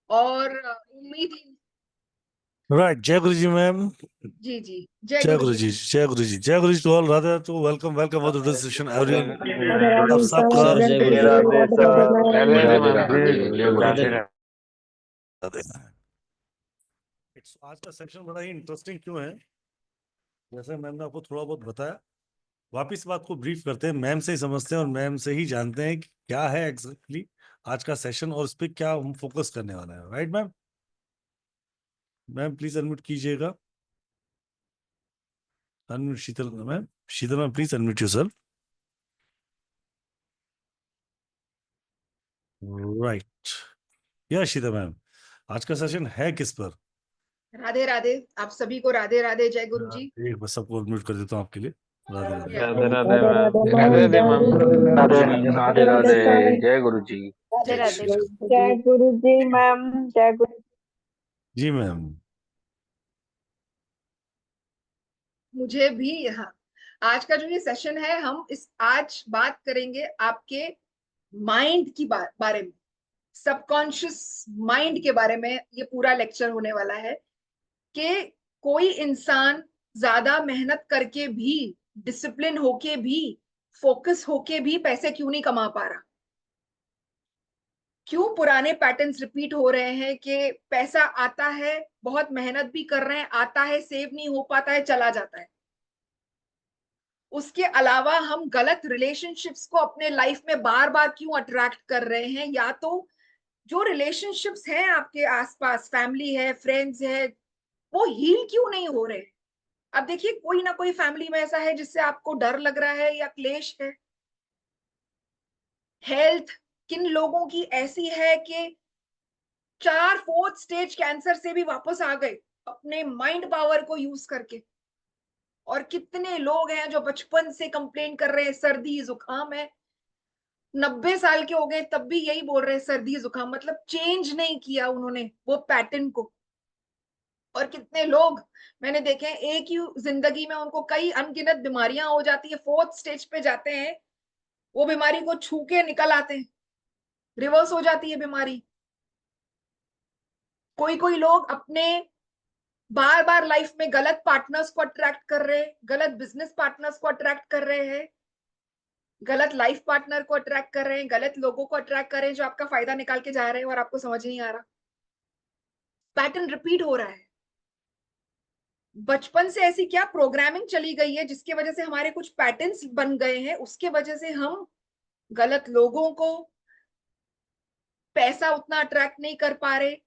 और उम्मीद ही। राइट। जय गुरु जी मैम। जी जी, जय जय गुरु गुरु जी। जी, जय गुरु जी, जय guru ji to all. Radhe to welcome welcome for the session everyone. Radhe आप राधे सबका सर, जय गुरु जी। राधे राधे मैम। राधे राधे जय गुरु जी। राधे। आज का सेशन बड़ा ही इंटरेस्टिंग क्यों है, जैसे मैम ने आपको थोड़ा बहुत बताया, वापिस बात को ब्रीफ करते हैं, मैम से ही समझते हैं और मैम से ही जानते हैं कि क्या है एग्जैक्टली आज का सेशन और उस पर क्या हम फोकस करने वाले हैं। Right ma'am? Ma'am please unmute कीजिएगा। Unmute Sheetal ma'am. Sheetal ma'am please unmute yourself. Right. या शीतल मैम, आज का सेशन है किस पर? राधे राधे, आप सभी को राधे राधे, जय गुरु जी। एक बस सबको म्यूट कर देता हूँ आपके लिए। राधे राधे। राधे राधे राधे राधे मैम, राधे जय मैम। गुरु जी। राधे राधे राधे राधे सर, जय गुरु जी। राधे जय राधे। श्री राम। जय गुरु जी मैम, जय गुरु। जी मैम। मुझे भी, हाँ, आज का जो ये सेशन है, हम इस आज बात करेंगे आपके माइंड की बारे में, सबकॉन्शियस माइंड के बारे में। ये पूरा लेक्चर होने वाला है कि कोई इंसान ज्यादा मेहनत करके भी, डिसिप्लिन होके भी, फोकस होके भी पैसे क्यों नहीं कमा पा रहा। क्यों पुराने पैटर्न्स रिपीट हो रहे हैं कि पैसा आता है, बहुत मेहनत भी कर रहे हैं, आता है, सेव नहीं हो पाता है, चला जाता है। उसके अलावा हम गलत रिलेशनशिप्स को अपने लाइफ में बार बार क्यों अट्रैक्ट कर रहे हैं, या तो जो रिलेशनशिप्स हैं आपके आसपास, फैमिली है, फ्रेंड्स है, वो हील क्यों नहीं हो रहे। अब देखिए, कोई ना कोई फैमिली में ऐसा है जिससे आपको डर लग रहा है या क्लेश है। हेल्थ किन लोगों की ऐसी है कि 4 4th स्टेज कैंसर से भी वापस आ गए अपने माइंड पावर को यूज करके। और कितने लोग हैं जो बचपन से कंप्लेन कर रहे हैं सर्दी जुकाम है, 90 साल के हो गए तब भी यही बोल रहे हैं सर्दी जुकाम, मतलब चेंज नहीं किया उन्होंने वो पैटर्न को। और कितने लोग मैंने देखे हैं, एक ही जिंदगी में उनको कई अनगिनत बीमारियां हो जाती है, 4th स्टेज पे जाते हैं, वो बीमारी को छू के निकल आते हैं, रिवर्स हो जाती है बीमारी। कोई कोई लोग अपने बार बार लाइफ में गलत पार्टनर्स को अट्रैक्ट कर रहे हैं, गलत बिजनेस पार्टनर्स को अट्रैक्ट कर रहे हैं, गलत लाइफ पार्टनर को अट्रैक्ट कर रहे हैं, गलत लोगों को अट्रैक्ट कर रहे हैं जो आपका फायदा निकाल के जा रहे हैं और आपको समझ नहीं आ रहा। पैटर्न रिपीट हो रहा है। बचपन से ऐसी क्या प्रोग्रामिंग चली गई है जिसकी वजह से हमारे कुछ पैटर्न्स बन गए हैं, उसके वजह से हम गलत लोगों को, पैसा उतना अट्रैक्ट नहीं कर पा रहे,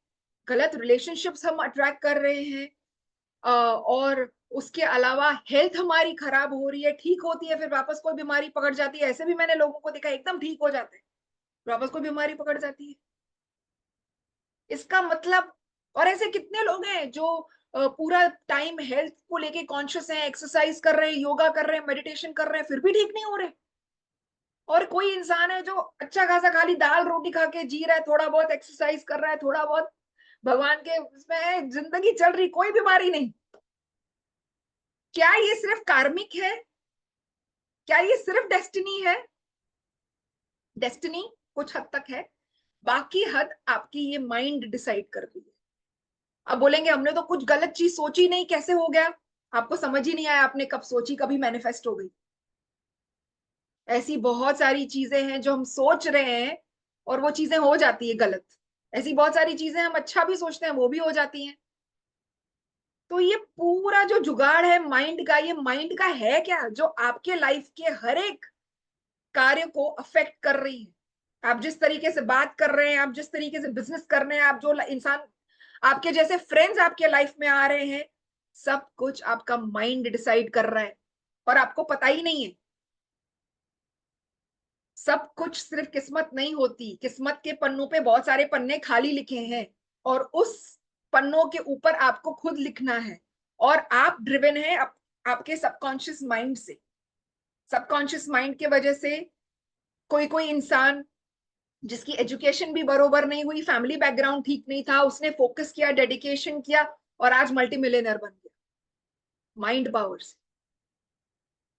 गलत रिलेशनशिप्स हम अट्रैक्ट कर रहे हैं। और उसके अलावा हेल्थ हमारी खराब हो रही है, ठीक होती है फिर वापस कोई बीमारी पकड़ जाती है। ऐसे भी मैंने लोगों को देखा, एकदम ठीक हो जाते हैं, वापस कोई बीमारी पकड़ जाती है। इसका मतलब, और ऐसे कितने लोग हैं जो पूरा टाइम हेल्थ को लेके कॉन्शियस हैं, एक्सरसाइज कर रहे हैं, योगा कर रहे हैं, मेडिटेशन कर रहे हैं, फिर भी ठीक नहीं हो रहे। और कोई इंसान है जो अच्छा खासा खाली दाल रोटी खा के जी रहा है, थोड़ा बहुत एक्सरसाइज कर रहा है, थोड़ा बहुत भगवान के उसमें जिंदगी चल रही, कोई बीमारी नहीं। क्या ये सिर्फ कार्मिक है? क्या ये सिर्फ डेस्टिनी है? डेस्टिनी कुछ हद तक है, बाकी हद आपकी ये माइंड डिसाइड कर रही है। अब बोलेंगे हमने तो कुछ गलत चीज सोची नहीं, कैसे हो गया? आपको समझ ही नहीं आया आपने कब सोची, कभी मैनिफेस्ट हो गई। ऐसी बहुत सारी चीजें हैं जो हम सोच रहे हैं और वो चीजें हो जाती है गलत। ऐसी बहुत सारी चीजें हम अच्छा भी सोचते हैं, वो भी हो जाती हैं। तो ये पूरा जो जुगाड़ है माइंड का, ये माइंड का है क्या जो आपके लाइफ के हर एक कार्य को अफेक्ट कर रही है। आप जिस तरीके से बात कर रहे हैं, आप जिस तरीके से बिजनेस कर रहे हैं, आप जो इंसान, आपके जैसे फ्रेंड्स आपके लाइफ में आ रहे हैं, सब कुछ आपका माइंड डिसाइड कर रहा है और आपको पता ही नहीं है। सब कुछ सिर्फ किस्मत नहीं होती, किस्मत के पन्नों पे बहुत सारे पन्ने खाली लिखे हैं और उस पन्नों के ऊपर आपको खुद लिखना है। और आप ड्रिवन है आपके सबकॉन्शियस माइंड से। सबकॉन्शियस माइंड के वजह से कोई कोई इंसान जिसकी एजुकेशन भी बरोबर नहीं हुई, फैमिली बैकग्राउंड ठीक नहीं था, उसने फोकस किया, डेडिकेशन किया और आज मल्टी मिलियनर बन गया माइंड पावर से।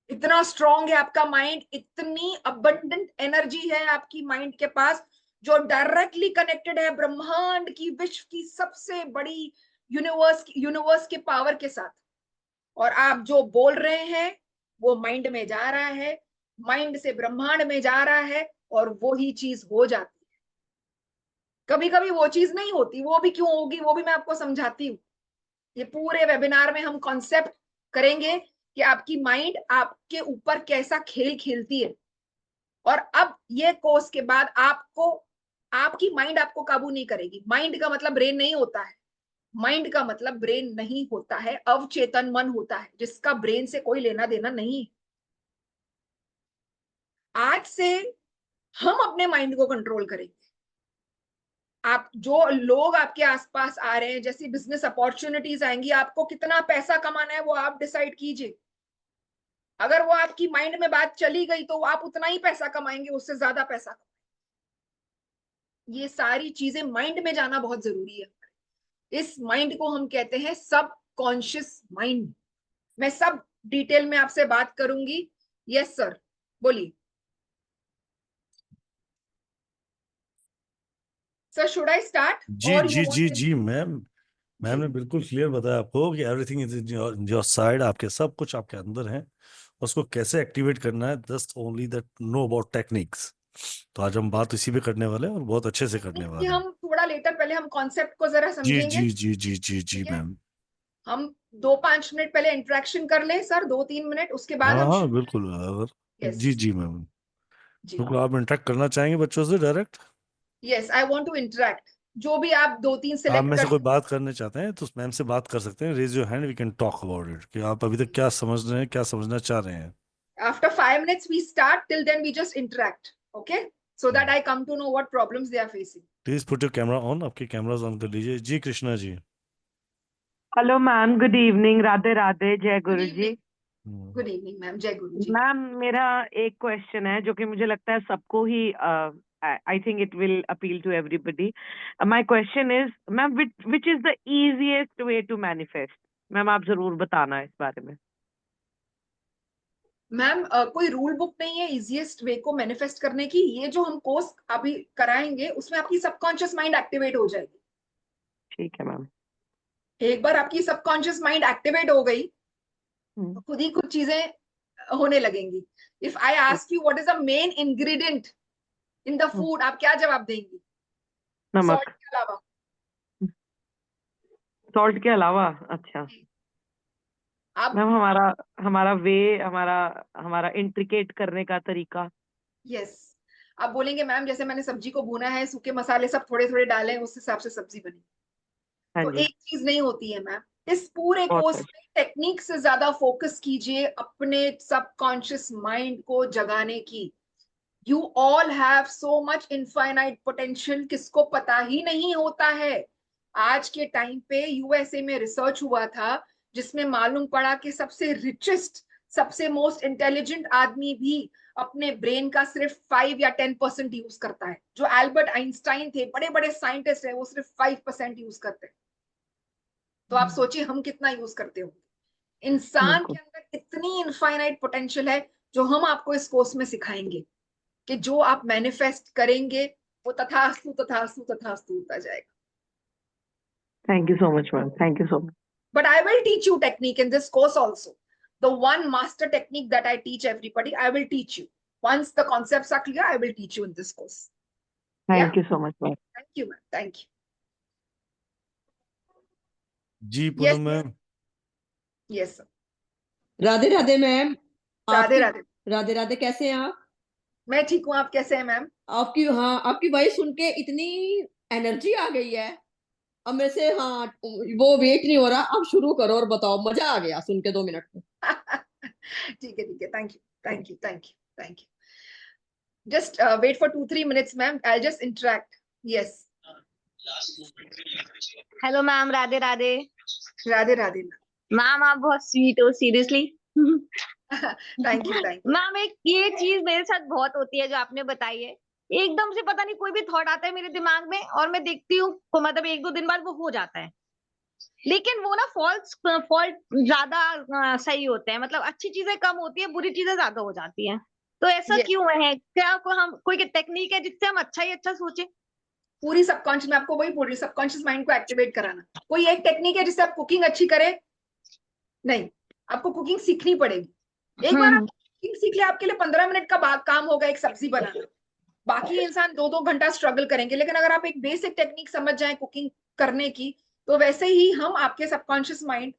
इतना स्ट्रांग है आपका माइंड, इतनी अबंडेंट एनर्जी है आपकी माइंड के पास, जो डायरेक्टली कनेक्टेड है ब्रह्मांड की, विश्व की सबसे बड़ी यूनिवर्स के पावर के साथ। और आप जो बोल रहे हैं वो माइंड में जा रहा है, माइंड से ब्रह्मांड में जा रहा है, और वो ही चीज हो जाती है। कभी कभी वो चीज नहीं होती, वो भी क्यों होगी वो भी मैं आपको समझाती हूँ। ये पूरे वेबिनार में हम कॉन्सेप्ट करेंगे कि आपकी माइंड आपके ऊपर कैसा खेल खेलती है। और अब ये कोर्स के बाद आपकी माइंड आपको काबू नहीं करेगी। माइंड का मतलब ब्रेन नहीं होता है, माइंड का मतलब ब्रेन नहीं होता है, अवचेतन मन होता है जिसका ब्रेन से कोई लेना देना नहीं है। आज से हम अपने माइंड को कंट्रोल करेंगे। आप जो लोग आपके आसपास आ रहे हैं, जैसी बिजनेस अपॉर्चुनिटीज आएंगी, आपको कितना पैसा कमाना है वो आप डिसाइड कीजिए। अगर वो आपकी माइंड में बात चली गई तो आप उतना ही पैसा कमाएंगे, उससे ज्यादा पैसा कमाएंगे। ये सारी चीजें माइंड में जाना बहुत जरूरी है। इस माइंड को हम कहते हैं सब कॉन्शियस माइंड। मैं सब डिटेल में आपसे बात करूंगी। यस सर, बोलिए सर। शुड आई स्टार्ट जी और जी यू जी वांट? जी मैम ने बिल्कुल क्लियर बताया आपको कि everything is in your side, आपके सब कुछ आपके अंदर है। उसको कैसे एक्टिवेट करना है, just only that know about techniques. तो आज हम बात इसी पे करने वाले हैं और बहुत अच्छे से करने कि वाले हैं। हम थोड़ा लेटर, पहले हम कॉन्सेप्ट को जरा जी समझेंगे। जी जी जी जी जी ठीक है, मैम। हम 2-5 मिनट पहले इंटरेक्शन कर लें सर, 2-3 मिनट, उसके बाद हाँ हम हाँ शुरू बिल्कुल, करेंगे। अगर यस जी जी मैम, जी, बिल्कुल आप इंटरेक्ट करना चाहेंगे बच्चों से direct. Yes I want to interact. जो भी आप 2-3 आप सिलेक्ट में से कर कोई सकते बात करना चाहते हैं तो मैम से बात कर सकते हैं। Raise your hand, we can talk about it कि आप अभी तक क्या समझ रहे हैं, क्या समझना चाह रहे हैं। हैं। After 5 minutes we start, till then we just interact, okay, so that I come to know what problems they are facing. Please put your camera on, आपके कैमरास ऑन कर लीजिए। जी Krishna ji. Hello ma'am, good evening, Radhe Radhe, जय good guru ji. Evening. Good evening ma'am, जय गुरु जी। Ma'am मेरा एक question है जो कि मुझे लगता है सबको ही I think it will appeal to everybody. My question is ma'am, which is the easiest way to manifest? Ma'am आप जरूर बताना इस बारे में। मैम कोई रूल बुक नहीं है इजीएस्ट वे को मैनिफेस्ट करने की। ये जो हम कोर्स अभी कराएंगे उसमें आपकी सबकॉन्शियस माइंड एक्टिवेट हो जाएगी। ठीक है मैम। एक बार आपकी सबकॉन्शियस माइंड एक्टिवेट हो गई तो खुद ही कुछ चीजें होने लगेंगी। If I ask you what is the main ingredient in the food, आप क्या जवाब देंगी? सॉल्ट नमक। के अलावा? सॉल्ट के अलावा? अच्छा आप मैम, हमारा हमारा वे हमारा हमारा इंट्रिकेट करने का तरीका। यस, आप बोलेंगे मैम जैसे मैंने सब्जी को भूना है, सूखे मसाले सब थोड़े थोड़े डाले, उस हिसाब से सब्जी बनी। हाँ तो जी। एक चीज नहीं होती है मैम। इस पूरे बहुत कोर्स है। में टेक्निक से ज्यादा फोकस कीजिए अपने सबकॉन्शियस माइंड को जगाने की। You all have so much infinite potential, किसको पता ही नहीं होता है। आज के टाइम पे यूएसए में रिसर्च हुआ था जिसमें मालूम पड़ा कि सबसे रिचेस्ट, सबसे मोस्ट इंटेलिजेंट आदमी भी अपने ब्रेन का सिर्फ 5 या 10% यूज करता है। जो एल्बर्ट आइंस्टाइन थे, बड़े बड़े साइंटिस्ट है, वो सिर्फ 5% यूज करते हैं। तो आप सोचिए हम कितना यूज करते होंगे। इंसान बिल्कुल। के अंदर इतनी इनफाइनाइट पोटेंशियल है जो हम आपको इस कोर्स में सिखाएंगे कि जो आप मैनिफेस्ट करेंगे वो तथास्तु तथास्तु तथास्तु होता जाएगा। Thank you so much ma'am, thank you so much. But I will teach you technique in this course also. The one master technique that I teach everybody, I will teach you. Once the concepts are clear, I will teach you in this course. Yeah? Thank you so much ma'am. Thank you, ma'am. Thank you. जी Yes, Poonam ma'am. yes, sir. Radhe Radhe ma'am. Radhe आपकी राधे। राधे राधे, कैसे हैं आप? मैं ठीक हूँ, आप कैसे हैं मैम? आपकी, हाँ, आपकी वॉइस सुन के इतनी एनर्जी आ गई है। अब मेरे से, हाँ, वो वेट नहीं हो रहा। आप शुरू करो और बताओ, मजा आ गया सुन के 2 मिनट में। ठीक है ठीक है, thank you thank you thank you thank you. Just wait for 2-3 minutes ma'am, I just interact. Yes, hello ma'am, Radhe Radhe. Radhe Radhe ma'am आप बहुत स्वीट हो, seriously. Thank you thank you. Ma'am एक ये चीज मेरे साथ बहुत होती है जो आपने बताई है। एकदम से पता नहीं कोई भी थॉट आता है मेरे दिमाग में और मैं देखती हूँ मतलब 1-2 दिन बाद वो हो जाता है। लेकिन वो ना फॉल्ट ज्यादा सही होते हैं, मतलब अच्छी चीजें कम होती है, बुरी चीजें ज्यादा हो जाती हैं। तो ऐसा Yes. क्यों है? क्या हम कोई टेक्निक है जिससे हम अच्छा ही अच्छा सोचे? पूरी सबकॉन्शियस, मैं आपको वही बोल रही हूँ, सबकॉन्शियस माइंड को एक्टिवेट कराना। कोई एक टेक्निक है जिससे आप कुकिंग अच्छी करें? नहीं, आपको कुकिंग सीखनी पड़ेगी। एक बार आप कुकिंग सीख ले, आपके लिए 15 मिनट का काम होगा एक सब्जी बनाना। बाकी इंसान 2-2 घंटा स्ट्रगल करेंगे, लेकिन अगर आप एक बेसिक टेक्निक समझ जाए कुकिंग करने की, तो वैसे ही हम आपके सबकॉन्शियस माइंड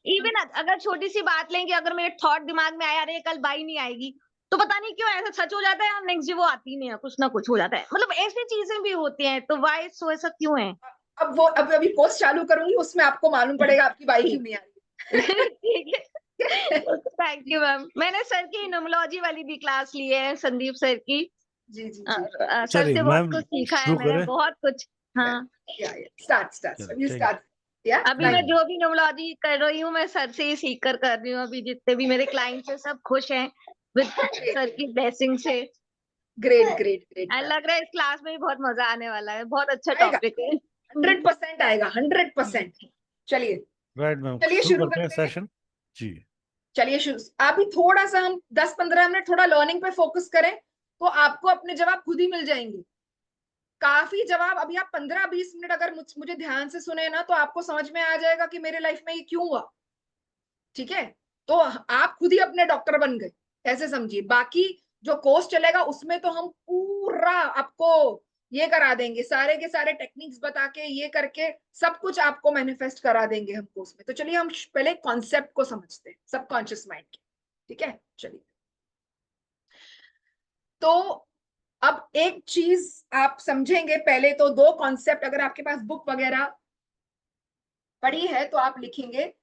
इवन अगर छोटी सी बात लेंगे, अगर मेरे थॉट दिमाग में आया, अरे कल बाई नहीं आएगी, तो पता नहीं क्यों ऐसा सच हो जाता है, नेक्स्ट डे वो आती नहीं है, कुछ ना कुछ हो जाता है। मतलब ऐसी चीजें भी होती हैं, तो वाई सो ऐसा क्यों है? अब वो अभी पोस्ट चालू करूंगी, उसमें आपको मालूम पड़ेगा आपकी बाई क्यों नहीं आ रही। ठीक है, थैंक यू मैम। मैंने सर की न्यूमोलॉजी वाली भी क्लास ली है, संदीप सर की। जी जी जी। सर चलिए से बहुत मैम कुछ सीखा है शुरू मैंने, करें। बहुत कुछ। हाँ, स्टार्ट या अभी मैं जो भी न्यूमोलॉजी कर रही हूँ, मैं सर से ही सीख कर रही हूँ। अभी जितने भी मेरे क्लाइंट्स हैं, सब खुश हैं विद सर की ब्लेसिंग से। ग्रेट। लग रहा है इस क्लास में भी बहुत मजा आने वाला है, बहुत अच्छा आएगा। टॉपिक है। 100% आएगा, 100%। चलिए राइट मैम, चलिए शुरू शुरू करते हैं करते हैं। सेशन जी। चलिए शुरू। अभी थोड़ा सा हम 10-15 मिनट थोड़ा लर्निंग पे फोकस करें, तो आपको अपने जवाब खुद ही मिल जाएंगे। काफी जवाब अभी आप 15-20 मिनट अगर मुझे ध्यान से सुने ना, तो आपको समझ में आ जाएगा कि मेरे लाइफ में ये क्यों हुआ। ठीक है, तो आप खुद ही अपने डॉक्टर बन गए, ऐसे समझिए। बाकी जो कोर्स चलेगा उसमें तो हम पूरा आपको ये करा देंगे, सारे के सारे टेक्निक्स बता के, ये करके सब कुछ आपको मैनिफेस्ट करा देंगे हम कोर्स में। तो चलिए हम पहले कॉन्सेप्ट को समझते हैं सबकॉन्शियस माइंड के। ठीक है, चलिए। तो अब एक चीज आप समझेंगे पहले, तो 2 कॉन्सेप्ट, अगर आपके पास बुक वगैरह पढ़ी है तो आप लिखेंगे,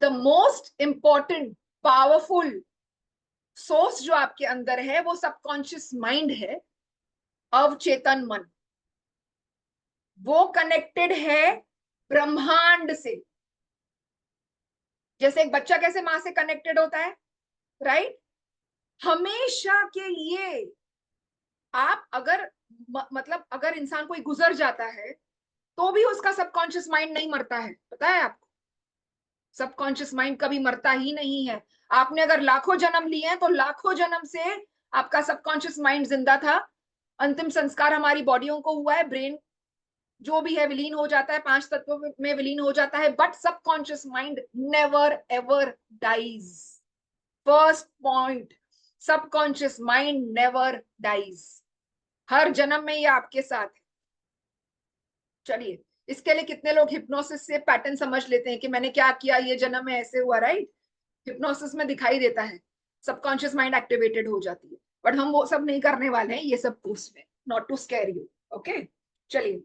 the most important powerful source जो आपके अंदर है वो सबकॉन्शियस माइंड है, अवचेतन मन। वो कनेक्टेड है ब्रह्मांड से। जैसे एक बच्चा कैसे मां से कनेक्टेड होता है, राइट? हमेशा के लिए आप अगर मतलब अगर इंसान कोई गुजर जाता है, तो भी उसका सबकॉन्शियस माइंड नहीं मरता है, पता है आपको? सबकॉन्शियस माइंड कभी मरता ही नहीं है। आपने अगर लाखों जन्म लिए हैं, तो लाखों जन्म से आपका सबकॉन्शियस माइंड जिंदा था। अंतिम संस्कार हमारी बॉडियों को हुआ है, ब्रेन जो भी है विलीन हो जाता है, 5 तत्वों में विलीन हो जाता है, but subconscious mind never ever dies. First point, subconscious mind never dies. हर जन्म में ये आपके साथ है। चलिए, इसके लिए कितने लोग हिप्नोसिस से पैटर्न समझ लेते हैं कि मैंने क्या किया, ये जन्म में ऐसे हुआ, राइट? हिप्नोसिस में दिखाई देता है, सबकॉन्शियस माइंड एक्टिवेटेड हो जाती है। बट हम वो सब नहीं करने वाले हैं ये सब कोर्स में, not to scare you. Okay, चलिए।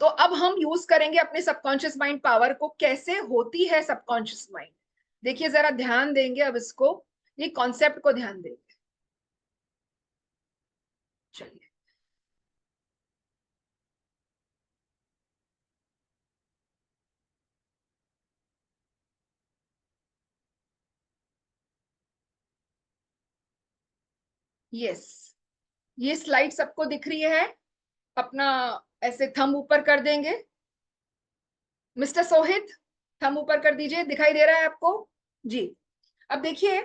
तो अब हम यूज करेंगे अपने सबकॉन्शियस माइंड पावर को। कैसे होती है सबकॉन्शियस माइंड, देखिए जरा ध्यान देंगे अब इसको, ये कॉन्सेप्ट को ध्यान देंगे। चलिए, यस, ये स्लाइड सबको दिख रही है? अपना ऐसे थंब ऊपर कर देंगे। मिस्टर सोहित, थंब ऊपर कर दीजिए, दिखाई दे रहा है आपको? जी। अब देखिए,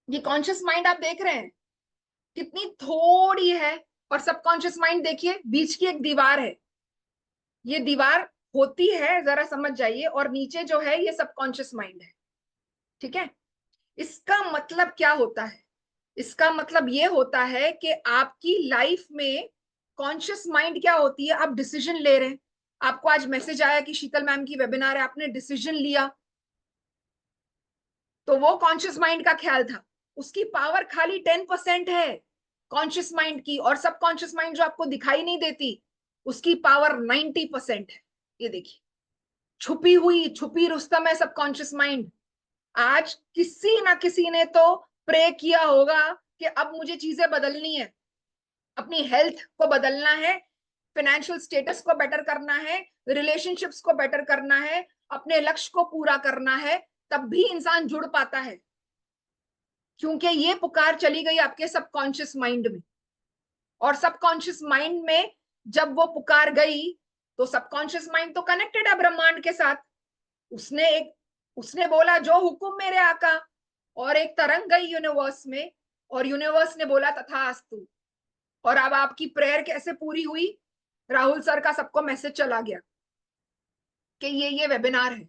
ये कॉन्शियस माइंड आप देख रहे हैं कितनी थोड़ी है, और सबकॉन्शियस माइंड देखिए बीच की एक दीवार है। ये दीवार होती है, जरा समझ जाइए, और नीचे जो है ये सबकॉन्शियस माइंड है। ठीक है, इसका मतलब क्या होता है? इसका मतलब ये होता है कि आपकी लाइफ में कॉन्शियस माइंड क्या होती है, आप डिसीजन ले रहे हैं। आपको आज मैसेज आया कि शीतल मैम की वेबिनार है, आपने डिसीजन लिया, तो वो कॉन्शियस माइंड का ख्याल था। उसकी पावर खाली 10% है कॉन्शियस माइंड की, और सबकॉन्शियस माइंड जो आपको दिखाई नहीं देती, उसकी पावर 90% है। ये देखिए, छुपी रुस्तम है सबकॉन्शियस माइंड। आज किसी ना किसी ने तो प्रे किया होगा कि अब मुझे चीजें बदलनी है, अपनी हेल्थ को बदलना है, फाइनेंशियल स्टेटस को बेटर करना है, रिलेशनशिप्स को बेटर करना है, अपने लक्ष्य को पूरा करना है। तब भी इंसान जुड़ पाता है, क्योंकि ये पुकार चली गई आपके सबकॉन्शियस माइंड में। और सबकॉन्शियस माइंड में जब वो पुकार गई, तो सबकॉन्शियस माइंड तो कनेक्टेड है ब्रह्मांड के साथ। उसने बोला जो हुक्म मेरे आका, और एक तरंग गई यूनिवर्स में, और यूनिवर्स ने बोला तथास्तु। और अब आपकी प्रेयर कैसे पूरी हुई? राहुल सर का सबको मैसेज चला गया कि ये वेबिनार है।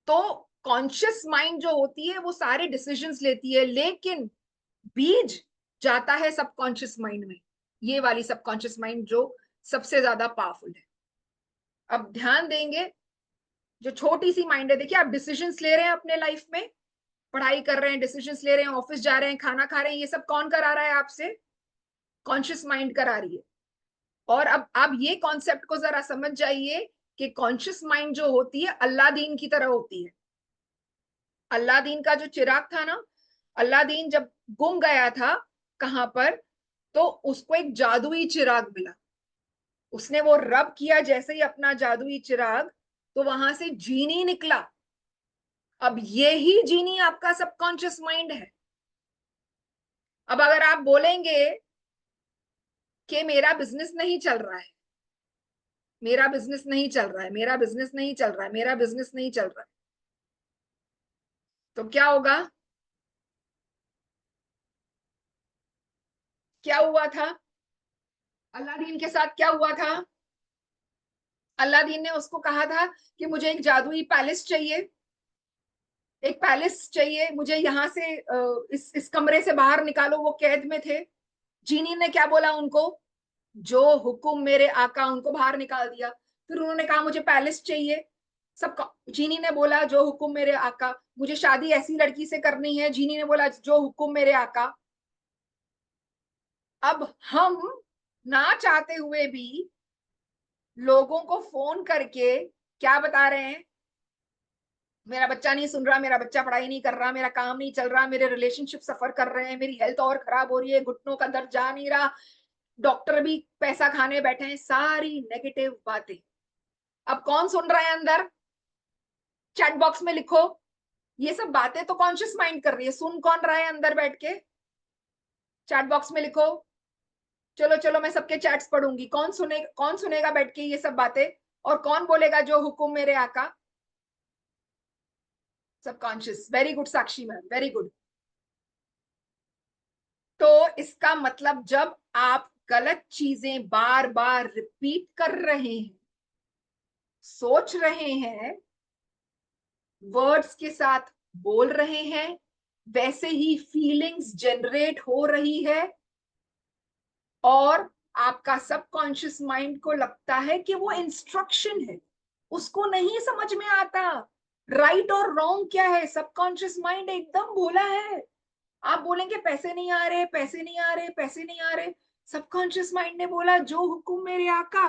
तो कॉन्शियस माइंड जो होती है वो सारे डिसीजंस लेती है, लेकिन बीज जाता है सबकॉन्शियस माइंड में, ये वाली सबकॉन्शियस माइंड जो सबसे ज्यादा पावरफुल है। अब ध्यान देंगे, जो छोटी सी माइंड है, देखिए आप डिसीजंस ले रहे हैं अपने लाइफ में, पढ़ाई कर रहे हैं, डिसीजंस ले रहे हैं, ऑफिस जा रहे हैं, खाना खा रहे हैं, ये सब कौन करा रहा है आपसे? कॉन्शियस माइंड करा रही है। और अब आप ये कॉन्सेप्ट को जरा समझ जाइए कि कॉन्शियस माइंड जो होती है अल्लादीन की तरह होती है। अल्लादीन का जो चिराग था ना, अल्लादीन जब गुम गया था कहां पर, तो उसको एक जादुई चिराग मिला। उसने वो रब किया जैसे ही अपना जादुई चिराग, तो वहां से जीनी निकला। अब ये ही जीनी आपका सबकॉन्शियस माइंड है। अब अगर आप बोलेंगे कि मेरा बिजनेस नहीं चल रहा है, मेरा बिजनेस नहीं चल रहा है, मेरा बिजनेस नहीं चल रहा है, मेरा बिजनेस नहीं चल रहा है, तो क्या होगा? क्या हुआ था अल्लादीन के साथ? क्या हुआ था? अल्लादीन ने उसको कहा था कि मुझे एक जादुई पैलेस चाहिए, एक पैलेस चाहिए मुझे, यहाँ से इस कमरे से बाहर निकालो। वो कैद में थे। जीनी ने क्या बोला उनको? जो हुक्म मेरे आका, उनको बाहर निकाल दिया। फिर उन्होंने कहा मुझे पैलेस चाहिए। सब जीनी ने बोला जो हुक्म मेरे आका। मुझे शादी ऐसी लड़की से करनी है, जीनी ने बोला जो हुक्म मेरे आका। अब हम ना चाहते हुए भी लोगों को फोन करके क्या बता रहे हैं? मेरा बच्चा नहीं सुन रहा, मेरा बच्चा पढ़ाई नहीं कर रहा, मेरा काम नहीं चल रहा, मेरे रिलेशनशिप सफर कर रहे हैं, मेरी हेल्थ और खराब हो रही है, घुटनों का दर्द जा नहीं रहा, डॉक्टर भी पैसा खाने बैठे हैं, सारी नेगेटिव बातें। अब कौन सुन रहा है अंदर? चैट बॉक्स में लिखो। ये सब बातें तो कॉन्शियस माइंड कर रही है, सुन कौन रहा है अंदर बैठ के? चैट बॉक्स में लिखो। चलो चलो मैं सबके चैट्स पढ़ूंगी। कौन सुनेगा बैठ के ये सब बातें? और कौन बोलेगा जो हुक्म मेरे आका? सबकॉन्शियस। वेरी गुड साक्षी मैम, वेरी गुड। तो इसका मतलब जब आप गलत चीजें बार बार रिपीट कर रहे हैं, सोच रहे हैं, वर्ड्स के साथ बोल रहे हैं, वैसे ही फीलिंग्स जनरेट हो रही है, और आपका सबकॉन्शियस माइंड को लगता है कि वो इंस्ट्रक्शन है, उसको नहीं समझ में आता राइट और रॉन्ग क्या है। सबकॉन्शियस माइंड एकदम भोला है। आप बोलेंगे पैसे नहीं आ रहे, पैसे नहीं आ रहे, पैसे नहीं आ रहे। सबकॉन्शियस माइंड ने बोला जो हुक्म मेरे आका।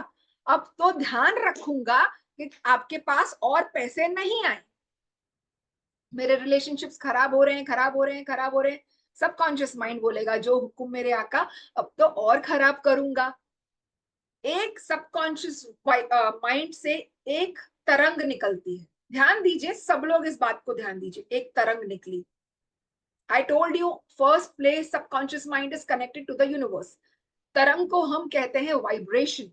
अब तो ध्यान रखूंगा कि आपके पास और पैसे नहीं आए, मेरे रिलेशनशिप्स खराब हो रहे हैं, खराब हो रहे हैं, खराब हो रहे हैं। सबकॉन्शियस माइंड बोलेगा जो हुक्म मेरे आका, अब तो और खराब करूंगा। एक सबकॉन्शियस माइंड से एक तरंग निकलती है। ध्यान दीजिए, सब लोग इस बात को ध्यान दीजिए। एक तरंग निकली। I told you first place subconscious mind is connected to the universe. तरंग को हम कहते हैं vibration.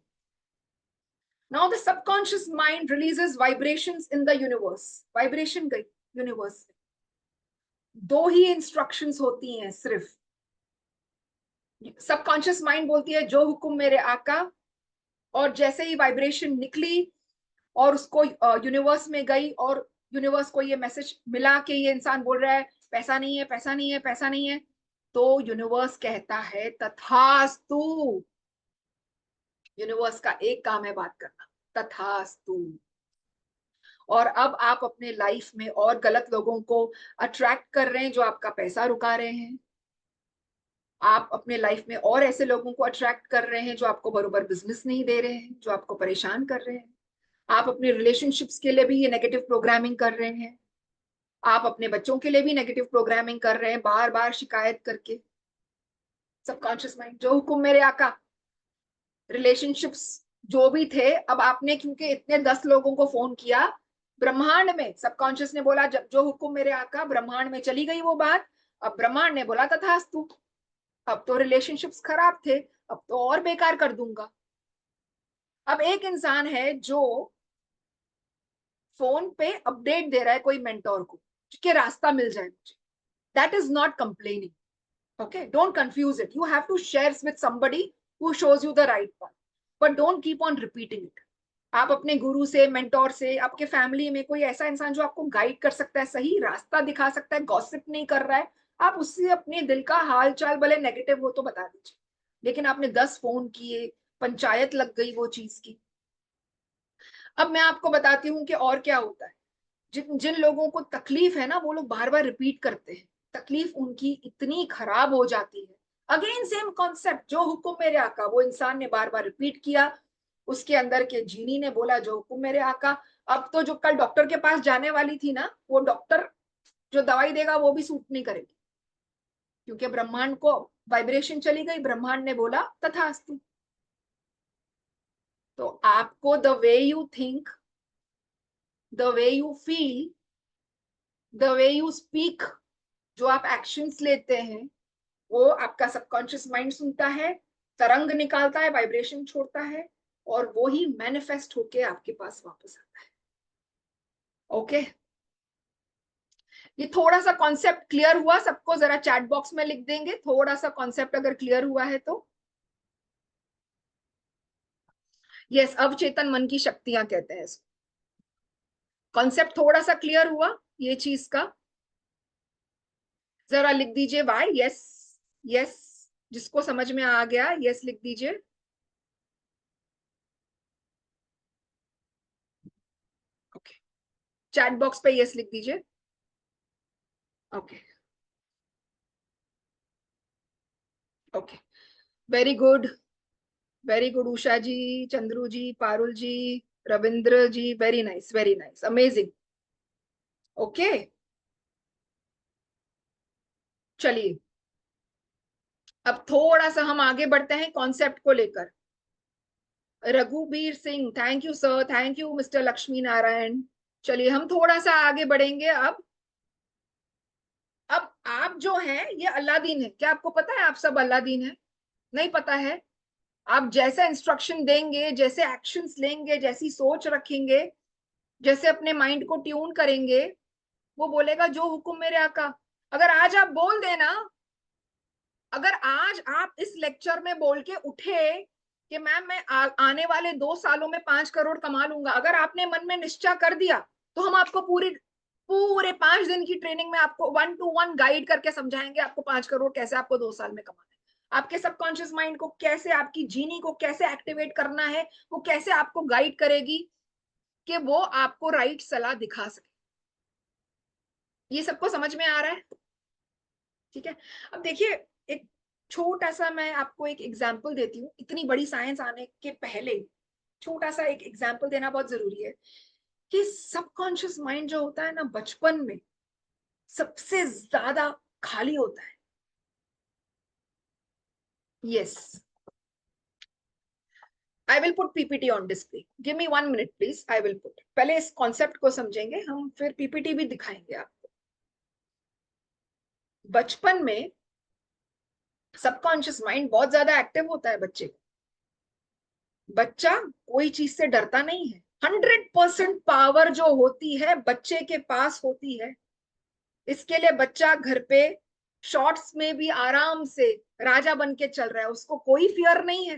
Now the subconscious mind releases vibrations in the universe. Vibration गई universe में। दो ही instructions होती हैं सिर्फ। सबकॉन्शियस माइंड बोलती है जो हुक्म मेरे आका, और जैसे ही वाइब्रेशन निकली और उसको यूनिवर्स में गई, और यूनिवर्स को ये मैसेज मिला कि ये इंसान बोल रहा है पैसा नहीं है, पैसा नहीं है, पैसा नहीं है, तो यूनिवर्स कहता है तथास्तु। यूनिवर्स का एक काम है बात करना, तथास्तु। और अब आप अपने लाइफ में और गलत लोगों को अट्रैक्ट कर रहे हैं जो आपका पैसा रुका रहे हैं। आप अपने लाइफ में और ऐसे लोगों को अट्रैक्ट कर रहे हैं जो आपको बरोबर बिजनेस नहीं दे रहे हैं, जो आपको परेशान कर रहे हैं। आप अपने रिलेशनशिप्स के लिए भी ये नेगेटिव प्रोग्रामिंग कर रहे हैं। आप अपने बच्चों के लिए भी नेगेटिव प्रोग्रामिंग कर रहे हैं, बार बार शिकायत करके। सबकॉन्शियस माइंड जो हुक्म मेरे आका। रिलेशनशिप्स जो भी थे, अब आपने क्योंकि इतने 10 लोगों को फोन किया, ब्रह्मांड में सबकॉन्शियस ने बोला जब जो हुक्म मेरे आका, ब्रह्मांड में चली गई वो बात। अब ब्रह्मांड ने बोला तथास्तु। अब तो रिलेशनशिप्स खराब थे, अब तो और बेकार कर दूंगा। अब एक इंसान है जो फोन पे अपडेट दे रहा है कोई मेंटोर को कि रास्ता मिल जाए मुझे, that is not complaining. Okay, don't confuse it. You have to share with somebody who shows you the right path. But don't keep on repeating it. आप अपने गुरु से, मेंटोर से, आपके फैमिली में कोई ऐसा इंसान जो आपको गाइड कर सकता है, सही रास्ता दिखा सकता है, गॉसिप नहीं कर रहा है, आप उससे अपने दिल का हाल चाल भले नेगेटिव हो तो बता दीजिए। लेकिन आपने 10 फोन किए, पंचायत लग गई वो चीज की। अब मैं आपको बताती हूँ कि और क्या होता है। जिन जिन लोगों को तकलीफ है ना, वो लोग बार बार रिपीट करते हैं, तकलीफ उनकी इतनी खराब हो जाती है। अगेन सेम कॉन्सेप्ट, जो हुक्म मेरे आका, वो इंसान ने बार बार रिपीट किया, उसके अंदर के जीनी ने बोला जो हुक्म मेरे आका। अब तो जो कल डॉक्टर के पास जाने वाली थी ना, वो डॉक्टर जो दवाई देगा वो भी सूट नहीं करेगी, क्योंकि ब्रह्मांड को वाइब्रेशन चली गई, ब्रह्मांड ने बोला तथास्तु। तो आपको the way you think, the way you feel, the way you speak, जो आप एक्शंस लेते हैं, वो आपका सबकॉन्शियस माइंड सुनता है, तरंग निकालता है, वाइब्रेशन छोड़ता है, और वो ही मैनिफेस्ट होके आपके पास वापस आता है। ओके, ये थोड़ा सा कॉन्सेप्ट क्लियर हुआ सबको? जरा चैट बॉक्स में लिख देंगे थोड़ा सा कॉन्सेप्ट अगर क्लियर हुआ है तो। यस, अवचेतन मन की शक्तियां कहते हैं इसको। कॉन्सेप्ट थोड़ा सा क्लियर हुआ ये चीज का? जरा लिख दीजिए वाई। यस, यस, जिसको समझ में आ गया यस लिख दीजिए। ओके, चैट बॉक्स पे यस लिख दीजिए। Okay, okay, very good, very good. Usha ji, Chandru ji, Parul ji, Ravindra ji, very nice, very nice, amazing. Okay, चलिए अब थोड़ा सा हम आगे बढ़ते हैं कॉन्सेप्ट को लेकर। Raghubir Singh, thank you sir, thank you mister Lakshmi Narayan. चलिए हम थोड़ा सा आगे बढ़ेंगे अब आप जो हैं ये अल्लादीन है। क्या आपको पता है आप सब अल्लादीन है? नहीं पता है? आप जैसा इंस्ट्रक्शन देंगे, जैसे एक्शंस लेंगे, जैसी सोच रखेंगे, जैसे अपने माइंड को ट्यून करेंगे, वो बोलेगा जो हुक्म मेरे आका। अगर आज आप बोल देना, अगर आज आप इस लेक्चर में बोल के उठे कि मैम मैं आने वाले 2 सालों में 5 करोड़ कमा लूंगा, अगर आपने मन में निश्चय कर दिया, तो हम आपको पूरे 5 दिन की ट्रेनिंग में आपको 1 to 1 गाइड करके समझाएंगे आपको 5 करोड़ कैसे आपको 2 साल में कमाना है। आपके सबकॉन्शियस माइंड को कैसे, आपकी जीनी को कैसे एक्टिवेट करना है, वो कैसे आपको गाइड करेगी कि वो आपको राइट सलाह दिखा सके। ये सबको समझ में आ रहा है? ठीक है, अब देखिए एक छोटा सा मैं आपको एक एग्जाम्पल देती हूँ। इतनी बड़ी साइंस आने के पहले छोटा सा एक एग्जाम्पल देना बहुत जरूरी है कि सबकॉन्शियस माइंड जो होता है ना, बचपन में सबसे ज्यादा खाली होता है। Yes, I will put PPT on display, give me 1 minute please, I will put. पहले इस कॉन्सेप्ट को समझेंगे हम, फिर पीपीटी भी दिखाएंगे आपको। बचपन में सबकॉन्शियस माइंड बहुत ज्यादा एक्टिव होता है बच्चे को। बच्चा कोई चीज से डरता नहीं है। 100% पावर जो होती है बच्चे के पास होती है। इसके लिए बच्चा घर पे शॉर्ट्स में भी आराम से राजा बन के चल रहा है, उसको कोई फियर नहीं है,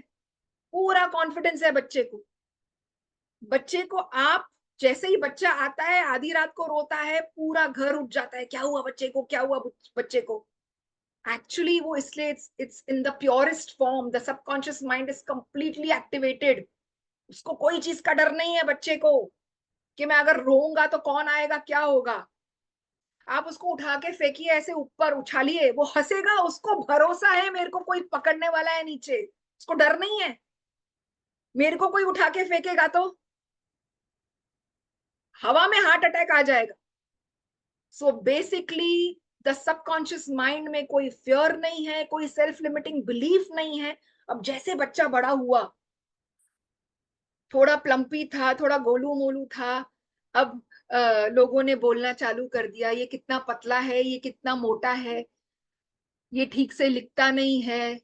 पूरा कॉन्फिडेंस है बच्चे को। बच्चे को आप जैसे ही बच्चा आता है, आधी रात को रोता है, पूरा घर उठ जाता है, क्या हुआ बच्चे को, क्या हुआ बच्चे को। एक्चुअली वो इसलिए it's in the purest form, the subconscious mind is completely activated. उसको कोई चीज का डर नहीं है बच्चे को कि मैं अगर रोऊंगा तो कौन आएगा, क्या होगा। आप उसको उठा के फेंकिए ऐसे ऊपर, उछालिए, वो हंसेगा, उसको भरोसा है मेरे को कोई पकड़ने वाला है नीचे, उसको डर नहीं है। मेरे को कोई उठा के फेंकेगा तो हवा में हार्ट अटैक आ जाएगा। So basically the subconscious mind में कोई फियर नहीं है, कोई सेल्फ लिमिटिंग बिलीफ नहीं है। अब जैसे बच्चा बड़ा हुआ, थोड़ा प्लम्पी था, थोड़ा गोलू मोलू था, अब लोगों ने बोलना चालू कर दिया, ये कितना पतला है, ये कितना मोटा है, ये ठीक से लिखता नहीं है।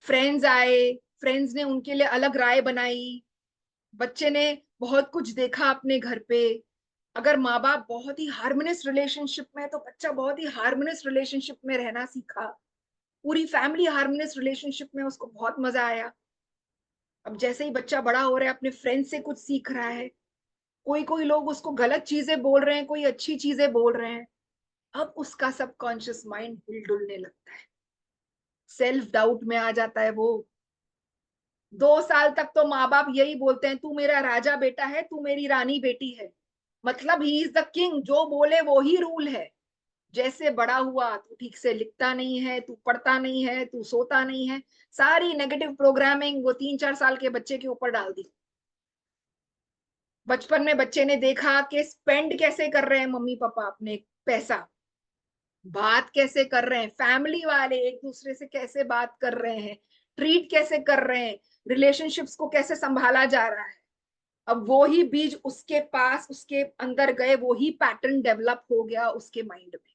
फ्रेंड्स आए, फ्रेंड्स ने उनके लिए अलग राय बनाई। बच्चे ने बहुत कुछ देखा अपने घर पे। अगर माँ बाप बहुत ही हार्मोनियस रिलेशनशिप में है तो बच्चा बहुत ही हार्मोनियस रिलेशनशिप में रहना सीखा। पूरी फैमिली हार्मोनियस रिलेशनशिप में, उसको बहुत मजा आया। अब जैसे ही बच्चा बड़ा हो रहा है अपने फ्रेंड से कुछ सीख रहा है, कोई कोई लोग उसको गलत चीजें बोल रहे हैं, कोई अच्छी चीजें बोल रहे हैं, अब उसका सबकॉन्शियस माइंड हिलडुलने लगता है, सेल्फ डाउट में आ जाता है वो। 2 साल तक तो माँ बाप यही बोलते हैं, तू मेरा राजा बेटा है, तू मेरी रानी बेटी है, मतलब ही इज द किंग, जो बोले वो ही रूल है। जैसे बड़ा हुआ, तू ठीक से लिखता नहीं है, तू पढ़ता नहीं है, तू सोता नहीं है, सारी नेगेटिव प्रोग्रामिंग वो 3-4 साल के बच्चे के ऊपर डाल दी। बचपन में बच्चे ने देखा कि स्पेंड कैसे कर रहे हैं मम्मी पापा अपने पैसा, बात कैसे कर रहे हैं, फैमिली वाले एक दूसरे से कैसे बात कर रहे हैं, ट्रीट कैसे कर रहे हैं, रिलेशनशिप्स को कैसे संभाला जा रहा है। अब वो ही बीज उसके पास, उसके अंदर गए, वो ही पैटर्न डेवलप हो गया उसके माइंड में।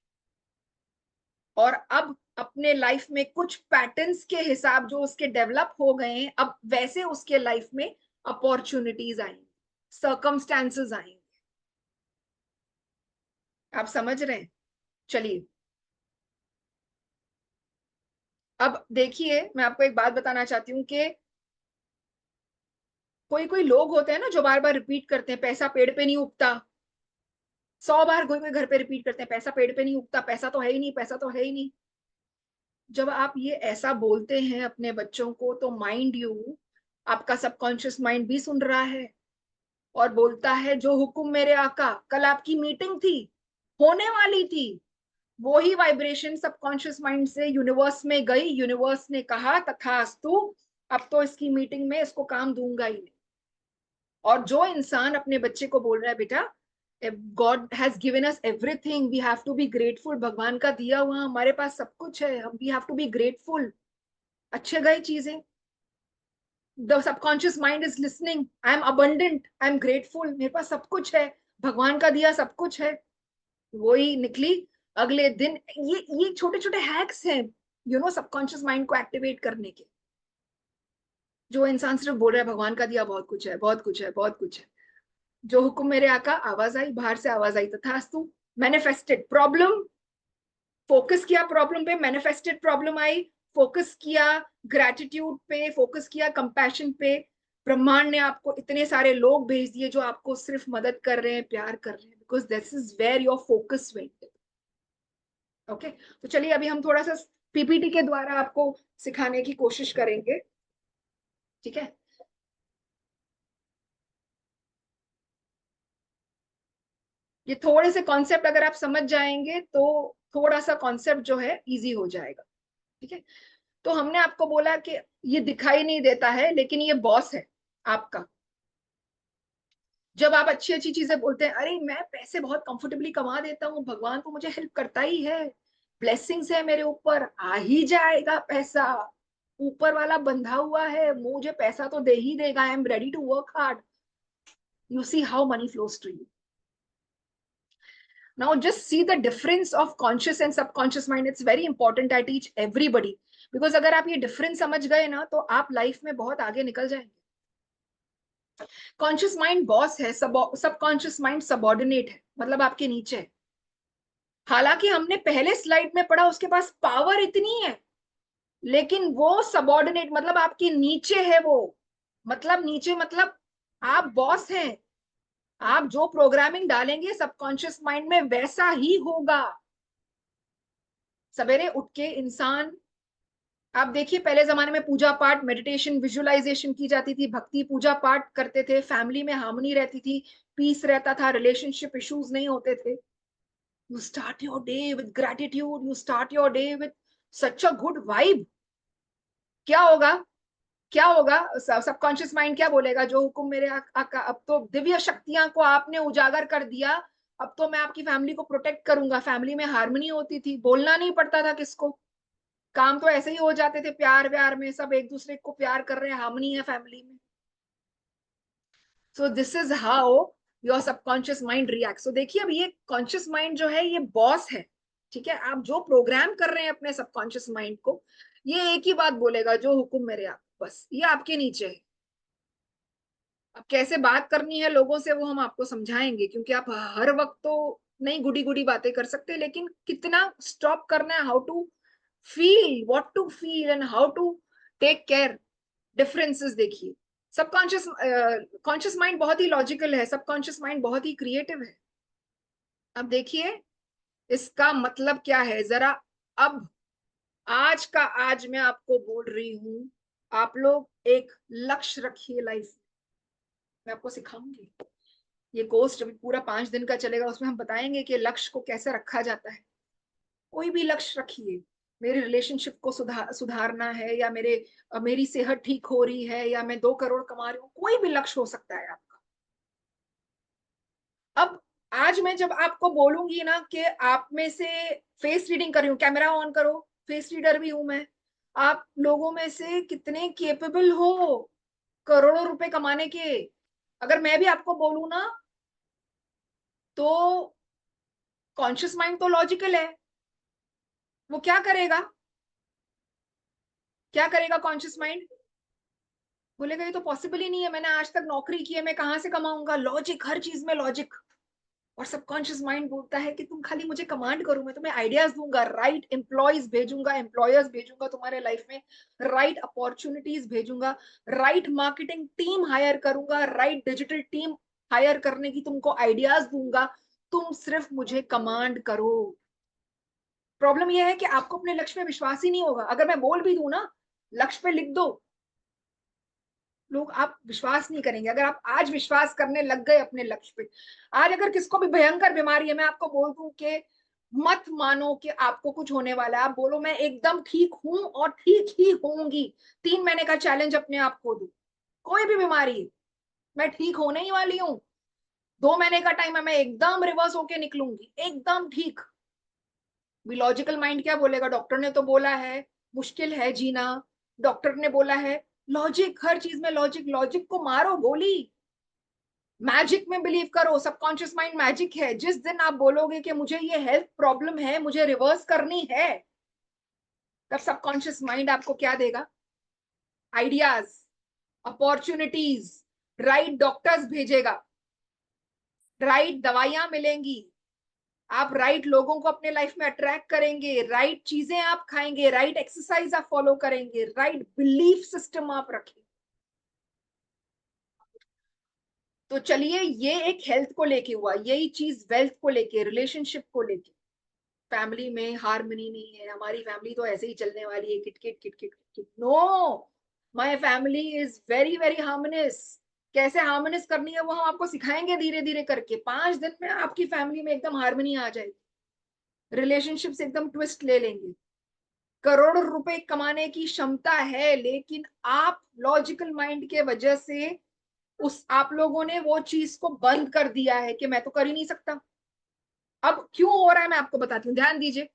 और अब अपने लाइफ में कुछ पैटर्न्स के हिसाब जो उसके डेवलप हो गए हैं, अब वैसे उसके लाइफ में अपॉर्चुनिटीज आएंगी, सर्कमस्टांसेस आएंगे। आप समझ रहे हैं? चलिए अब देखिए, मैं आपको एक बात बताना चाहती हूँ कि कोई कोई लोग होते हैं ना जो बार बार रिपीट करते हैं, पैसा पेड़ पे नहीं उगता। 100 बार कोई कोई घर पे रिपीट करते हैं, पैसा पेड़ पे नहीं उगता, पैसा तो है ही नहीं, पैसा तो है ही नहीं। जब आप ये ऐसा बोलते हैं अपने बच्चों को, तो माइंड यू, आपका सबकॉन्शियस माइंड भी सुन रहा है और बोलता है, जो हुक्म मेरे आका, कल आपकी मीटिंग थी, होने वाली थी, वो ही वाइब्रेशन सबकॉन्शियस माइंड से यूनिवर्स में गई, यूनिवर्स ने कहा तथास्तु, अब तो इसकी मीटिंग में इसको काम दूंगा ही नहीं। और जो इंसान अपने बच्चे को बोल रहा है, बेटा God has given us everything, we have to be grateful, भगवान का दिया हुआ हमारे पास सब कुछ है, हम we have to be grateful, अच्छे गए चीजें। The subconscious mind is listening, I am abundant, I am grateful, मेरे पास सब कुछ है, भगवान का दिया सब कुछ है। वही निकली अगले दिन। ये छोटे छोटे हैक्स हैं, यू नो, सबकॉन्शियस माइंड को एक्टिवेट करने के। जो इंसान सिर्फ बोल रहा है भगवान का दिया बहुत कुछ है, बहुत कुछ है, बहुत कुछ है, जो हुक्म मेरे आका, आवाज आई बाहर से, आवाज आई तथास्तु, मैनिफेस्टेड प्रॉब्लम, फोकस किया प्रॉब्लम पे, मैनिफेस्टेड प्रॉब्लम आई, फोकस किया ग्रैटिट्यूड पे, फोकस किया कंपैशन पे, ब्रह्मांड ने आपको इतने सारे लोग भेज दिए जो आपको सिर्फ मदद कर रहे हैं, प्यार कर रहे हैं, because this is where your focus went. Okay, तो चलिए अभी हम थोड़ा सा पीपीटी के द्वारा आपको सिखाने की कोशिश करेंगे, ठीक है। ये थोड़े से कॉन्सेप्ट अगर आप समझ जाएंगे तो थोड़ा सा कॉन्सेप्ट जो है इजी हो जाएगा, ठीक है। तो हमने आपको बोला कि ये दिखाई नहीं देता है, लेकिन ये बॉस है आपका। जब आप अच्छी अच्छी चीजें बोलते हैं, अरे मैं पैसे बहुत कंफर्टेबली कमा देता हूँ, भगवान तो मुझे हेल्प करता ही है, ब्लेसिंग्स है मेरे ऊपर, आ ही जाएगा पैसा, ऊपर वाला बंधा हुआ है, मुझे पैसा तो दे ही देगा, I am ready to work hard, you see how money flows to you. Now just see the difference of conscious and subconscious mind. It's very important I teach everybody, because अगर आप ये difference समझ गए ना, तो आप life में बहुत आगे निकल जाएंगे। कॉन्शियस माइंड बॉस है, सबकॉन्शियस माइंड सबऑर्डिनेट है, मतलब आपके नीचे है। हालांकि हमने पहले स्लाइड में पढ़ा उसके पास पावर इतनी है, लेकिन वो सबऑर्डिनेट मतलब आपके नीचे है वो, मतलब नीचे मतलब आप बॉस हैं, आप जो प्रोग्रामिंग डालेंगे सबकॉन्शियस माइंड में वैसा ही होगा। सवेरे उठ के इंसान, आप देखिए पहले जमाने में पूजा पाठ, मेडिटेशन, विजुअलाइजेशन की जाती थी, भक्ति पूजा पाठ करते थे, फैमिली में हार्मनी रहती थी, पीस रहता था, रिलेशनशिप इश्यूज नहीं होते थे। You start your day with gratitude, you start your day with such a good vibe. क्या होगा, क्या होगा, सबकॉन्शियस माइंड क्या बोलेगा, जो हुक्म मेरे आका, अब तो दिव्य शक्तियां को आपने उजागर कर दिया, अब तो मैं आपकी फैमिली को प्रोटेक्ट करूंगा। फैमिली में हार्मनी होती थी, बोलना नहीं पड़ता था किसको, काम तो ऐसे ही हो जाते थे, प्यार व्यार में सब एक दूसरे को प्यार कर रहे हैं, हार्मनी है फैमिली में। So this is how your subconscious mind react. So देखिए अब ये कॉन्शियस माइंड जो है ये बॉस है, ठीक है। आप जो प्रोग्राम कर रहे हैं अपने सबकॉन्शियस माइंड को, ये एक ही बात बोलेगा, जो हुक्म मेरे आप, बस ये आपके नीचे है। अब कैसे बात करनी है लोगों से वो हम आपको समझाएंगे, क्योंकि आप हर वक्त तो नहीं गुडी गुडी बातें कर सकते, लेकिन कितना स्टॉप करना है, how to feel, what to feel and how to take care, differences देखिए। सबकॉन्शियस कॉन्शियस माइंड बहुत ही लॉजिकल है, सबकॉन्शियस माइंड बहुत ही क्रिएटिव है। अब देखिए इसका मतलब क्या है जरा। अब आज का आज मैं आपको बोल रही हूं, आप लोग एक लक्ष्य रखिए लाइफ में। मैं आपको सिखाऊंगी, ये कोर्स जब पूरा 5 दिन का चलेगा उसमें हम बताएंगे कि लक्ष्य को कैसे रखा जाता है। कोई भी लक्ष्य रखिए, मेरे रिलेशनशिप को सुधारना है, या मेरी सेहत ठीक हो रही है, या मैं 2 करोड़ कमा रही हूँ, कोई भी लक्ष्य हो सकता है आपका। अब आज मैं जब आपको बोलूंगी ना कि आप में से फेस रीडिंग कर रही हूँ, कैमरा ऑन करो, फेस रीडर भी हूं मैं, आप लोगों में से कितने केपेबल हो करोड़ों रुपए कमाने के। अगर मैं भी आपको बोलूं ना, तो कॉन्शियस माइंड तो लॉजिकल है, वो क्या करेगा, क्या करेगा कॉन्शियस माइंड? बोलेगा ये तो पॉसिबल ही नहीं है, मैंने आज तक नौकरी की है, मैं कहां से कमाऊंगा। लॉजिक, हर चीज में लॉजिक। और सबकॉन्शियस माइंड बोलता है कि तुम खाली मुझे कमांड करो, मैं तुम्हें आइडियाज दूंगा, राइट एम्प्लॉयज भेजूंगा, एम्प्लॉयर्स भेजूंगा तुम्हारे लाइफ में, राइट अपॉर्चुनिटीज भेजूंगा, राइट मार्केटिंग टीम हायर करूंगा, राइट डिजिटल टीम हायर करने की तुमको आइडियाज दूंगा, तुम सिर्फ मुझे कमांड करो। प्रॉब्लम यह है कि आपको अपने लक्ष्य पे विश्वास ही नहीं होगा। अगर मैं बोल भी दूं ना, लक्ष्य पे लिख दो, लोग आप विश्वास नहीं करेंगे। अगर आप आज विश्वास करने लग गए अपने लक्ष्य पे, आज अगर किसको भी भयंकर बीमारी है, मैं आपको बोल दूं कि मत मानो कि आपको कुछ होने वाला है, आप बोलो मैं एकदम ठीक हूं और ठीक ही होंगी। 3 महीने का चैलेंज अपने आप को दो, कोई भी बीमारी, मैं ठीक होने ही वाली हूँ। 2 महीने का टाइम है, मैं एकदम रिवर्स होके निकलूंगी, एकदम ठीक। लॉजिकल माइंड क्या बोलेगा, डॉक्टर ने तो बोला है मुश्किल है जीना, डॉक्टर ने बोला है, लॉजिक, हर चीज में लॉजिक, लॉजिक को मारो गोली। मैजिक में बिलीव करो, सबकॉन्शियस माइंड मैजिक है। जिस दिन आप बोलोगे कि मुझे ये हेल्थ प्रॉब्लम है, मुझे रिवर्स करनी है, तब सबकॉन्शियस माइंड आपको क्या देगा, आइडियाज, अपॉर्चुनिटीज, राइट डॉक्टर्स भेजेगा, राइट दवाइयां मिलेंगी, आप राइट लोगों को अपने लाइफ में अट्रैक्ट करेंगे, राइट चीजें आप खाएंगे, राइट एक्सरसाइज आप फॉलो करेंगे, राइट बिलीफ सिस्टम आप रखेंगे। तो चलिए, ये एक हेल्थ को लेके हुआ, यही चीज वेल्थ को लेके, रिलेशनशिप को लेके। फैमिली में हार्मनी नहीं है, हमारी फैमिली तो ऐसे ही चलने वाली है, किटकिट किटकिट किटकिट। No, my family is very very harmonious. कैसे हार्मनियस करनी है वो हम आपको सिखाएंगे धीरे धीरे करके। 5 दिन में आपकी फैमिली में एकदम हार्मनी आ जाएगी, रिलेशनशिप्स एकदम ट्विस्ट ले लेंगे। करोड़ रुपए कमाने की क्षमता है, लेकिन आप लॉजिकल माइंड के वजह से आप लोगों ने वो चीज को बंद कर दिया है कि मैं तो कर ही नहीं सकता। अब क्यों हो रहा है मैं आपको बताती हूँ, ध्यान दीजिए।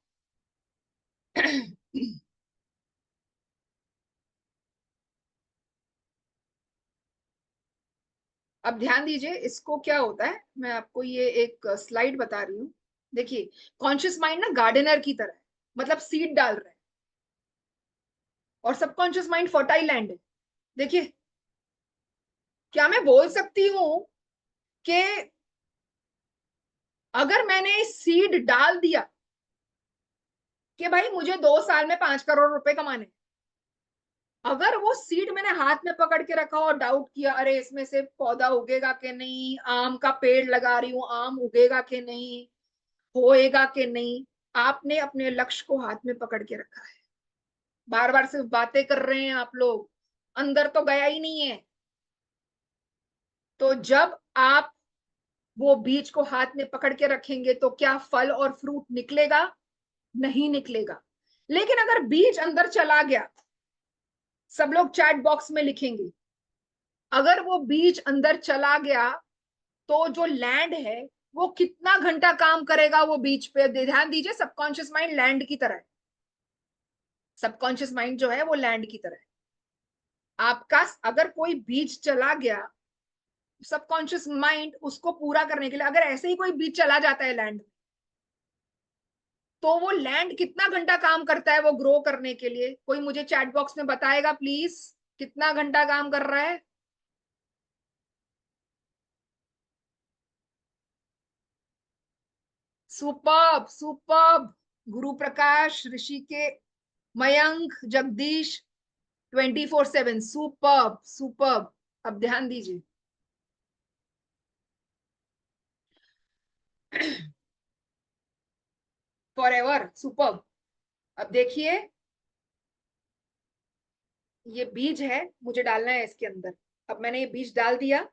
अब ध्यान दीजिए, इसको क्या होता है, मैं आपको ये एक स्लाइड बता रही हूँ। देखिए, कॉन्शियस माइंड ना गार्डनर की तरह है, मतलब सीड डाल रहा है, और सबकॉन्शियस माइंड फर्टाइल लैंड है। देखिए, क्या मैं बोल सकती हूँ कि अगर मैंने सीड डाल दिया कि भाई मुझे 2 साल में 5 करोड़ रुपए कमाने, अगर वो सीड मैंने हाथ में पकड़ के रखा और डाउट किया, अरे इसमें से पौधा उगेगा कि नहीं, आम का पेड़ लगा रही हूँ, आम उगेगा कि नहीं, होएगा कि नहीं, आपने अपने लक्ष्य को हाथ में पकड़ के रखा है। बार बार सिर्फ बातें कर रहे हैं आप लोग, अंदर तो गया ही नहीं है। तो जब आप वो बीज को हाथ में पकड़ के रखेंगे तो क्या फल और फ्रूट निकलेगा? नहीं निकलेगा। लेकिन अगर बीज अंदर चला गया, सब लोग चैट बॉक्स में लिखेंगे, अगर वो बीज अंदर चला गया तो जो लैंड है वो कितना घंटा काम करेगा वो बीज पे। ध्यान दीजिए, सबकॉन्शियस माइंड लैंड की तरह है, सबकॉन्शियस माइंड जो है वो लैंड की तरह है। आपका अगर कोई बीज चला गया, सबकॉन्शियस माइंड उसको पूरा करने के लिए, अगर ऐसे ही कोई बीज चला जाता है लैंड, तो वो लैंड कितना घंटा काम करता है वो ग्रो करने के लिए? कोई मुझे चैट बॉक्स में बताएगा प्लीज, कितना घंटा काम कर रहा है? सुपर्ब सुपर्ब, गुरु प्रकाश, ऋषि मयंक, जगदीश, 24/7, सुपर्ब सुपर्ब। अब ध्यान दीजिए। Forever super. अब देखिए, ये बीज है, मुझे डालना है इसके अंदर। अब मैंने ये बीज डाल दिया।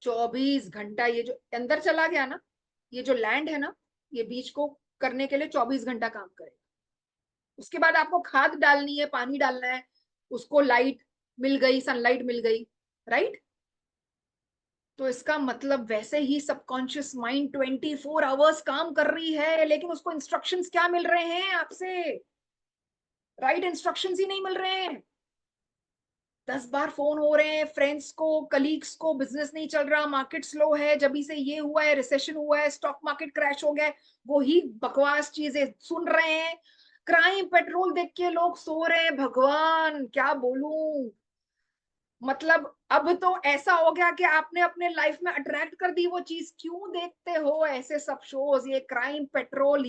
24 घंटा ये जो अंदर चला गया ना, ये जो लैंड है ना, ये बीज को करने के लिए 24 घंटा काम करेगा। उसके बाद आपको खाद डालनी है, पानी डालना है, उसको लाइट मिल गई, सनलाइट मिल गई, राइट। तो इसका मतलब वैसे ही सबकॉन्शियस माइंड 24 आवर्स काम कर रही है, लेकिन उसको इंस्ट्रक्शंस क्या मिल रहे हैं आपसे? राइट इंस्ट्रक्शंस ही नहीं मिल रहे हैं। 10 बार फोन हो रहे हैं फ्रेंड्स को, कलीग्स को, बिजनेस नहीं चल रहा, मार्केट स्लो है, जब से ये हुआ है, रिसेशन हुआ है, स्टॉक मार्केट क्रैश हो गया है, वो ही बकवास चीजें सुन रहे हैं। क्राइम पेट्रोल देख के लोग सो रहे हैं। भगवान क्या बोलूं, मतलब अब तो ऐसा हो गया कि आपने अपने लाइफ में अट्रैक्ट कर दी वो चीज। क्यों देखते हो ऐसे सब शोज, ये क्राइम पेट्रोल?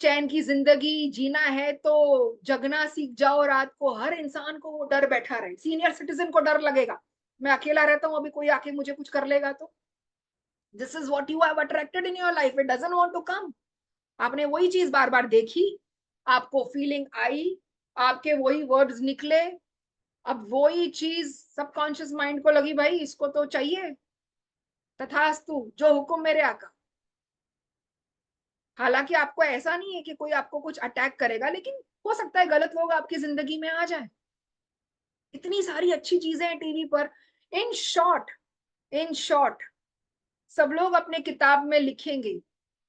चैन की जिंदगी जीना है तो जगना सीख जाओ रात को। हर इंसान को वो डर बैठा रहे। सीनियर सिटीजन को डर लगेगा, मैं अकेला रहता हूं, अभी कोई आके मुझे कुछ कर लेगा तो। This is what you have attracted in your life, it doesn't want to come. आपने वही चीज बार बार देखी, आपको फीलिंग आई, आपके वही वर्ड्स निकले, अब वही चीज सबकॉन्शियस माइंड को लगी, भाई इसको तो चाहिए, तथास्तु जो हुक्म मेरे आका। हालांकि आपको ऐसा नहीं है कि कोई आपको कुछ अटैक करेगा, लेकिन हो सकता है गलत लोग आपकी जिंदगी में आ जाए। इतनी सारी अच्छी चीजें हैं टीवी पर। इन शॉर्ट, इन शॉर्ट सब लोग अपने किताब में लिखेंगे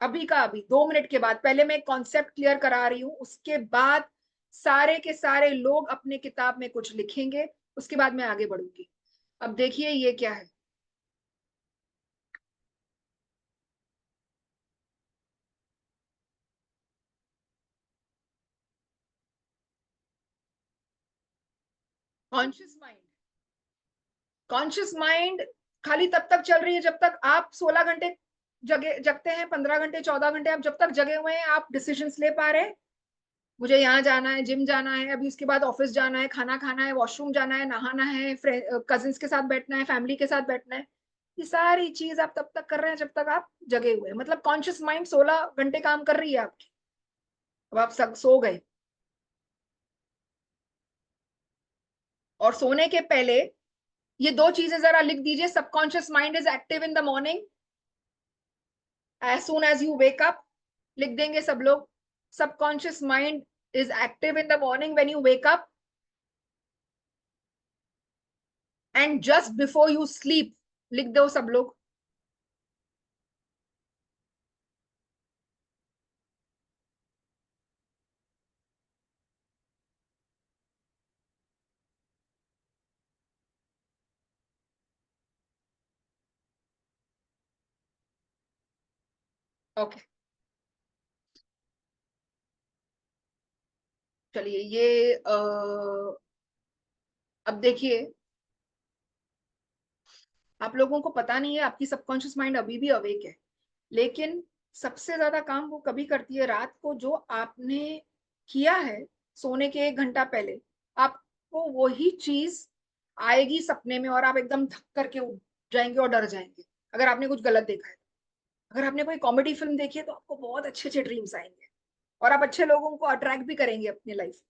अभी का अभी 2 मिनट के बाद। पहले मैं एक कॉन्सेप्ट क्लियर करा रही हूं, उसके बाद सारे के सारे लोग अपने किताब में कुछ लिखेंगे, उसके बाद मैं आगे बढ़ूंगी। अब देखिए ये क्या है। कॉन्शियस माइंड, कॉन्शियस माइंड खाली तब तक चल रही है जब तक आप 16 घंटे जगते हैं, 15 घंटे, 14 घंटे, आप जब तक जगे हुए हैं आप डिसीजंस ले पा रहे हैं। मुझे यहाँ जाना है, जिम जाना है, अभी उसके बाद ऑफिस जाना है, खाना खाना है, वॉशरूम जाना है, नहाना है, कजिन्स के साथ बैठना है, फैमिली के साथ बैठना है। ये सारी चीज आप तब तक कर रहे हैं जब तक आप जगे हुए हैं। मतलब कॉन्शियस माइंड 16 घंटे काम कर रही है आपकी। अब आप सब सो गए, और सोने के पहले ये दो चीजें जरा लिख दीजिए। Subconscious mind is active in the morning as soon as you wake up. लिख देंगे सब लोग, subconscious mind is active in the morning when you wake up and just before you sleep. लिख दो सब लोग। ओके, चलिए ये अब देखिए, आप लोगों को पता नहीं है, आपकी सबकॉन्शियस माइंड अभी भी अवेक है, लेकिन सबसे ज्यादा काम वो कभी करती है रात को। जो आपने किया है सोने के 1 घंटा पहले, आपको वही चीज आएगी सपने में, और आप एकदम धक करके उठ जाएंगे और डर जाएंगे अगर आपने कुछ गलत देखा है। अगर आपने कोई कॉमेडी फिल्म देखी है तो आपको बहुत अच्छे अच्छे ड्रीम्स आएंगे, और आप अच्छे लोगों को अट्रैक्ट भी करेंगे अपनी लाइफ।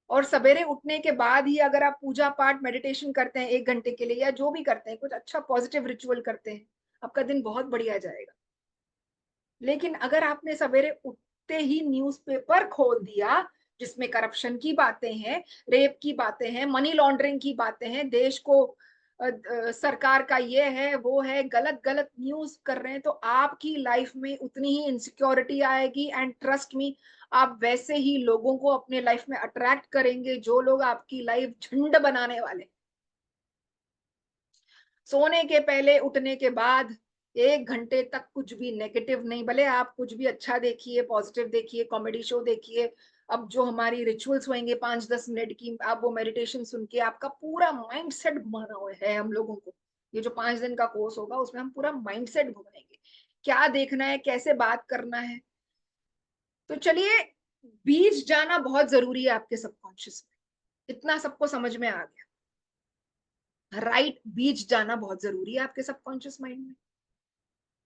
और सवेरे उठने के बाद ही अगर आप पूजा पाठ मेडिटेशन करते हैं 1 घंटे के लिए, या जो भी करते हैं, कुछ अच्छा पॉजिटिव रिचुअल करते हैं, आपका दिन बहुत बढ़िया जाएगा। लेकिन अगर आपने सवेरे उठते ही न्यूज़पेपर खोल दिया जिसमें करप्शन की बातें हैं, रेप की बातें हैं, मनी लॉन्ड्रिंग की बातें हैं, देश को सरकार का ये है वो है, गलत गलत न्यूज कर रहे हैं, तो आपकी लाइफ में उतनी ही इनसिक्योरिटी आएगी। एंड ट्रस्ट मी, आप वैसे ही लोगों को अपने लाइफ में अट्रैक्ट करेंगे जो लोग आपकी लाइफ झंड बनाने वाले। सोने के पहले, उठने के बाद 1 घंटे तक कुछ भी नेगेटिव नहीं, भले आप कुछ भी अच्छा देखिए, पॉजिटिव देखिए, कॉमेडी शो देखिए। अब जो हमारी रिचुअल्स होंगे 5-10 मिनट की, आप वो मेडिटेशन सुन के आपका पूरा माइंड सेट घुमाना हुआ है हम लोगों को। ये जो 5 दिन का कोर्स होगा उसमें हम पूरा माइंड सेट घुमाएंगे, क्या देखना है, कैसे बात करना है। तो चलिए, बीज जाना बहुत जरूरी है आपके सबकॉन्शियस में, इतना सबको समझ में आ गया। राइट बीज जाना बहुत जरूरी है आपके सबकॉन्शियस माइंड में,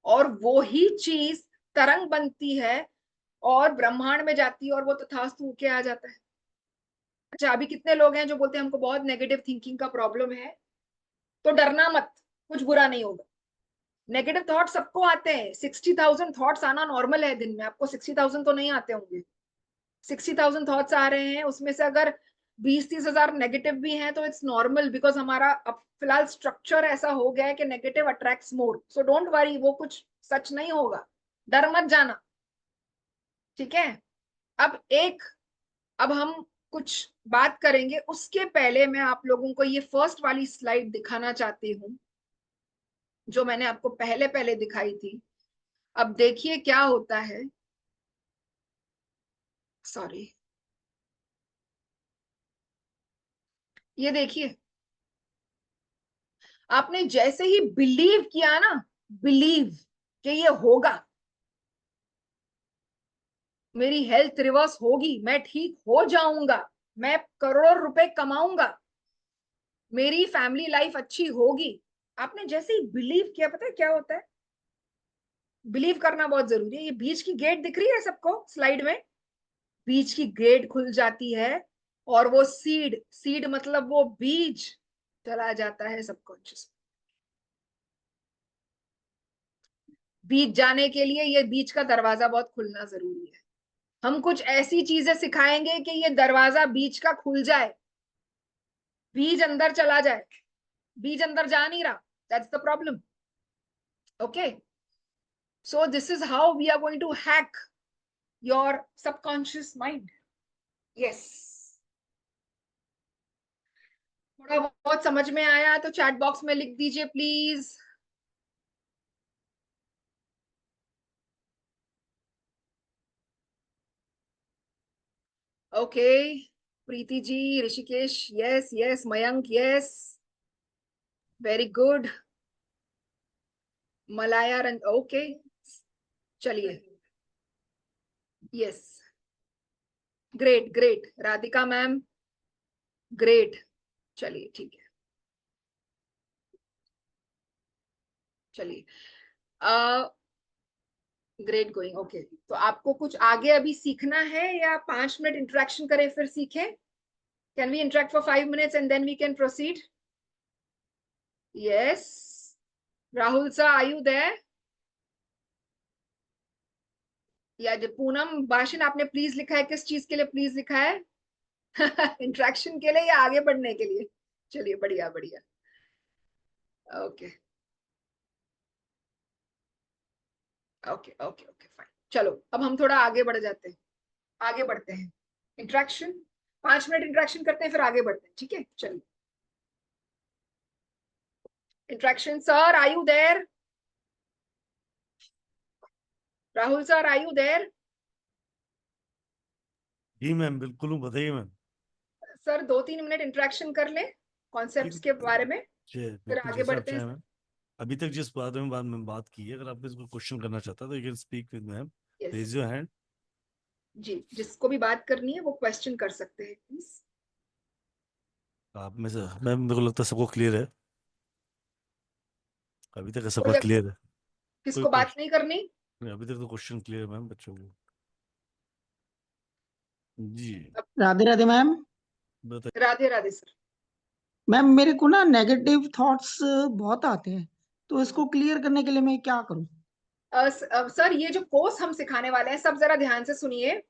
और वो ही चीज तरंग बनती है और ब्रह्मांड में जाती है और वो तथास्तु होके आ जाता है। अच्छा, अभी कितने लोग हैं जो बोलते हैं हमको बहुत नेगेटिव थिंकिंग का प्रॉब्लम है, तो डरना मत, कुछ बुरा नहीं होगा। नेगेटिव थॉट सबको आते हैं, 60,000 थॉट्स आना नॉर्मल है दिन में। आपको 60,000 तो नहीं आते होंगे, 60,000 थॉट्स आ रहे हैं, उसमें से अगर 20-30 हजार नेगेटिव भी हैं तो इट्स नॉर्मल, बिकॉज हमारा अब फिलहाल स्ट्रक्चर ऐसा हो गया है कि negative attracts more. So don't worry, वो कुछ सच नहीं होगा, डर मत जाना, ठीक है। अब हम कुछ बात करेंगे, उसके पहले मैं आप लोगों को ये फर्स्ट वाली स्लाइड दिखाना चाहती हूँ जो मैंने आपको पहले पहले दिखाई थी। अब देखिए क्या होता है, सॉरी, ये देखिए, आपने जैसे ही बिलीव किया ना, बिलीव कि ये होगा, मेरी हेल्थ रिवर्स होगी, मैं ठीक हो जाऊंगा, मैं करोड़ों रुपए कमाऊंगा, मेरी फैमिली लाइफ अच्छी होगी, आपने जैसे ही बिलीव किया, पता है क्या होता है? बिलीव करना बहुत जरूरी है। ये बीज की गेट दिख रही है सबको स्लाइड में? बीज की गेट खुल जाती है और वो सीड, सीड मतलब वो बीज चला जाता है सबकॉन्शियस। बीज जाने के लिए ये बीज का दरवाजा बहुत खुलना जरूरी है। हम कुछ ऐसी चीजें सिखाएंगे कि ये दरवाजा बीज का खुल जाए, बीज अंदर चला जाए। बीज अंदर जा नहीं रहा, that's the problem. Okay, so this is how we are going to hack your subconscious mind. Yes, थोड़ा बहुत समझ में आया तो चैट बॉक्स में लिख दीजिए please. Okay, Preeti ji, Rishikesh, yes yes, Mayank, yes, very good, मलाया रंग, ओके, चलिए, yes, great great, Radhika ma'am, great, चलिए ठीक है, चलिए, ग्रेट गोइंग। ओके, तो आपको कुछ आगे अभी सीखना है या 5 मिनट इंटरेक्शन करें फिर सीखें? Can we interact for 5 minutes and then we can proceed? Yes, Rahul sir, are you there? या पूनम भाषण, आपने प्लीज लिखा है, किस चीज के लिए प्लीज लिखा है? इंटरेक्शन के लिए या आगे बढ़ने के लिए? चलिए, बढ़िया बढ़िया, okay okay okay okay, fine. चलो, अब हम थोड़ा आगे बढ़ जाते हैं, आगे बढ़ते हैं। इंटरेक्शन, 5 मिनट इंटरेक्शन करते हैं फिर आगे बढ़ते हैं, ठीक है? चलिए, interaction, sir are you there? Rahul sir, are you there? जी मैम, बिल्कुल हूँ, बताइए मैम। सर 2-3 मिनट इंटरेक्शन कर लें कॉन्सेप्ट्स के बारे में, फिर बिल्कुल, आगे जैसा आप बढ़ते चाहें हैं। मैम। अभी तक जिस बारे में बात की है, अगर आप इसको क्वेश्चन करना चाहता है तो you can speak with ma'am, yes raise your hand. जी, जिसको भी बात करनी है वो क्वेश्चन कर सकते हैं प्लीज। आप में से मैम, मेरे को लगता है सबको क्लियर है, अभी तक सबका कोई क्लियर है। कोई किसको बात क्वेश्चन नहीं करनी? नहीं, अभी तक तो क्वेश्चन क्लियर है मैम बच्चों को। जी, राधे राधे मैम। बताइए। राधे राधे सर। मैम मेरे को ना नेगेटिव थॉट्स बहुत आते हैं, तो इसको क्लियर करने के लिए मैं क्या करूं? सर, ये जो कोर्स हम सिखाने वाले हैं, सब जरा ध्यान से सुनिए।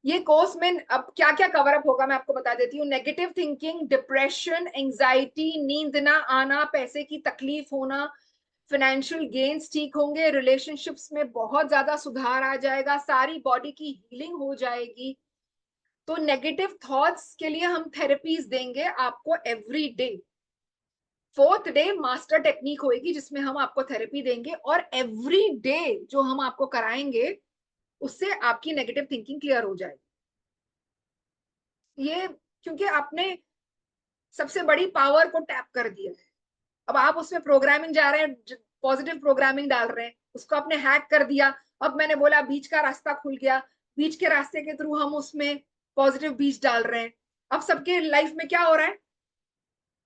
ये कोर्स में अब क्या क्या कवर अप होगा मैं आपको बता देती हूँ। नेगेटिव थिंकिंग, डिप्रेशन, एंजाइटी, नींद ना आना, पैसे की तकलीफ होना, फाइनेंशियल गेन्स ठीक होंगे, रिलेशनशिप्स में बहुत ज्यादा सुधार आ जाएगा, सारी बॉडी की हीलिंग हो जाएगी। तो नेगेटिव थॉट्स के लिए हम थेरेपीज देंगे आपको every day. 4th day master technique होगी जिसमें हम आपको थेरेपी देंगे, और एवरी डे जो हम आपको कराएंगे उससे आपकी नेगेटिव थिंकिंग क्लियर हो जाएगी। ये क्योंकि आपने सबसे बड़ी पावर को टैप कर दिया है, अब आप उसमें प्रोग्रामिंग जा रहे हैं, पॉजिटिव प्रोग्रामिंग डाल रहे हैं, उसको आपने हैक कर दिया। अब मैंने बोला बीच का रास्ता खुल गया, बीच के रास्ते के थ्रू हम उसमें पॉजिटिव बीज डाल रहे हैं। अब सबके लाइफ में क्या हो रहा है?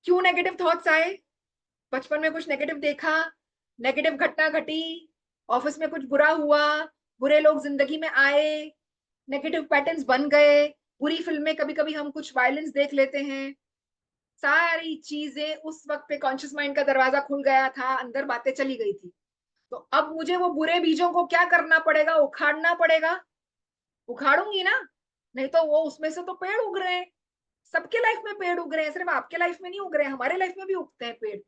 क्यों नेगेटिव थॉट्स आए? बचपन में कुछ नेगेटिव देखा, नेगेटिव घटना घटी, ऑफिस में कुछ बुरा हुआ, बुरे लोग जिंदगी में आए, नेगेटिव पैटर्न्स बन गए, बुरी फिल्में, कभी कभी हम कुछ वायलेंस देख लेते हैं, सारी चीजें उस वक्त पे कॉन्शियस माइंड का दरवाजा खुल गया था, अंदर बातें चली गई थी। तो अब मुझे वो बुरे बीजों को क्या करना पड़ेगा? उखाड़ना पड़ेगा। उखाड़ूंगी ना, नहीं तो वो उसमें से तो पेड़ उग रहे हैं, सबके लाइफ में पेड़ उग रहे हैं, सिर्फ आपके लाइफ में नहीं उग रहे हैं, हमारे लाइफ में भी उगते हैं पेड़।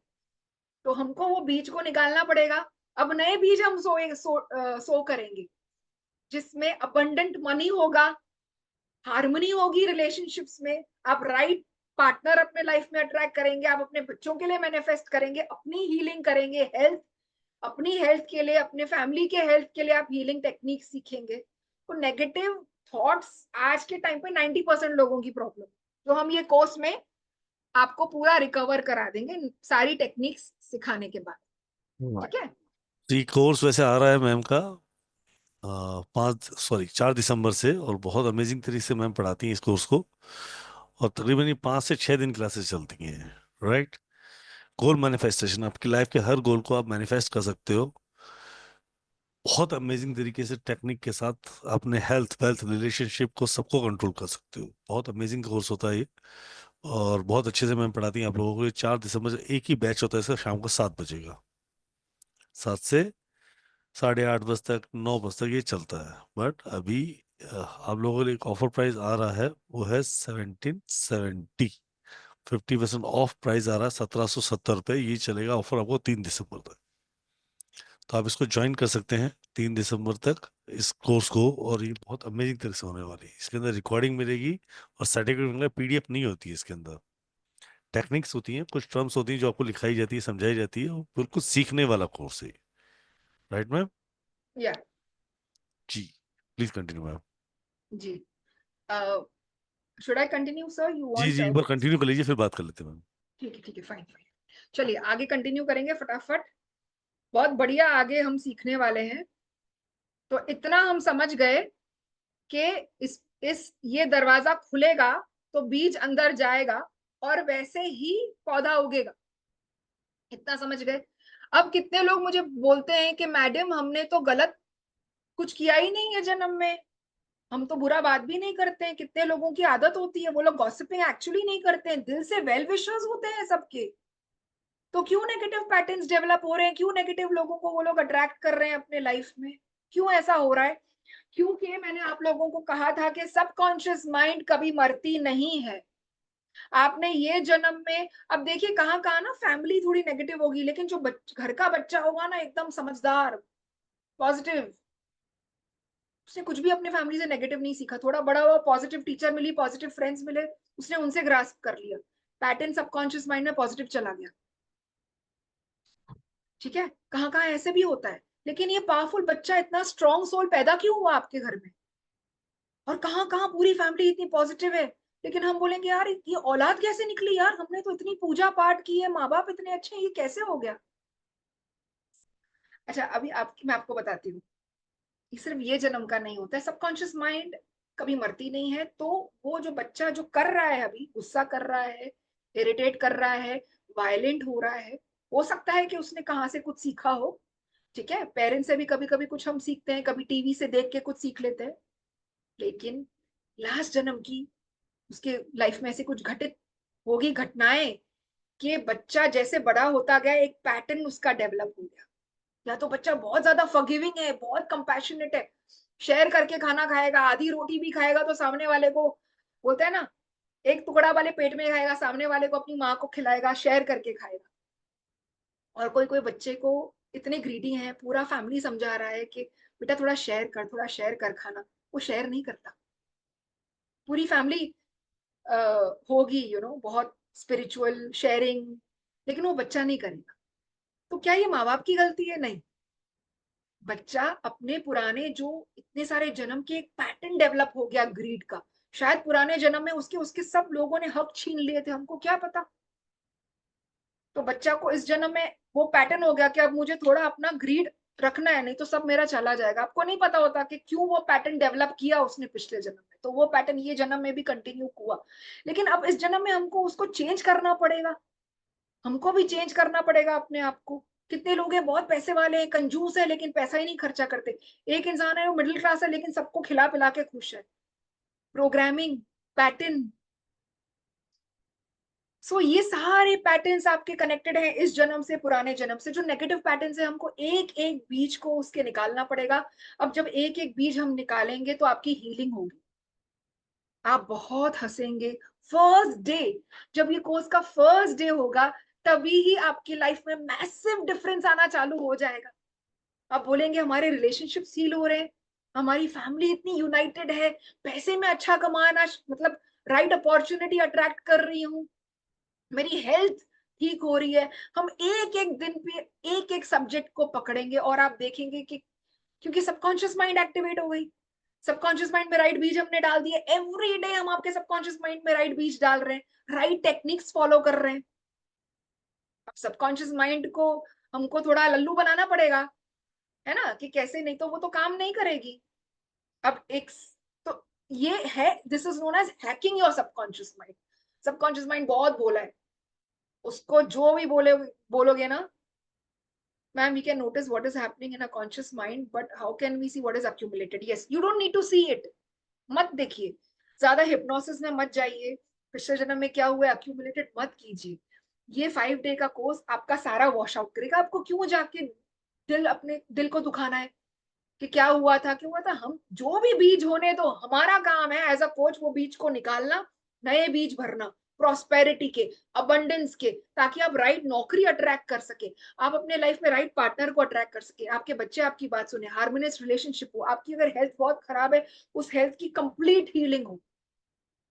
तो हमको वो बीज को निकालना पड़ेगा। अब नए बीज हम सो करेंगे, जिसमें अबंडेंट मनी होगा, हार्मनी होगी रिलेशनशिप्स में, आप राइट पार्टनर अपने लाइफ में अट्रैक्ट करेंगे, आप अपने बच्चों के लिए मैनिफेस्ट करेंगे, अपनी हीलिंग करेंगे, अपनी हेल्थ के लिए, अपने फैमिली के हेल्थ के लिए आप हीलिंग टेक्निक सीखेंगे। तो नेगेटिव थॉट्स आज के टाइम पे 90% लोगों की प्रॉब्लम, जो हम ये कोर्स में आपको पूरा रिकवर करा देंगे सारी टेक्निक्स सिखाने के बाद। ठीक है? ये कोर्स वैसे आ रहा है मैम का 4 दिसंबर से, और बहुत अमेजिंग तरीके से मैम पढ़ाती हैं इस कोर्स को, और तकरीबन ये 5 से 6 दिन क्लासेस चलती हैं, राइट। गोल मैनिफेस्टेशन, आपकी लाइफ के हर गोल को आप मैनिफेस्ट कर सकते हो बहुत अमेजिंग तरीके से, टेक्निक के साथ अपने हेल्थ वेल्थ रिलेशनशिप को सबको कंट्रोल कर सकते हो। बहुत अमेजिंग कोर्स होता है ये, और बहुत अच्छे से मैम पढ़ाती हैं आप लोगों को। ये 4 दिसंबर से एक ही बैच होता है इसका, शाम को 7 बजे का, 7 से 8:30 बजे तक, 9 बजे तक ये चलता है। बट अभी आप लोगों के लिए एक ऑफर प्राइस आ रहा है, वो है 1770, 50% ऑफ प्राइस आ रहा है, 1770 रुपये। ये चलेगा ऑफर आपको 3 दिसंबर तक, तो आप इसको ज्वाइन कर सकते हैं 3 दिसंबर तक इस कोर्स को। और ये बहुत अमेजिंग तरह से होने वाली है। इसके अंदर रिकॉर्डिंग मिलेगी और सर्टिफिकेट मिलेगा, पीडीएफ नहीं होती है इसके अंदर, टेक्निक्स होती हैं, कुछ टर्म्स होती हैं जो आपको लिखाई जाती है, समझाई जाती है, और बिल्कुल सीखने वाला कोर्स है, राइट मैम? या जी, प्लीज कंटिन्यू मैम। जी, should I continue sir? You जी वांट? जी, एक बार कंटिन्यू कर लीजिए, फिर बात कर लेते हैं मैम। ठीक है, फाइन फाइन। चलिए आगे कंटिन्यू करेंगे फटाफट। बहुत बढ़िया आगे हम सीखने वाले हैं। तो इतना हम समझ गए कि इस ये दरवाजा खुलेगा तो बीज अंदर जाएगा और वैसे ही पौधा उगेगा। इतना समझ गए। अब कितने लोग मुझे बोलते हैं कि मैडम हमने तो गलत कुछ किया ही नहीं है जन्म में, हम तो बुरा बात भी नहीं करते हैं। कितने लोगों की आदत होती है, वो लोग गॉसिपिंग एक्चुअली नहीं करते हैं, दिल से वेल विशर्स होते हैं सबके। तो क्यों नेगेटिव पैटर्न्स डेवलप हो रहे हैं? क्यों नेगेटिव लोगों को वो लोग अट्रैक्ट कर रहे हैं अपने लाइफ में? क्यों ऐसा हो रहा है? क्योंकि मैंने आप लोगों को कहा था कि सबकॉन्शियस माइंड कभी मरती नहीं है। आपने ये जन्म में, अब देखिए कहाँ कहाँ ना फैमिली थोड़ी नेगेटिव होगी, लेकिन जो घर का बच्चा होगा ना एकदम समझदार, पॉजिटिव, उसने कुछ भी अपने फैमिली से नेगेटिव नहीं सीखा, थोड़ा बड़ा हुआ, पॉजिटिव टीचर मिली, पॉजिटिव फ्रेंड्स मिले, उसने उनसे ग्रास्प कर लिया, पैटर्न सबकॉन्शियस माइंड में पॉजिटिव चला गया। ठीक है? कहाँ कहाँ ऐसे भी होता है। लेकिन ये पावरफुल बच्चा, इतना स्ट्रॉन्ग सोल पैदा क्यों हुआ आपके घर में? और कहाँ कहाँ पूरी फैमिली इतनी पॉजिटिव है, लेकिन हम बोलेंगे यार ये औलाद कैसे निकली यार, हमने तो इतनी पूजा पाठ की है, माँ बाप इतने अच्छे हैं, ये कैसे हो गया? अच्छा, अभी मैं आपको बताती हूँ, ये सिर्फ ये जन्म का नहीं होता है, सबकॉन्शियस माइंड कभी मरती नहीं है। तो वो जो बच्चा जो कर रहा है, अभी गुस्सा कर रहा है, इरिटेट कर रहा है, वायलेंट हो रहा है, हो सकता है कि उसने कहाँ से कुछ सीखा हो। ठीक है, पेरेंट्स से भी कभी कभी कुछ हम सीखते हैं, कभी टीवी से देख के कुछ सीख लेते हैं, लेकिन लास्ट जन्म की उसके लाइफ में ऐसे कुछ घटित होगी घटनाएं कि बच्चा जैसे बड़ा होता गया एक पैटर्न उसका डेवलप हो गया। या तो बच्चा बहुत ज्यादा फॉरगिविंग है, बहुत कंपैशनेट है, शेयर करके खाना खाएगा, आधी रोटी भी खाएगा तो सामने वाले को, बोलते हैं ना, एक टुकड़ा वाले पेट में खाएगा, सामने वाले को, अपनी माँ को खिलाएगा, शेयर करके खाएगा। और कोई कोई बच्चे को इतने ग्रीडी हैं, पूरा फैमिली समझा रहा है कि बेटा थोड़ा शेयर कर खाना, वो शेयर नहीं करता। पूरी फैमिली होगी बहुत स्पिरिचुअल शेयरिंग, लेकिन वो बच्चा नहीं करेगा। तो क्या ये माँ बाप की गलती है? नहीं, बच्चा अपने पुराने जो इतने सारे जन्म के एक पैटर्न डेवलप हो गया ग्रीड का, शायद पुराने जन्म में उसके उसके सब लोगों ने हक छीन लिए थे, हमको क्या पता। तो बच्चा को इस जन्म में वो पैटर्न हो गया कि अब मुझे थोड़ा अपना ग्रीड रखना है, नहीं तो सब मेरा चला जाएगा। आपको नहीं पता होता कि क्यों वो पैटर्न डेवलप किया उसने पिछले जन्म में, तो वो पैटर्न ये जन्म में भी कंटिन्यू हुआ, लेकिन अब इस जन्म में हमको उसको चेंज करना पड़ेगा। हमको भी चेंज करना पड़ेगा अपने आप को। कितने लोग हैं बहुत पैसे वाले हैं, कंजूस है, लेकिन पैसा ही नहीं खर्चा करते। एक इंसान है वो मिडिल क्लास है लेकिन सबको खिला पिला के खुश है। प्रोग्रामिंग पैटर्न, सो ये सारे पैटर्न्स आपके कनेक्टेड हैं इस जन्म से, पुराने जन्म से। जो नेगेटिव पैटर्न्स है हमको एक एक बीज को उसके निकालना पड़ेगा। अब जब एक एक बीज हम निकालेंगे तो आपकी हीलिंग होगी। आप बहुत हंसेंगे। फर्स्ट डे, जब ये कोर्स का फर्स्ट डे होगा तभी ही आपकी लाइफ में मैसिव डिफरेंस आना चालू हो जाएगा। आप बोलेंगे हमारे रिलेशनशिप सील हो रहे हैं, हमारी फैमिली इतनी यूनाइटेड है, पैसे में अच्छा कमाना, मतलब राइट अपॉर्चुनिटी अट्रैक्ट कर रही हूँ, मेरी हेल्थ ठीक हो रही है। हम एक एक दिन पे एक एक सब्जेक्ट को पकड़ेंगे और आप देखेंगे कि क्योंकि सबकॉन्शियस माइंड एक्टिवेट हो गई। सबकॉन्शियस माइंड में राइट बीज हमने डाल दिए। एवरी डे हम आपके सबकॉन्शियस माइंड में राइट बीज डाल रहे हैं, राइट टेक्निक्स फॉलो कर रहे हैं। अब सबकॉन्शियस माइंड को हमको थोड़ा लल्लू बनाना पड़ेगा, है ना, कि कैसे, नहीं तो वो तो काम नहीं करेगी। अब एक तो ये है, this is known as hacking your subconscious mind. Subconscious mind बहुत बोला है, उसको जो भी बोलोगे ना, ma'am, we can notice what is happening in a conscious mind, but how can we see what is accumulated? Yes, you don't need to see it. मत देखिए, ज्यादा हिप्नोसिस में मत जाइए, पिछले जन्म में क्या हुआ accumulated मत कीजिए। ये 5 डे का कोर्स आपका सारा वॉश आउट करेगा। आपको क्यों जाके अपने दिल को दुखाना है कि क्या हुआ था, क्यों हुआ था? हम जो भी बीज होने तो हमारा काम है एज अ कोच वो बीज को निकालना, नए बीज भरना, प्रॉस्पेरिटी के, अबंडेंस के, ताकि आप राइट नौकरी अट्रैक्ट कर सके, आप अपने लाइफ में राइट पार्टनर को अट्रैक्ट कर सके, आपके बच्चे आपकी बात सुने, हार्मोनियस रिलेशनशिप हो, आपकी अगर हेल्थ बहुत खराब है उस हेल्थ की कंप्लीट हीलिंग हो।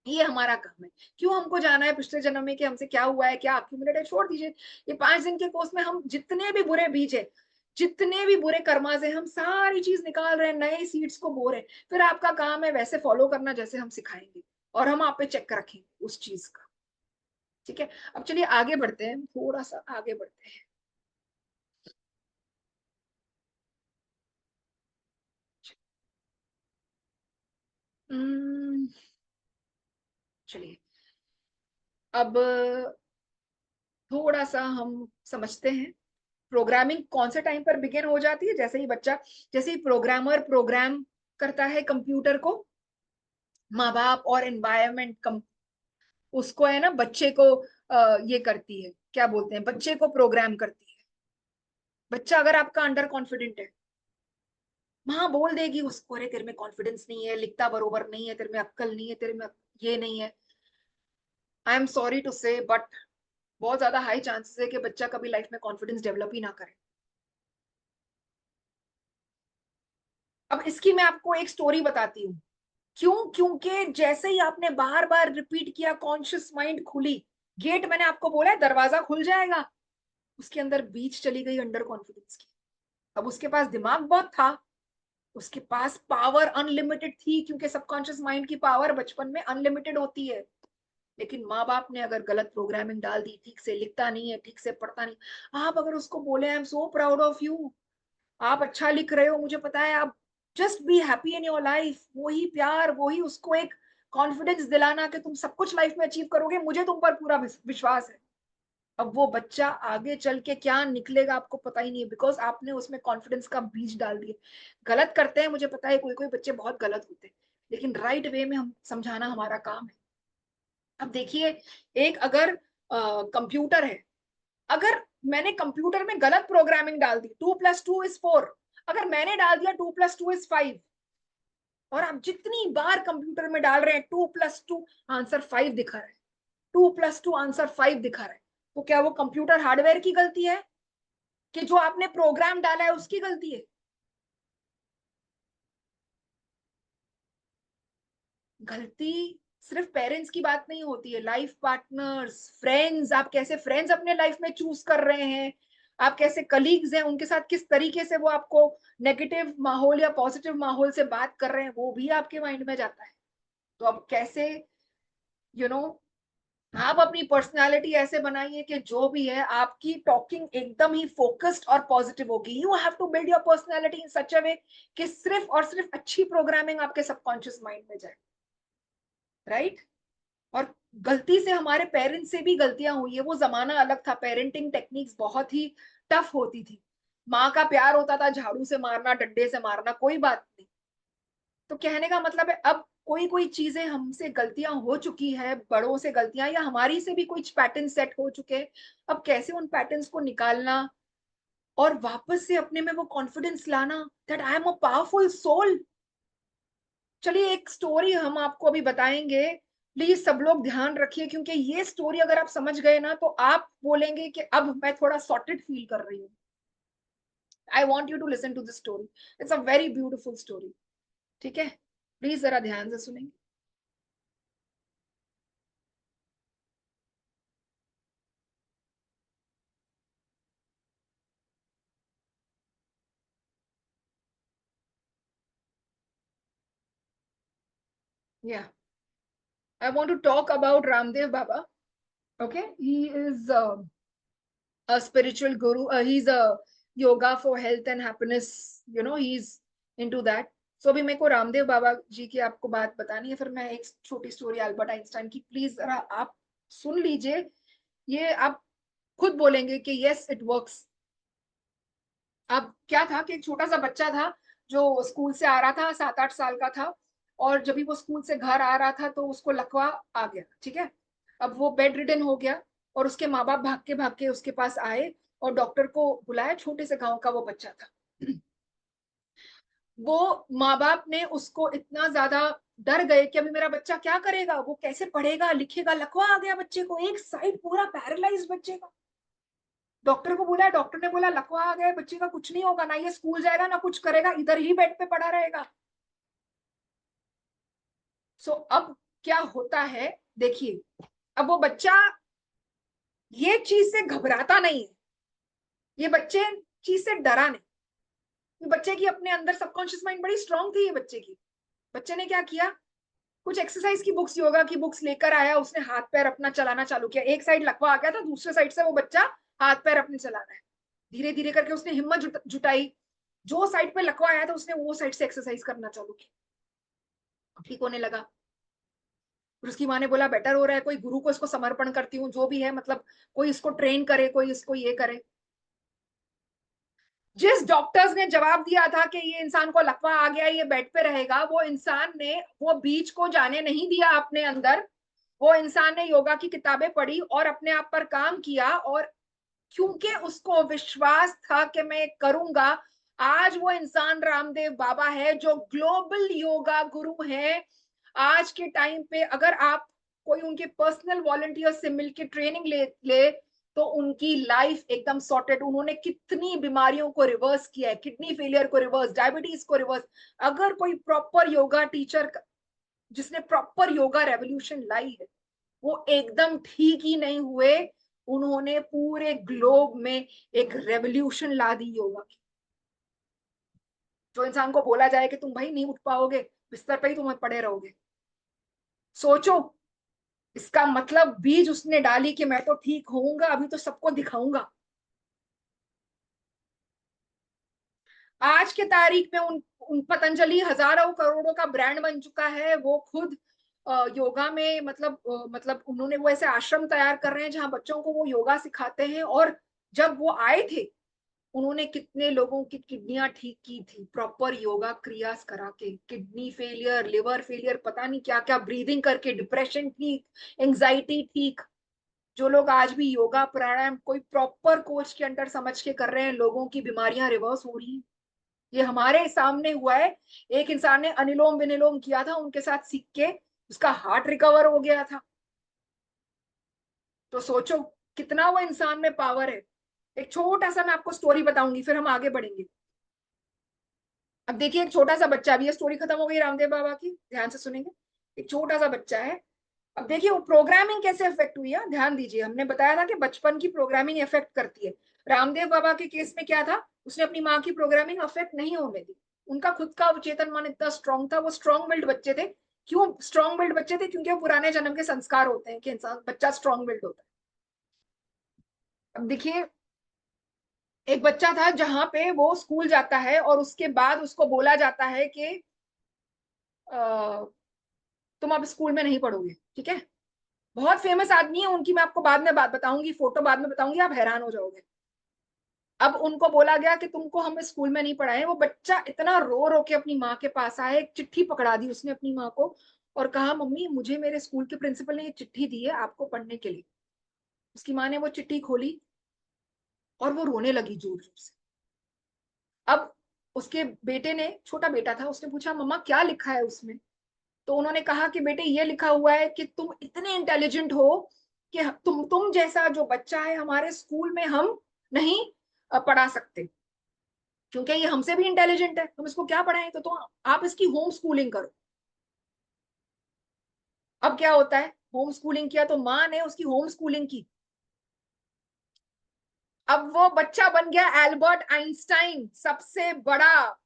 ये हमारा काम है। क्यों हमको जाना है पिछले जन्म में कि हमसे क्या हुआ है, क्या अक्यूमुलेटेड, छोड़ दीजिए। ये 5 दिन के कोर्स में हम जितने भी बुरे बीज है, जितने भी बुरे कर्माज है, हम सारी चीज निकाल रहे हैं, नए सीड्स को बो रहे हैं। फिर आपका काम है वैसे फॉलो करना जैसे हम सिखाएंगे, और हम आप पे चेक रखेंगे उस चीज का। ठीक है, अब चलिए आगे बढ़ते हैं, थोड़ा सा आगे बढ़ते हैं। चलिए अब थोड़ा सा हम समझते हैं प्रोग्रामिंग कौन से टाइम पर बिगिन हो जाती है। जैसे ही बच्चा, जैसे ही प्रोग्रामर प्रोग्राम करता है कंप्यूटर को, माँ बाप और एनवायरनमेंट उसको है ना, बच्चे को ये करती है, क्या बोलते हैं, बच्चे को प्रोग्राम करती है। बच्चा अगर आपका अंडर कॉन्फिडेंट है, माँ बोल देगी उसको, अरे तेरे में कॉन्फिडेंस नहीं है, लिखता बरोबर नहीं है, तेरे में अक्कल नहीं है, तेरे में ये नहीं है। आई एम सॉरी टू से, बट बहुत ज्यादा हाई चांसेस है कि बच्चा कभी लाइफ में कॉन्फिडेंस डेवलप ही ना करे। अब इसकी मैं आपको एक स्टोरी बताती हूँ। क्यों? क्योंकि जैसे ही आपने बार बार रिपीट किया, कॉन्शियस माइंड खुली, गेट मैंने आपको बोला है दरवाजा खुल जाएगा, उसके अंदर बीच चली गई अंडर कॉन्फिडेंस की। अब उसके पास दिमाग बहुत था, उसके पास पावर अनलिमिटेड थी, क्योंकि सबकॉन्शियस माइंड की पावर बचपन में अनलिमिटेड होती है। लेकिन माँ बाप ने अगर गलत प्रोग्रामिंग डाल दी, ठीक से लिखता नहीं है, ठीक से पढ़ता नहीं, आप अगर उसको बोले I am so proud of you, आप अच्छा लिख रहे हो, मुझे पता है, आप just be happy in your life, वही प्यार, वही उसको एक कॉन्फिडेंस दिलाना कि तुम सब कुछ लाइफ में अचीव करोगे, मुझे तुम पर पूरा विश्वास है। अब वो बच्चा आगे चल के क्या निकलेगा आपको पता ही नहीं है, बिकॉज आपने उसमें कॉन्फिडेंस का बीज डाल दिया। गलत करते हैं, मुझे पता है, कोई कोई बच्चे बहुत गलत होते हैं, लेकिन राइट वे में हम समझाना हमारा काम है। अब देखिए, एक अगर कंप्यूटर है, अगर मैंने कंप्यूटर में गलत प्रोग्रामिंग डाल दी, 2+2=4, अगर मैंने डाल दिया 2+2=5, और आप जितनी बार कंप्यूटर में डाल रहे हैं 2+2 आंसर 5 दिखा रहा है, 2+2 आंसर 5 दिखा रहा है, तो क्या वो कंप्यूटर हार्डवेयर की गलती है कि जो आपने प्रोग्राम डाला है उसकी गलती है? गलती सिर्फ पेरेंट्स की बात नहीं होती है, लाइफ पार्टनर्स, फ्रेंड्स, आप कैसे फ्रेंड्स अपने लाइफ में चूज कर रहे हैं, आप कैसे कलीग्स हैं, उनके साथ किस तरीके से वो आपको नेगेटिव माहौल या पॉजिटिव माहौल से बात कर रहे हैं, वो भी आपके माइंड में जाता है। तो अब कैसे आप अपनी पर्सनालिटी ऐसे बनाइए कि जो भी है आपकी टॉकिंग एकदम ही फोकस्ड और पॉजिटिव होगी। You have to build your personality in such a way कि सिर्फ और सिर्फ अच्छी प्रोग्रामिंग आपके सबकॉन्शियस माइंड में जाए, राइट? और गलती से हमारे पेरेंट्स से भी गलतियां हुई है। वो जमाना अलग था, पेरेंटिंग टेक्निक्स बहुत ही टफ होती थी। माँ का प्यार होता था झाड़ू से मारना, डंडे से मारना, कोई बात नहीं। तो कहने का मतलब है अब कोई कोई चीजें हमसे गलतियां हो चुकी है, बड़ों से गलतियां या हमारी से भी कुछ पैटर्न सेट हो चुके हैं। अब कैसे उन पैटर्न्स को निकालना और वापस से अपने में वो कॉन्फिडेंस लाना that I am a powerful soul. चलिए एक स्टोरी हम आपको अभी बताएंगे, प्लीज सब लोग ध्यान रखिए, क्योंकि ये स्टोरी अगर आप समझ गए ना तो आप बोलेंगे कि अब मैं थोड़ा सॉर्टेड फील कर रही हूँ। I want you to listen to this story, it's a very beautiful story. ठीक है, प्लीज जरा ध्यान से सुनेंगे। Yeah, I want to talk about Ramdev Baba. Okay, he is a spiritual guru. He's a yoga for health and happiness. You know, he's into that. So अभी मेरे को रामदेव बाबा जी की आपको बात बतानी है, फिर मैं एक छोटी स्टोरी अल्बर्ट आइंस्टाइन की, प्लीज जरा आप सुन लीजिए। ये आप खुद बोलेंगे कि यस इट वर्क्स। अब क्या था कि एक छोटा सा बच्चा था जो स्कूल से आ रहा था, 7-8 साल का था, और जब भी वो स्कूल से घर आ रहा था तो उसको लकवा आ गया। ठीक है, अब वो बेड रिडन हो गया और उसके माँ बाप भाग के उसके पास आए और डॉक्टर को बुलाया। छोटे से गांव का वो बच्चा था। वो माँ बाप ने उसको इतना ज्यादा डर गए कि अभी मेरा बच्चा क्या करेगा, वो कैसे पढ़ेगा लिखेगा, लकवा आ गया बच्चे को, एक साइड पूरा पैरालाइज बच्चे का। डॉक्टर को बोला, डॉक्टर ने बोला लकवा आ गया बच्चे का, कुछ नहीं होगा, ना ये स्कूल जाएगा ना कुछ करेगा, इधर ही बेड पे पड़ा रहेगा। सो अब क्या होता है देखिए, अब वो बच्चा ये चीज से घबराता नहीं है, ये बच्चे चीज से डरा नहीं। ये बच्चे की अपने अंदर सबकॉन्शियस माइंड बड़ी स्ट्रांग थी। ये बच्चे की, बच्चे ने क्या किया, कुछ एक्सरसाइज की बुक्स, योगा की बुक्स लेकर आया, उसने हाथ पैर अपना चलाना चालू किया। एक साइड लकवा आ गया था, दूसरे साइड से वो बच्चा हाथ पैर अपने चला रहा है। धीरे धीरे करके उसने हिम्मत जुटाई, जो साइड पे लकवा आया था उसने वो साइड से एक्सरसाइज करना चालू किया, ठीक होने लगा। फिर उसकी माँ ने बोला बेटर हो रहा है, कोई गुरु को इसको समर्पण करती हूँ, जो भी है, मतलब कोई इसको ट्रेन करे, कोई इसको ये करे। जिस डॉक्टर्स ने जवाब दिया था कि ये इंसान को लकवा आ गया, ये बेड पे रहेगा, वो इंसान ने वो बीज को जाने नहीं दिया अपने अंदर। वो इंसान ने योगा की किताबें पढ़ी और अपने आप पर काम किया, और क्योंकि उसको विश्वास था कि मैं करूंगा, आज वो इंसान रामदेव बाबा है जो ग्लोबल योगा गुरु है। आज के टाइम पे अगर आप कोई उनके पर्सनल वॉलंटियर से मिलकर ट्रेनिंग ले तो उनकी लाइफ एकदम सॉर्टेड। उन्होंने कितनी बीमारियों को रिवर्स किया है, किडनी फेलियर को रिवर्स, डायबिटीज को रिवर्स। अगर कोई प्रॉपर योगा टीचर जिसने प्रॉपर योगा रेवोल्यूशन लाई है, वो एकदम ठीक ही नहीं हुए, उन्होंने पूरे ग्लोब में एक रेवोल्यूशन ला दी योगा की। जो इंसान को बोला जाए कि तुम भाई नहीं उठ पाओगे, बिस्तर पे ही तुम पड़े रहोगे, सोचो, इसका मतलब बीज उसने डाली कि मैं तो ठीक होऊंगा, अभी तो सबको दिखाऊंगा। आज के तारीख में उन पतंजलि हजारों करोड़ों का ब्रांड बन चुका है। वो खुद योगा में मतलब उन्होंने वो ऐसे आश्रम तैयार कर रहे हैं जहां बच्चों को वो योगा सिखाते हैं। और जब वो आए थे, उन्होंने कितने लोगों की किडनियां ठीक की थी प्रॉपर योगा क्रियास करा के, किडनी फेलियर, लिवर फेलियर, पता नहीं क्या क्या, ब्रीदिंग करके, डिप्रेशन ठीक, एंजाइटी ठीक। जो लोग आज भी योगा प्राणायाम कोई प्रॉपर कोच के अंडर समझ के कर रहे हैं, लोगों की बीमारियां रिवर्स हो रही हैं। ये हमारे सामने हुआ है। एक इंसान ने अनुलोम विलोम किया था उनके साथ सीख के, उसका हार्ट रिकवर हो गया था। तो सोचो कितना वो इंसान में पावर है। एक छोटा सा मैं आपको स्टोरी बताऊंगी, फिर हम आगे बढ़ेंगे। अब देखिए, एक छोटा सा बच्चा, भी ये स्टोरी खत्म हो गई रामदेव बाबा की, ध्यान से सुनेंगे। एक छोटा सा बच्चा है। अब देखिए वो प्रोग्रामिंग कैसे इफेक्ट हुई है, ध्यान दीजिए। हमने बताया था कि बचपन की प्रोग्रामिंग इफेक्ट करती है। रामदेव बाबा के केस में क्या था, उसने अपनी माँ की प्रोग्रामिंग अफेक्ट नहीं होने दी। उनका खुद का चेतन मन इतना स्ट्रांग था, वो स्ट्रांग बिल्ड बच्चे थे। क्यों स्ट्रांग बिल्ड बच्चे थे? क्योंकि वो पुराने जन्म के संस्कार होते हैं कि इंसान बच्चा स्ट्रांग बिल्ड होता है। अब देखिए, एक बच्चा था जहां पे वो स्कूल जाता है और उसके बाद उसको बोला जाता है कि तुम अब स्कूल में नहीं पढ़ोगे, ठीक है। बहुत फेमस आदमी है, उनकी मैं आपको बाद में बात बताऊंगी, फोटो बाद में बताऊंगी, आप हैरान हो जाओगे। अब उनको बोला गया कि तुमको हम स्कूल में नहीं पढ़ाए। वो बच्चा इतना रो रो के अपनी माँ के पास आया, एक चिट्ठी पकड़ा दी उसने अपनी माँ को और कहा, मम्मी मुझे मेरे स्कूल के प्रिंसिपल ने ये चिट्ठी दी है आपको पढ़ने के लिए। उसकी माँ ने वो चिट्ठी खोली और वो रोने लगी जोर जोर से। अब उसके बेटे ने, छोटा बेटा था, उसने पूछा, मम्मा क्या लिखा है उसमें? तो उन्होंने कहा कि बेटे ये लिखा हुआ है कि तुम इतने इंटेलिजेंट हो कि तुम जैसा जो बच्चा है हमारे स्कूल में हम नहीं पढ़ा सकते, क्योंकि ये हमसे भी इंटेलिजेंट है, हम इसको क्या पढ़ाएं, तो आप इसकी होम स्कूलिंग करो। अब क्या होता है, होम स्कूलिंग किया तो माँ ने उसकी होम स्कूलिंग की। अब वो बच्चा बन गया एल्बर्ट आइंस्टाइन, सबसे बड़ा।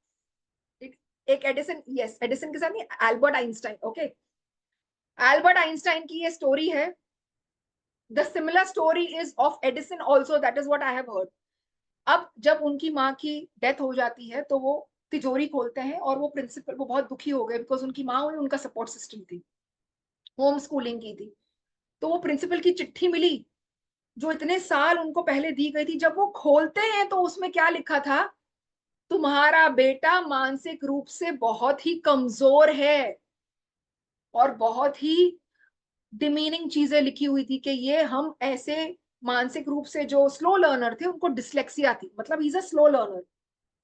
एक एडिसन, यस एडिसन के साथ नहीं, Albert Einstein, okay. Albert Einstein की ये स्टोरी है। The similar story is of Edison also, that is what I have heard. अब जब उनकी माँ की डेथ हो जाती है तो वो तिजोरी खोलते हैं और वो प्रिंसिपल, वो बहुत दुखी हो गए बिकॉज उनकी माँ हुई, उनका सपोर्ट सिस्टम थी, होम स्कूलिंग की थी। तो वो प्रिंसिपल की चिट्ठी मिली जो इतने साल उनको पहले दी गई थी। जब वो खोलते हैं तो उसमें क्या लिखा था, तुम्हारा बेटा मानसिक रूप से बहुत ही कमजोर है, और बहुत ही डिमीनिंग चीजें लिखी हुई थी कि ये हम ऐसे मानसिक रूप से जो स्लो लर्नर थे उनको डिसलेक्सिया थी, मतलब इज अ स्लो लर्नर।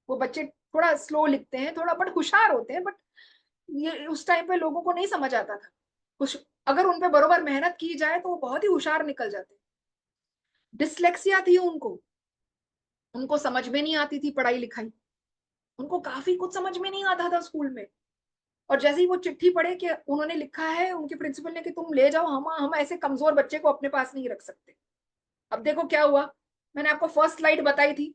वो बच्चे थोड़ा स्लो लिखते हैं, थोड़ा बट होशियार होते हैं, बट ये उस टाइम पे लोगों को नहीं समझ आता था कुछ। अगर उन पे बरोबर मेहनत की जाए तो वो बहुत ही होशियार निकल जाते। डिसलेक्सिया थी उनको, उनको समझ में नहीं आती थी पढ़ाई लिखाई, उनको काफी कुछ समझ में नहीं आता था स्कूल में। और जैसे ही वो चिट्ठी पढ़े कि उन्होंने लिखा है उनके प्रिंसिपल ने कि तुम ले जाओ, हम ऐसे कमजोर बच्चे को अपने पास नहीं रख सकते। अब देखो क्या हुआ, मैंने आपको फर्स्ट स्लाइड बताई थी।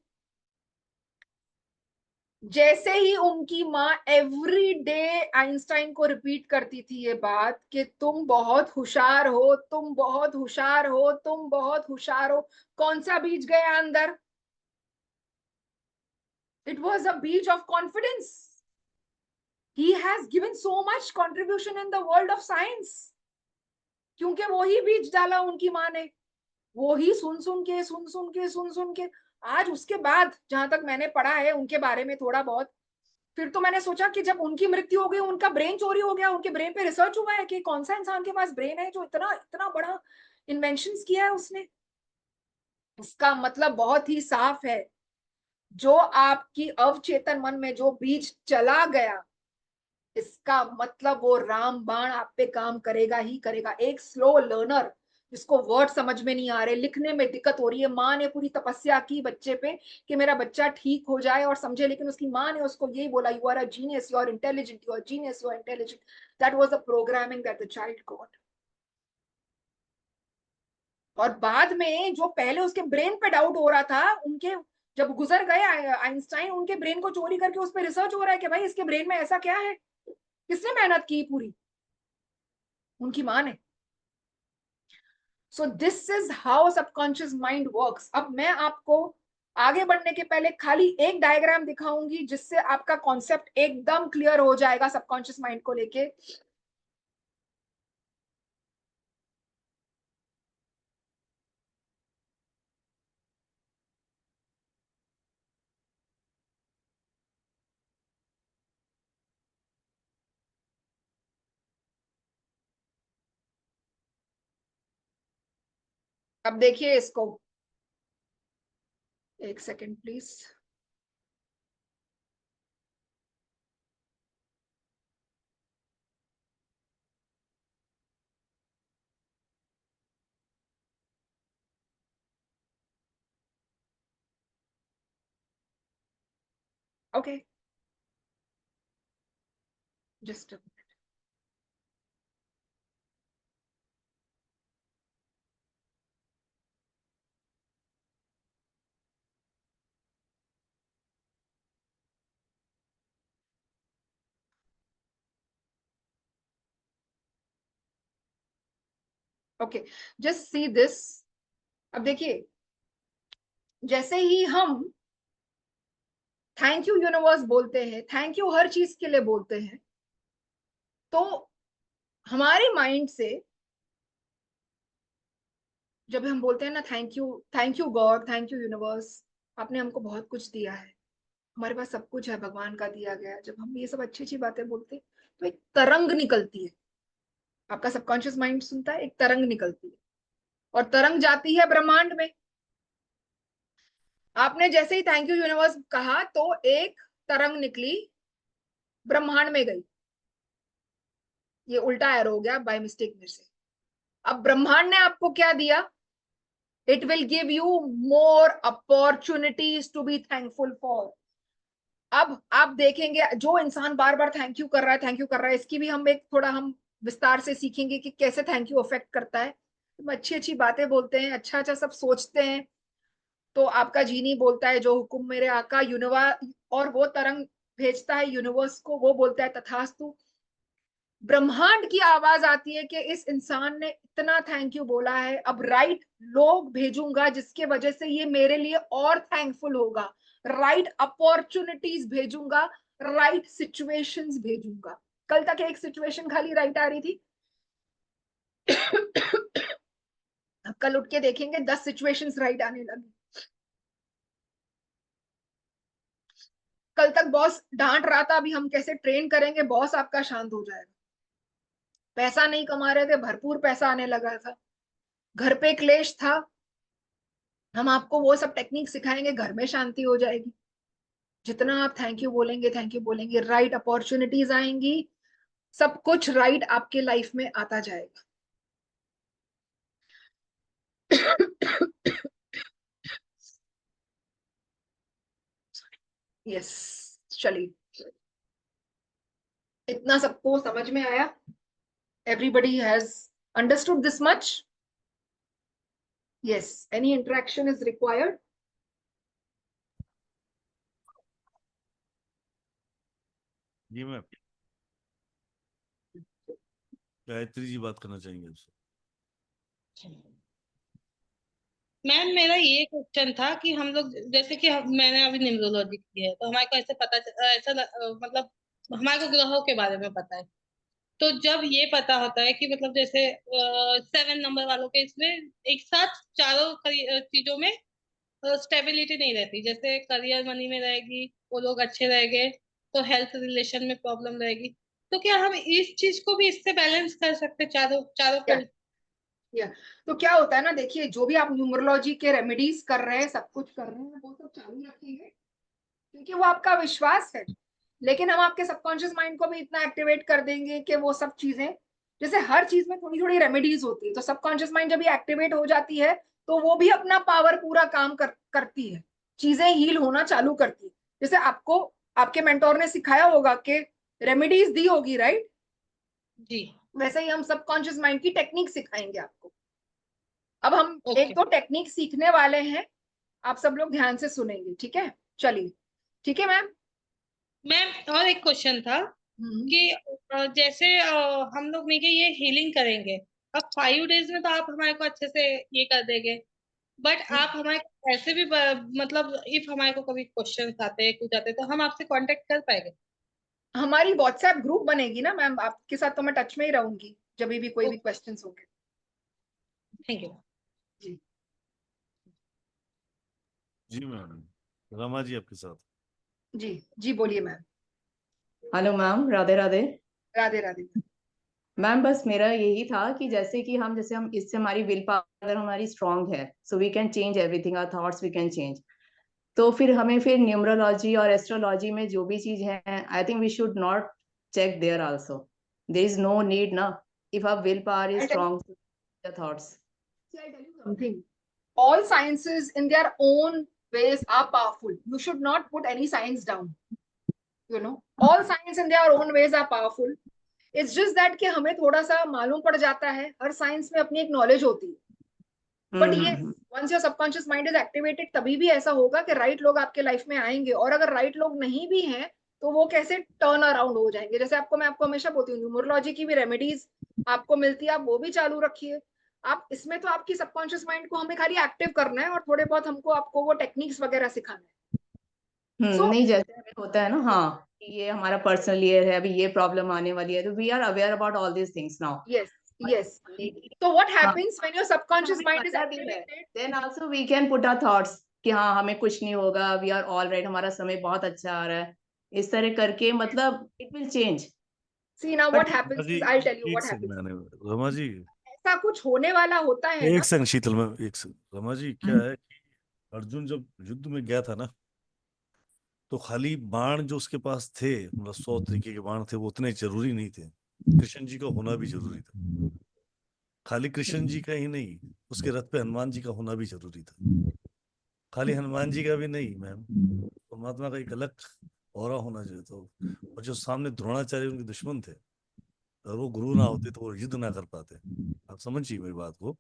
जैसे ही उनकी माँ एवरी डे आइंस्टाइन को रिपीट करती थी ये बात कि तुम बहुत होशियार हो, तुम बहुत होशियार हो, तुम बहुत होशियार हो, कौन सा बीज गया अंदर? इट वॉज अ बीज of confidence. He has given so much contribution in the world of science, क्योंकि वो ही बीज डाला उनकी माँ ने, वो ही सुन सुन के आज उसके बाद जहां तक मैंने पढ़ा है उनके बारे में थोड़ा बहुत, फिर तो मैंने सोचा कि जब उनकी मृत्यु हो गई, उनका ब्रेन चोरी हो गया, उनके ब्रेन पे रिसर्च हुआ है कि कौन सा इंसान के पास ब्रेन है जो इतना इतना बड़ा इन्वेंशंस किया है उसने। इसका मतलब बहुत ही साफ है, जो आपकी अवचेतन मन में जो बीज चला गया, इसका मतलब वो राम बाण आप पे काम करेगा ही करेगा। एक स्लो लर्नर जिसको वर्ड समझ में नहीं आ रहे, लिखने में दिक्कत हो रही है, माँ ने पूरी तपस्या की बच्चे पे कि मेरा बच्चा ठीक हो जाए और समझे, लेकिन उसकी माँ ने उसको यही बोला, you are a genius, you are intelligent, you are genius, you are intelligent. That was the programming that the child got. और बाद में जो पहले उसके ब्रेन पे डाउट हो रहा था, उनके जब गुजर गए आइंस्टाइन, उनके ब्रेन को चोरी करके उस पर रिसर्च हो रहा है कि भाई इसके ब्रेन में ऐसा क्या है। किसने मेहनत की पूरी? उनकी माँ ने। सो this is how subconscious mind works. अब मैं आपको आगे बढ़ने के पहले खाली एक डायग्राम दिखाऊंगी जिससे आपका कॉन्सेप्ट एकदम क्लियर हो जाएगा सबकॉन्शियस माइंड को लेके। अब देखिए इसको, एक second please. Okay, just okay, just see this. अब देखिए, जैसे ही हम थैंक यू यूनिवर्स बोलते हैं, थैंक यू हर चीज के लिए बोलते हैं, तो हमारे माइंड से जब हम बोलते हैं ना thank you God, thank you universe, आपने हमको बहुत कुछ दिया है, हमारे पास सब कुछ है भगवान का दिया गया। जब हम ये सब अच्छी अच्छी बातें बोलते हैं तो एक तरंग निकलती है, आपका सबकॉन्शियस माइंड सुनता है, एक तरंग निकलती है और तरंग जाती है ब्रह्मांड में। आपने जैसे ही थैंक यू यूनिवर्स कहा तो एक तरंग निकली, ब्रह्मांड में गई। ये उल्टा एरो हो गया बाय मिस्टेक मेरे से। अब ब्रह्मांड ने आपको क्या दिया? It will give you more opportunities to be thankful for. अब आप देखेंगे जो इंसान बार बार थैंक यू कर रहा है, थैंक यू कर रहा है, इसकी भी हम एक थोड़ा हम विस्तार से सीखेंगे कि कैसे थैंक यू अफेक्ट करता है। हम अच्छी अच्छी बातें बोलते हैं, अच्छा अच्छा सब सोचते हैं, तो आपका जीनी बोलता है जो हुक्म मेरे आका यूनिवर्स, और वो तरंग भेजता है यूनिवर्स को, वो बोलता है तथास्तु। ब्रह्मांड की आवाज आती है कि इस इंसान ने इतना थैंक यू बोला है, अब राइट लोग भेजूंगा जिसके वजह से ये मेरे लिए और थैंकफुल होगा, राइट अपॉर्चुनिटीज भेजूंगा, राइट सिचुएशंस भेजूंगा। कल तक एक सिचुएशन खाली राइट आ रही थी, कल उठ के देखेंगे 10 सिचुएशंस राइट आने लगी। कल तक बॉस डांट रहा था, अभी हम कैसे ट्रेन करेंगे बॉस आपका शांत हो जाएगा। पैसा नहीं कमा रहे थे, भरपूर पैसा आने लगा था। घर पे क्लेश था, हम आपको वो सब टेक्निक सिखाएंगे, घर में शांति हो जाएगी। जितना आप थैंक यू बोलेंगे, राइट अपॉर्चुनिटीज आएंगी, सब कुछ राइट आपके लाइफ में आता जाएगा। यस, चलिए, इतना सबको समझ में आया? Everybody has understood this much? Yes, any interaction is required? जी मैम, गायत्री जी बात करना चाहेंगे आपसे। मैम मेरा ये क्वेश्चन था कि हम लोग जैसे कि मैंने अभी न्यूमरोलॉजी की है, तो हमारे को ऐसे मतलब हमारे को ग्रहों के बारे में पता है। तो जब ये पता होता है कि मतलब जैसे 7 नंबर वालों के इसमें एक साथ चारों चीजों में स्टेबिलिटी नहीं रहती, जैसे करियर मनी में रहेगी, वो लोग अच्छे रहेंगे, तो हेल्थ रिलेशन में प्रॉब्लम रहेगी। तो क्या हम इस चीज को भी इससे बैलेंस कर सकते, चारों चारों को? या तो क्या होता है ना, देखिए जो भी आप न्यूमरोलॉजी के रेमेडीज कर रहे हैं, सब कुछ कर रहे हैं, वो सब चालू रखेंगे क्योंकि वो आपका विश्वास है। लेकिन हम आपके सबकॉन्शियस माइंड को भी इतना एक्टिवेट कर देंगे कि वो सब चीजें, जैसे हर चीज में थोड़ी थोड़ी रेमेडीज होती है, तो सबकॉन्शियस माइंड जब भी एक्टिवेट हो जाती है तो वो भी अपना पावर पूरा काम करती है, चीजें हील होना चालू करती है। जैसे आपको आपके मेंटोर ने सिखाया होगा कि रेमेडीज दी होगी, राइट? जी। वैसे ही हम सबकॉन्शियस माइंड की टेक्निक सिखाएंगे आपको। अब हम ओके। एक दो टेक्निक सीखने वाले हैं, आप सब लोग ध्यान से सुनेंगे, ठीक है? चलिए, ठीक है मैम। मैम और एक क्वेश्चन था कि जैसे हम लोग मिलके ये हीलिंग करेंगे, अब 5 डेज में तो आप हमारे को अच्छे से ये कर देंगे, बट आप हमारे को ऐसे भी मतलब इफ हमारे को कभी क्वेश्चन आते हैं, कुछ आते हैं, तो हम आपसे कांटेक्ट कर पाएंगे? हमारी व्हाट्सएप ग्रुप बनेगी ना मैम, आपके साथ तो मैं टच में ही रहूंगी जब भी कोई भी क्वेश्चंस होंगे। Thank you. जी जी मैम, रमा जी आपके साथ। जी जी, बोलिए ma'am. Hello ma'am, Radhe Radhe. Radhe Radhe. Ma'am बस मेरा यही था कि जैसे हम इससे हमारी विल पावर हमारी स्ट्रांग है, so we can change everything, our thoughts we can change. तो फिर हमें फिर न्यूमरोलॉजी और एस्ट्रोलॉजी में जो भी चीज है, I think we should not check there also. There is no need na, if our willpower is strong, the thoughts. See, I'll tell you something. All sciences in their own ways are powerful. You should not put any science down. You know, all science in their own ways are powerful. It's just that कि हमें थोड़ा सा मालूम पड़ जाता है, हर science में अपनी एक नॉलेज होती है। बट ये once your subconscious mind is activated, तभी भी ऐसा होगा कि राइट लोग आपके लाइफ में आएंगे, और अगर राइट लोग नहीं भी हैं तो वो कैसे टर्न अराउंड हो जाएंगे। जैसे मैं आपको हमेशा बोलती हूँ, न्यूमरोलॉजी की भी रेमेडीज आपको मिलती है, आप वो भी चालू रखिए। आप इसमें तो आपकी सबकॉन्शियस माइंड को हमें खाली एक्टिव करना है, और थोड़े बहुत हमको आपको वो टेक्निक्स वगैरह सिखाना है। नहीं, जैसे हमें होता है ना, हाँ, ये हमारा पर्सनल ईयर है, अभी ये प्रॉब्लम आने वाली है, तो we are aware about all these things now. Yes Yes. So what हाँ, happens when your subconscious हमें mind is पता भी है activated? Then also we can put our thoughts कि हाँ हमें कुछ नहीं होगा, वी आर ऑल राइट, हमारा समय बहुत अच्छा आ रहा है, इस तरह करके मतलब it will change. See, now but what happens is, I'll tell you एक what सेकंड happens. मैंने रमा जी, ऐसा कुछ होने वाला होता है ना, एक सेकंड शीतल में, एक सेकंड रमा जी, क्या है कि अर्जुन जब युद्ध में गया था ना, तो खाली बाण जो उसके पास थे, मतलब 100 तरीके के बाण थे, वो उतने जरूरी नहीं थे। कृष्ण जी का होना भी जरूरी था। खाली कृष्ण जी का ही नहीं, उसके रथ पे हनुमान जी का होना भी जरूरी था। खाली हनुमान जी का भी नहीं मैम, परमात्मा का एक अलग ऑरा होना चाहिए। तो और जो सामने द्रोणाचार्य उनके दुश्मन थे, अगर वो गुरु ना होते तो वो युद्ध ना कर पाते। आप समझिए मेरी बात को।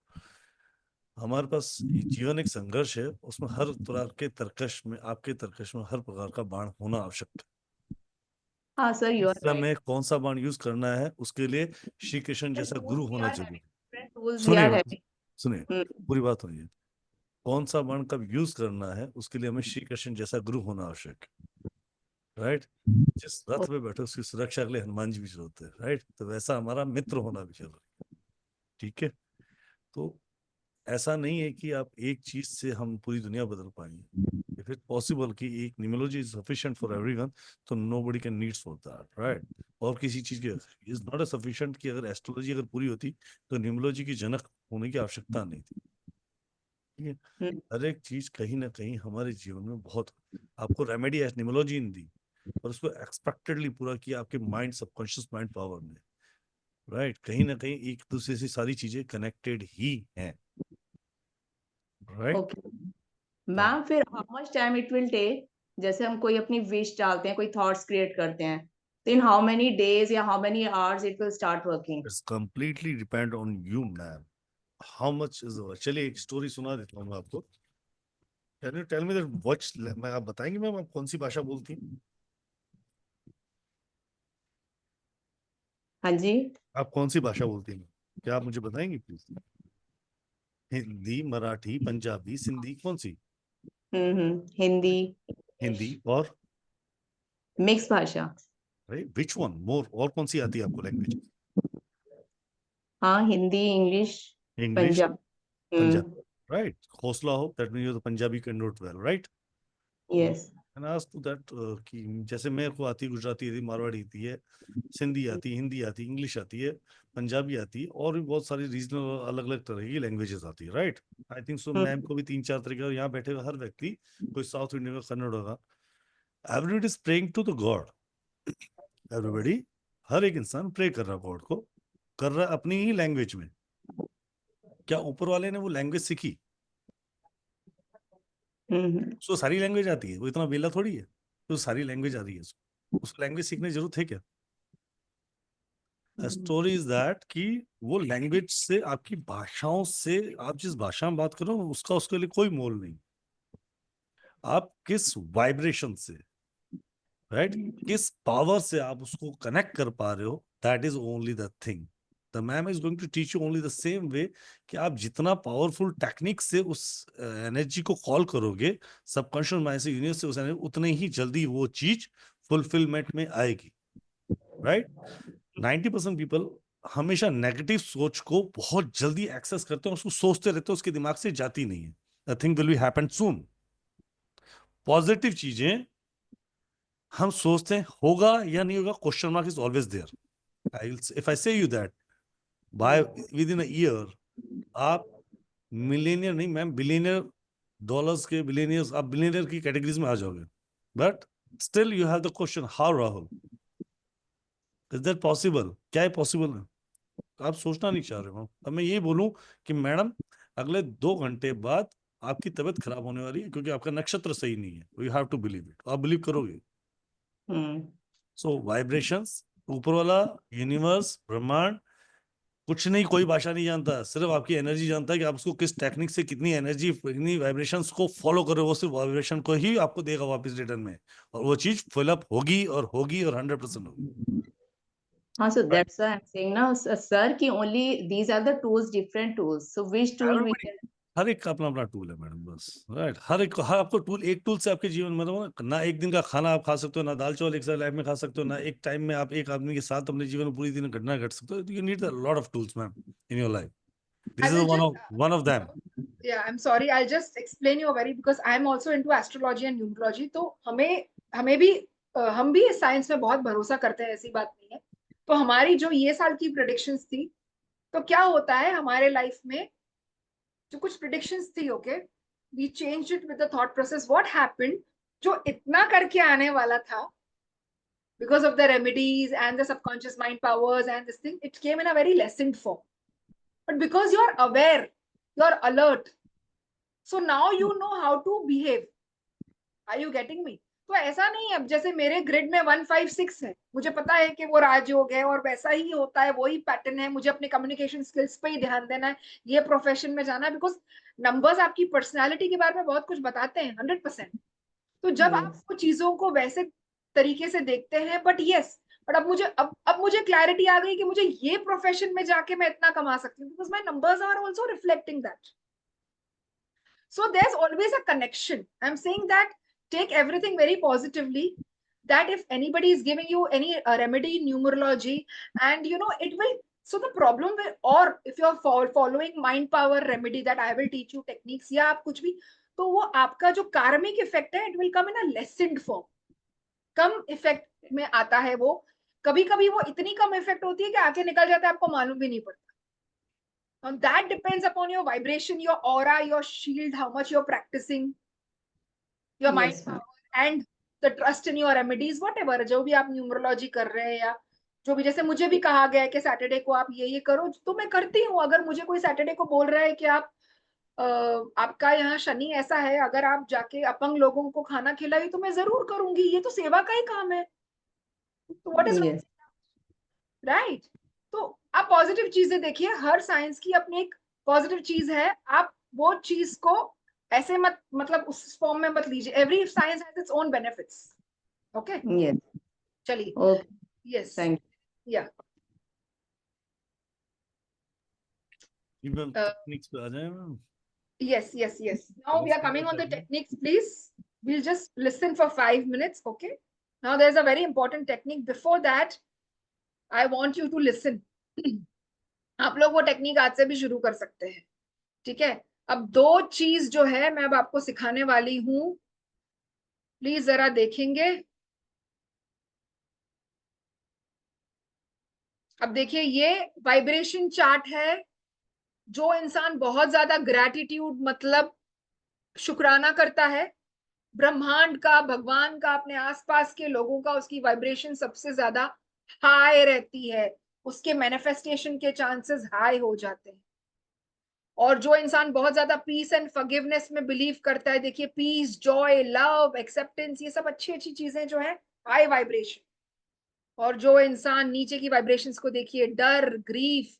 हमारे पास ये जीवन एक संघर्ष है, उसमें हर प्रकार के तर्कश में, आपके तर्कश में हर प्रकार का बाण होना आवश्यक है। हाँ सर यू आर इस समय राइट, कौन सा बाण यूज करना है, उसके लिए श्री कृष्ण जैसा गुरु होना जरूरी है। डिफरेंट टूल्स वी सुनिए आर बात, हैविंग। सुनिए पूरी बात सुनिए। कौन सा बाण कब यूज करना है, उसके लिए हमें श्री कृष्ण जैसा गुरु होना आवश्यक है, राइट। जिस रथ में बैठे उसकी सुरक्षा के लिए हनुमान जी भी जरूरत है, राइट। तो वैसा हमारा मित्र होना भी जरूरी है, ठीक है। तो ऐसा नहीं है कि आप एक चीज से हम पूरी दुनिया बदल पाएंगे। इफ इट पॉसिबल कि एक numerology is sufficient for everyone, तो nobody can needs for that, right. और किसी चीज के इज नॉट अ सफिशिएंट कि अगर एस्ट्रोलॉजी अगर पूरी होती तो न्यूमरोलॉजी की जनक होने की आवश्यकता नहीं थी, ठीक है। हर एक चीज कहीं ना कहीं हमारे जीवन में बहुत, आपको रेमेडी न्यूमरोलॉजी ने दी, और उसको एक्सपेक्टेडली पूरा किया आपके माइंड, सबकॉन्शियस माइंड पावर में, राइट। कहीं ना कहीं एक दूसरे से सारी चीजें कनेक्टेड ही हैं, राइट। ओके मैम, फिर how much time it will take, जैसे हम कोई अपनी विश डालते हैं, कोई थॉट्स क्रिएट करते हैं, तो इन हाउ मेनी डेज या how many hours it will start working? It's completely depend on you ma'am, how much is. चलिए एक स्टोरी सुना देता हूँ मैं आपको। Can you tell me that what, मैं, आप बताएंगे मैम आप कौन सी भाषा बोलती हैं? हाँ जी। आप कौन सी भाषा बोलती हैं, क्या आप मुझे बताएंगी प्लीज? हिंदी, मराठी, पंजाबी, सिंधी, कौन सी? हिंदी, हिंदी और मिक्स भाषा। राइट, विच वन मोर, और कौन सी आती है आपको लैंग्वेज? हाँ Hindi, English, English, Punjab. Punjabi, right. हौसला हो, that mean you the Punjabi can note well, right. Yes. And ask to that कि जैसे मेरे को आती, गुजराती आती, मारवाड़ी आती है, सिंधी आती, हिंदी आती, इंग्लिश आती है, पंजाबी आती है, और भी बहुत सारी रीजनल अलग अलग तरह की लैंग्वेजेस आती है, right. I think so ma'am को भी 3-4 तरीके, और यहाँ बैठे हुए हर व्यक्ति, कोई साउथ इंडियन का, कन्नड़ होगा, everybody is praying to the god. Everybody, हर एक इंसान प्रे कर रहा है गॉड को, कर रहा है अपनी ही लैंग्वेज में। क्या ऊपर वाले ने वो लैंग्वेज सीखी? उसको सारी लैंग्वेज आती है, वो इतना बेला थोड़ी है तो सारी लैंग्वेज आ रही है उसको लैंग्वेज सीखने की जरूरत है क्या? स्टोरी इज दैट कि वो लैंग्वेज से, आपकी भाषाओं से, आप जिस भाषा में बात करो उसका उसके लिए कोई मोल नहीं। आप किस वाइब्रेशन से, राइट, किस पावर से आप उसको कनेक्ट कर पा रहे हो, that is only the thing. The ma'am is going to teach you only the same way कि आप जितना पावरफुल टेक्निक से उस एनर्जी को कॉल करोगे, सबकॉन्शियस माइंड से, यूनिवर्स से, उस एनर्जी, उतने ही जल्दी वो चीज फुलफिलमेंट में आएगी, राइट। 90% पीपल हमेशा नेगेटिव सोच को बहुत जल्दी एक्सेस करते हैं, उसको सोचते रहते हैं, उसके दिमाग से जाती नहीं है। The thing will be happen soon. Positive चीजें हम सोचते हैं होगा या नहीं होगा, question mark is always there. If I say you that by within a year आप मिलेनियर नहीं मैम, बिलियनियर, डॉलर्स के बिलियनियर्स, आप बिलियनियर की कैटेगरीज में आ जाओगे। But still you have the question, how Rahul is that possible? क्या है पॉसिबल है? आप सोचना नहीं चाह रहे हो। अब मैं ये बोलूं कि मैडम अगले 2 घंटे बाद आपकी तबीयत खराब होने वाली है क्योंकि आपका नक्षत्र सही नहीं है, you have to believe it. आप बिलीव करोगे? सो वाइब्रेशंस, ऊपर वाला, यूनिवर्स, ब्रह्मांड, कुछ नहीं, कोई भाषा नहीं जानता, सिर्फ आपकी एनर्जी जानता है कि आप उसको किस टेक्निक से कितनी एनर्जी, कितनी वाइब्रेशंस को फॉलो करो, वो सिर्फ वाइब्रेशन को ही आपको देगा वापस रिटर्न में, और वो चीज फिलअप होगी और होगी और 100% होगी। हाँ, so that's why I'm saying now, sir, कि only these are the tools, different tools. So which tool we Everybody, can? हर एक का अपना अपना टूल है मैडम, बस राइट। हर आपको एक टूल से आपके जीवन में ना एक दिन का खाना आप खा सकते हो, ना दाल चावल एक साथ लाइफ में खा सकते हो, ना एक टाइम में आप एक आदमी के साथ अपने जीवन में पूरी दिन घटना घट सकते हो। You need a lot of tools ma'am in your life. I this is will one of them. yeah, I'm sorry, I'll just explain you very because I'm also into astrology and numerology. तो हमें भी हम भी इस science में बहुत भरोसा करते हैं, ऐसी बात नहीं है। तो हमारी जो ये साल की प्रेडिक्शंस थी, तो क्या होता है हमारे लाइफ में जो कुछ प्रेडिक्शंस थी, okay, we changed it with the thought process. What happened, जो इतना करके आने वाला था because of the remedies and the subconscious mind powers and this thing, it came in a very lessened form. But because you're aware, you're alert, so now you know how to behave. Are you getting me? तो ऐसा नहीं है, अब जैसे मेरे grid में 156 है, मुझे पता है कि वो राजयोग है और वैसा ही होता है, वही पैटर्न है, मुझे अपने कम्युनिकेशन स्किल्स पे ही ध्यान देना है, ये प्रोफेशन में जाना है, बिकॉज नंबर्स आपकी पर्सनालिटी के बारे में बहुत कुछ बताते हैं 100%। तो जब आप वो चीजों को वैसे तरीके से देखते हैं, बट यस, बट अब मुझे क्लैरिटी आ गई कि मुझे ये प्रोफेशन में जाके मैं इतना कमा सकती हूँ, because my numbers are also reflecting that. So there's always a connection. I'm saying that take everything very positively, that if anybody is giving you any remedy, numerology, and you know, it will, so the problem will, or if you're following mind power remedy that I will teach you techniques, या आप कुछ भी, तो वो आपका जो karmic effect है, it will come in a lessened form. Come effect में आता है वो, कभी कभी वो इतनी कम effect होती है कि आके निकल जाता है, आपको मालूम भी नहीं पड़ता। Now that depends upon your vibration, your aura, your shield, how much you're practicing, your mind power, and the trust in your remedies, whatever. जो भी आप न्यूमरोलॉजी कर रहे हैं, या जो भी, जैसे मुझे भी कहा गया है कि सैटरडे को आप ये करो, तो मैं करती हूँ। अगर मुझे कोई सैटरडे को बोल रहा है कि आप आपका यहाँ शनि ऐसा है, अगर आप जाके अपंग लोगों को खाना खिलाई, तो मैं जरूर करूंगी, ये तो सेवा का ही काम है। तो व्हाट इज राइट? तो आप पॉजिटिव चीजें देखिए, हर साइंस की अपनी एक पॉजिटिव चीज है, आप वो चीज को ऐसे मत, मतलब उस फॉर्म में मत लीजिए। Every science has its own benefits. Okay, चलिए, यस, थैंक या टेक्निक्स पे आ जाए ma'am. yes, now we are coming on the techniques. Please, we'll just listen for 5 minutes. Okay, now there's a very important technique. Before that, I want you to listen. आप लोग वो technique आज से भी शुरू कर सकते हैं, ठीक है? अब दो चीज जो है मैं अब आपको सिखाने वाली हूं, प्लीज जरा देखेंगे। अब देखिए, ये वाइब्रेशन चार्ट है। जो इंसान बहुत ज्यादा ग्रैटिट्यूड, मतलब शुक्राना करता है, ब्रह्मांड का, भगवान का, अपने आसपास के लोगों का, उसकी वाइब्रेशन सबसे ज्यादा हाई रहती है, उसके मैनिफेस्टेशन के चांसेस हाई हो जाते हैं। और जो इंसान बहुत ज्यादा पीस एंड फॉरगिवनेस में बिलीव करता है, देखिए, पीस, जॉय, लव, एक्सेप्टेंस, ये सब अच्छी अच्छी चीजें जो है हाई वाइब्रेशन। और जो इंसान नीचे की वाइब्रेशंस को देखिए, डर, ग्रीफ,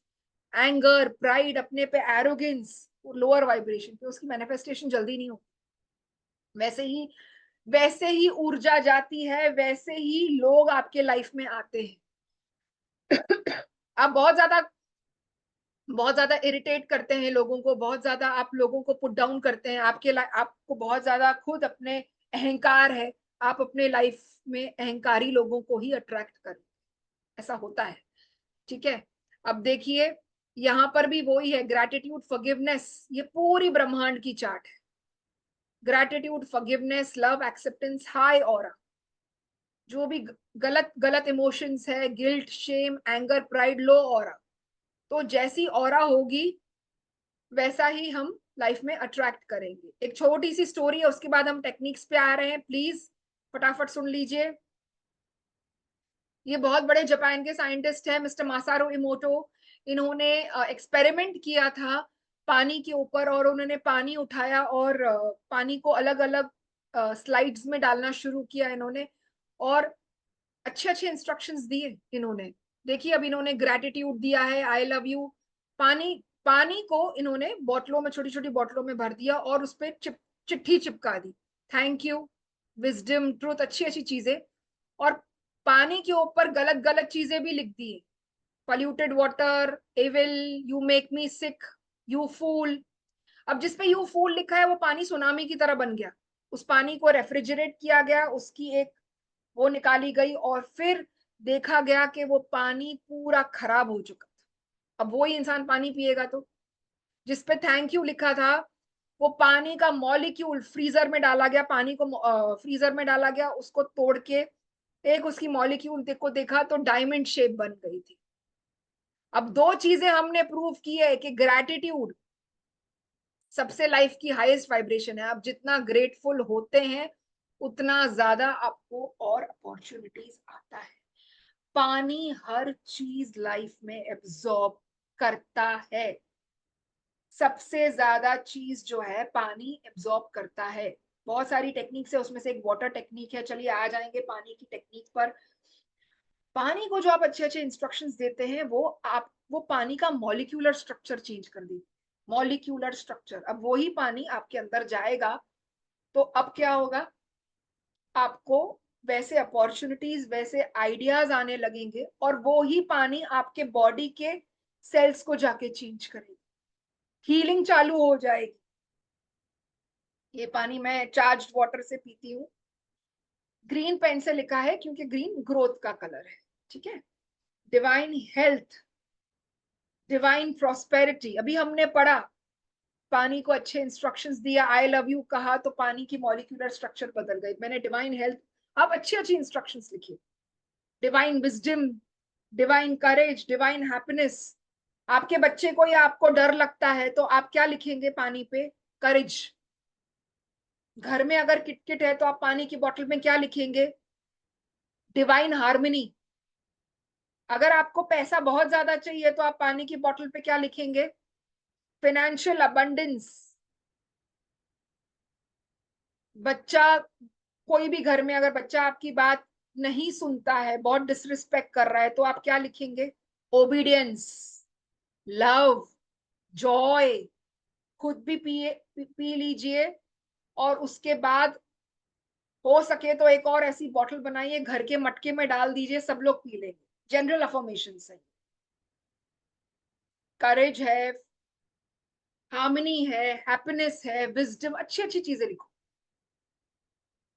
एंगर, प्राइड, अपने पे एरोगेंस, लोअर वाइब्रेशन पे, उसकी मैनिफेस्टेशन जल्दी नहीं होती। वैसे ही ऊर्जा जाती है, वैसे ही लोग आपके लाइफ में आते हैं। आप बहुत ज्यादा इरिटेट करते हैं लोगों को, बहुत ज्यादा आप लोगों को पुट डाउन करते हैं, आपको बहुत ज्यादा खुद अपने अहंकार है, आप अपने लाइफ में अहंकारी लोगों को ही अट्रैक्ट करें, ऐसा होता है, ठीक है? अब देखिए, यहाँ पर भी वही है, ग्रैटिट्यूड, फॉरगिवनेस, ये पूरी ब्रह्मांड की चार्ट है। Gratitude, forgiveness, love, acceptance, high aura. जो भी गलत इमोशंस है, गिल्ट, शेम, एंगर, प्राइड, लो ऑरा। तो जैसी ऑरा होगी वैसा ही हम लाइफ में अट्रैक्ट करेंगे। एक छोटी सी स्टोरी है, उसके बाद हम टेक्निक्स पे आ रहे हैं, प्लीज फटाफट सुन लीजिए। ये बहुत बड़े जापान के साइंटिस्ट हैं, मिस्टर मासारो इमोटो। इन्होंने एक्सपेरिमेंट किया था पानी के ऊपर, और उन्होंने पानी उठाया और पानी को अलग अलग स्लाइड्स में डालना शुरू किया इन्होंने, और अच्छे अच्छे इंस्ट्रक्शंस दिए इन्होंने। देखिए, अब इन्होंने ग्रैटिट्यूड दिया है, आई लव यू। पानी को इन्होंने बोतलों में, छोटी छोटी बोतलों में भर दिया और उस पर चिट्ठी चिपका दी, थैंक यू, विजडम, ट्रूथ, अच्छी अच्छी चीजें। और पानी के ऊपर गलत गलत चीजें भी लिख दी, polluted water, evil, you make me sick, you fool। अब जिसपे यू फूल लिखा है वो पानी सुनामी की तरह बन गया, उस पानी को रेफ्रिजरेट किया गया, उसकी एक वो निकाली गई और फिर देखा गया कि वो पानी पूरा खराब हो चुका था। अब वही इंसान पानी पिएगा तो जिसपे थैंक यू लिखा था वो पानी का मॉलिक्यूल फ्रीजर में डाला गया, पानी को फ्रीजर में डाला गया, उसको तोड़ के एक उसकी मॉलिक्यूल को देखा तो डायमंड शेप बन गई थी। अब दो चीजें हमने प्रूव की है कि ग्रैटिट्यूड सबसे लाइफ की हाईएस्ट वाइब्रेशन है। आप जितना ग्रेटफुल होते हैं उतना ज्यादा आपको और अपॉर्चुनिटीज आता है। पानी हर चीज लाइफ में एब्जॉर्ब करता है, सबसे ज्यादा चीज जो है पानी एब्जॉर्ब करता है। बहुत सारी टेक्निक्स है, उसमें से एक वाटर टेक्निक है। चलिए आ जाएंगे पानी की टेक्निक पर। पानी को जो आप अच्छे अच्छे इंस्ट्रक्शंस देते हैं वो पानी का मॉलिक्यूलर स्ट्रक्चर चेंज कर दी, मॉलिक्यूलर स्ट्रक्चर। अब वही पानी आपके अंदर जाएगा तो अब क्या होगा, आपको वैसे अपॉर्चुनिटीज वैसे आइडियाज आने लगेंगे और वो ही पानी आपके बॉडी के सेल्स को जाके चेंज करेगी, हीलिंग चालू हो जाएगी। ये पानी मैं चार्ज्ड वाटर से पीती हूँ। ग्रीन पेन से लिखा है क्योंकि ग्रीन ग्रोथ का कलर है, ठीक है। डिवाइन हेल्थ, डिवाइन प्रॉस्पेरिटी, अभी हमने पढ़ा, पानी को अच्छे इंस्ट्रक्शंस दिया, आई लव यू कहा तो पानी की मॉलिक्यूलर स्ट्रक्चर बदल गई। मैंने डिवाइन हेल्थ, आप अच्छी अच्छी इंस्ट्रक्शंस लिखिए। डिवाइन विजडम, डिवाइन करेज, डिवाइन हैप्पीनेस। आपके बच्चे को या आपको डर लगता है तो आप क्या लिखेंगे पानी पे, करेज। घर में अगर किटकिट है तो आप पानी की बोतल में क्या लिखेंगे, डिवाइन हार्मनी। अगर आपको पैसा बहुत ज्यादा चाहिए तो आप पानी की बोतल पे क्या लिखेंगे, फाइनेंशियल अबंडेंस। बच्चा, कोई भी घर में अगर बच्चा आपकी बात नहीं सुनता है, बहुत डिसरिस्पेक्ट कर रहा है तो आप क्या लिखेंगे, ओबीडियंस, लव, जॉय। खुद भी पी लीजिए और उसके बाद हो सके तो एक और ऐसी बॉटल बनाइए, घर के मटके में डाल दीजिए, सब लोग पी लेंगे। जनरल अफर्मेशन है, करेज है, हार्मनी है, हैप्पीनेस है, विजडम, अच्छी अच्छी चीजें लिखो।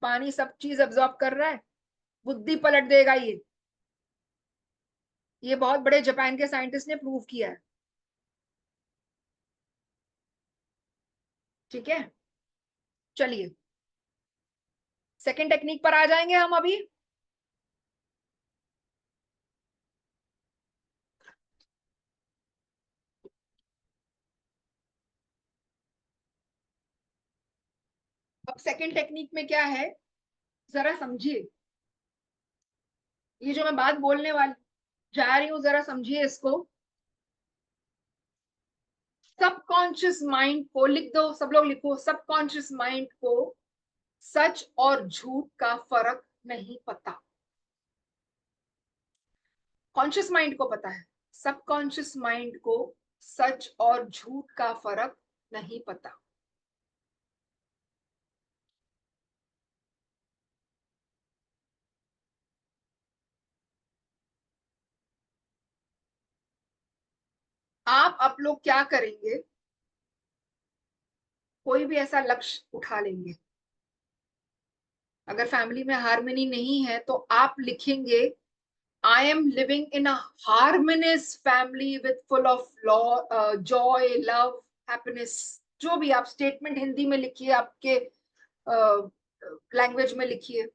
पानी सब चीज एब्जॉर्ब कर रहा है, बुद्धि पलट देगा ये बहुत बड़े जापान के साइंटिस्ट ने प्रूव किया है, ठीक है। चलिए सेकंड टेक्निक पर आ जाएंगे हम अभी। अब सेकंड टेक्निक में क्या है, जरा समझिए। ये जो मैं बात बोलने वाली जा रही हूं, जरा समझिए इसको। सबकॉन्शियस माइंड को लिख दो, सब लोग लिखो, सबकॉन्शियस माइंड को सच और झूठ का फर्क नहीं पता। कॉन्शियस माइंड को पता है, सबकॉन्शियस माइंड को सच और झूठ का फर्क नहीं पता। आप लोग क्या करेंगे, कोई भी ऐसा लक्ष्य उठा लेंगे। अगर फैमिली में हार्मनी नहीं है तो आप लिखेंगे, I am living in a harmonious family with full of Joy, love, happiness. जो भी आप स्टेटमेंट हिंदी में लिखिए, आपके लैंग्वेज में लिखिए।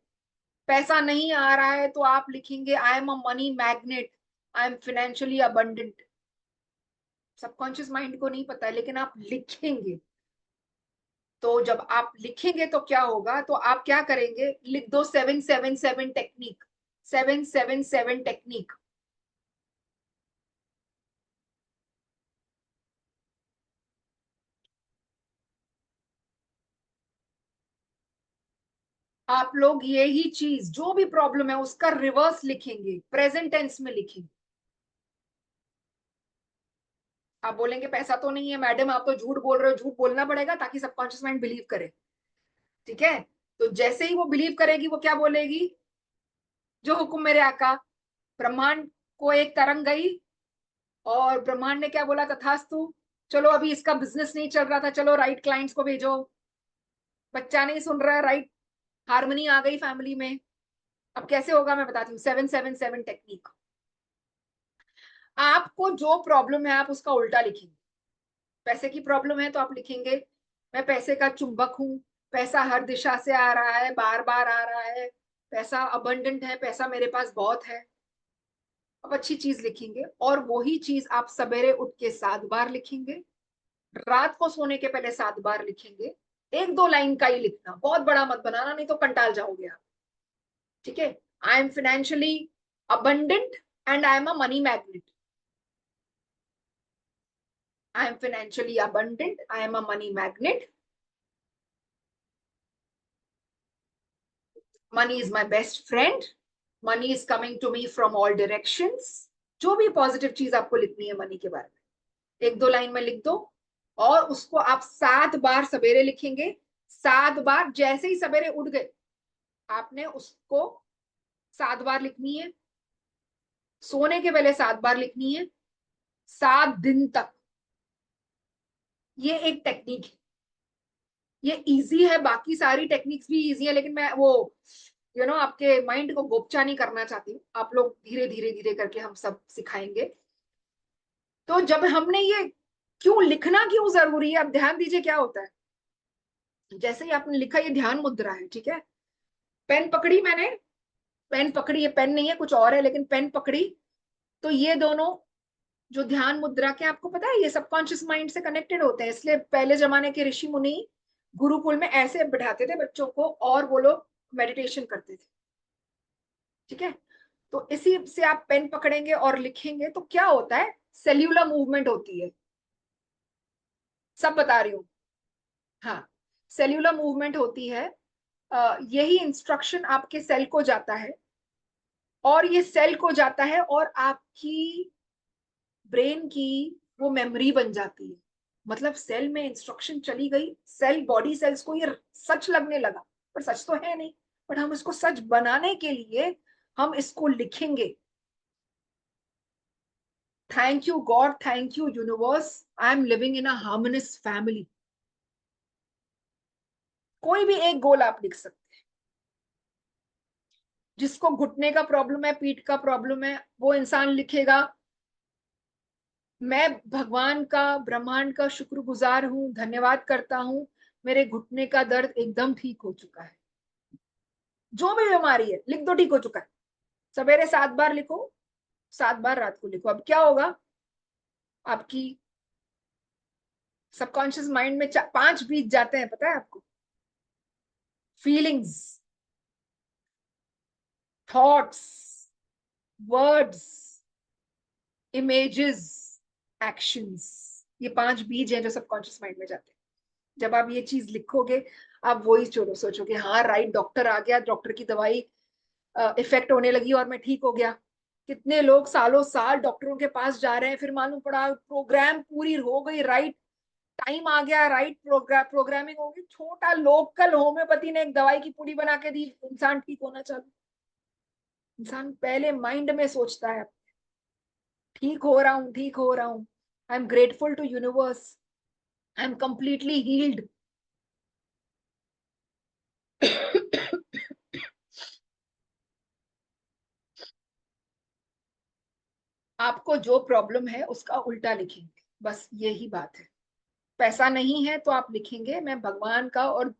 पैसा नहीं आ रहा है तो आप लिखेंगे, आई am a money magnet, I am financially abundant. Subconscious mind को नहीं पता है लेकिन आप लिखेंगे। तो जब आप लिखेंगे तो क्या होगा, तो आप क्या करेंगे, लिख दो 777 टेक्निक, 777 टेक्निक। आप लोग यही चीज, जो भी प्रॉब्लम है उसका रिवर्स लिखेंगे, प्रेजेंट टेंस में लिखेंगे। आप बोलेंगे पैसा तो नहीं है मैडम, आप तो झूठ बोल रहे हो। झूठ बोलना पड़ेगा ताकि सबकॉन्शियस माइंड बिलीव करे, ठीक है। तो जैसे ही वो बिलीव करेगी वो क्या बोलेगी, जो हुक्म मेरे आका। ब्रह्मांड को एक तरंग गई और ब्रह्मांड ने क्या बोला, तथास्तु। चलो अभी इसका बिजनेस नहीं चल रहा था, चलो राइट क्लाइंट्स को भेजो, बच्चा नहीं सुन रहा है, राइट हार्मनी आ गई फैमिली में। अब कैसे होगा मैं बताती हूँ, 777 टेक्निक। आपको जो प्रॉब्लम है आप उसका उल्टा लिखेंगे। पैसे की प्रॉब्लम है तो आप लिखेंगे मैं पैसे का चुंबक हूं, पैसा हर दिशा से आ रहा है, बार बार आ रहा है, पैसा अबंडेंट है, पैसा मेरे पास बहुत है। अब अच्छी चीज लिखेंगे, और वही चीज आप सवेरे उठ के 7 बार लिखेंगे, रात को सोने के पहले 7 बार लिखेंगे। 1-2 लाइन का ही लिखना, बहुत बड़ा मत बनाना, नहीं तो कंटाल जाओगे आप। ठीक है, I am financially abundant and I am a money magnet. I am financially abundant. I am a money magnet. Money is my best friend. Money is coming to me from all directions. जो भी positive चीज आपको लिखनी है money के बारे में, 1-2 line में लिख दो, और उसको आप 7 बार सवेरे लिखेंगे। 7 बार जैसे ही सवेरे उठ गए आपने उसको 7 बार लिखनी है, सोने के पहले 7 बार लिखनी है, 7 दिन तक। ये एक टेक्निक है, ये इजी है, बाकी सारी टेक्निक्स भी इजी है, लेकिन मैं वो आपके माइंड को गोपचा नहीं करना चाहती हूँ। आप लोग धीरे धीरे धीरे करके हम सब सिखाएंगे। तो जब हमने ये क्यों लिखना क्यों जरूरी है, अब ध्यान दीजिए क्या होता है। जैसे ही आपने लिखा, ये ध्यान मुद्रा है, ठीक है। पेन पकड़ी मैंने, पेन पकड़ी, ये पेन नहीं है कुछ और है, लेकिन पेन पकड़ी, तो ये दोनों जो ध्यान मुद्रा के, आपको पता है ये सबकॉन्शियस माइंड से कनेक्टेड होते हैं। इसलिए पहले जमाने के ऋषि मुनि गुरुकुल में ऐसे बिठाते थे बच्चों को, और वो लोग मेडिटेशन करते थे। ठीक है, तो इसी से आप पेन पकड़ेंगे और लिखेंगे तो क्या होता है, सेल्यूलर मूवमेंट होती है। सब बता रही हूँ, हाँ, सेल्यूलर मूवमेंट होती है। यही इंस्ट्रक्शन आपके सेल को जाता है, और ये सेल को जाता है और आपकी ब्रेन की वो मेमोरी बन जाती है। मतलब सेल में इंस्ट्रक्शन चली गई, सेल, बॉडी सेल्स को ये सच लगने लगा, पर सच तो है नहीं, बट हम इसको सच बनाने के लिए हम इसको लिखेंगे। Thank you God, thank you universe, I M living in a harmonious family. कोई भी एक गोल आप लिख सकते हैं। जिसको घुटने का प्रॉब्लम है, पीठ का प्रॉब्लम है, वो इंसान लिखेगा मैं भगवान का, ब्रह्मांड का शुक्रगुजार हूं, धन्यवाद करता हूं, मेरे घुटने का दर्द एकदम ठीक हो चुका है। जो भी बीमारी है लिख दो, ठीक हो चुका है। सवेरे 7 बार लिखो, 7 बार रात को लिखो। अब क्या होगा, आपकी सबकॉन्शियस माइंड में 5 बीज जाते हैं, पता है आपको। Feelings, thoughts, words, images, actions, ये 5 बीज हैं जो सबकॉन्शियस माइंड में जाते हैं। जब आप ये चीज लिखोगे, आप वही सोचोगे, हाँ राइट, डॉक्टर आ गया, डॉक्टर की दवाई इफेक्ट होने लगी और मैं ठीक हो गया। कितने लोग सालों साल डॉक्टरों के पास जा रहे हैं, फिर मालूम पड़ा प्रोग्राम पूरी हो गई, राइट टाइम आ गया, राइट प्रोग्रामिंग हो गई, छोटा लोकल होम्योपैथी ने एक दवाई की पूरी बना के दी, इंसान ठीक होना चालू। इंसान पहले माइंड में सोचता है ठीक हो रहा हूं, ठीक हो रहा हूं, I am grateful to universe, I am completely healed. आपको जो प्रॉब्लम है उसका उल्टा लिखेंगे, बस यही बात है। पैसा नहीं है तो आप लिखेंगे मैं भगवान का और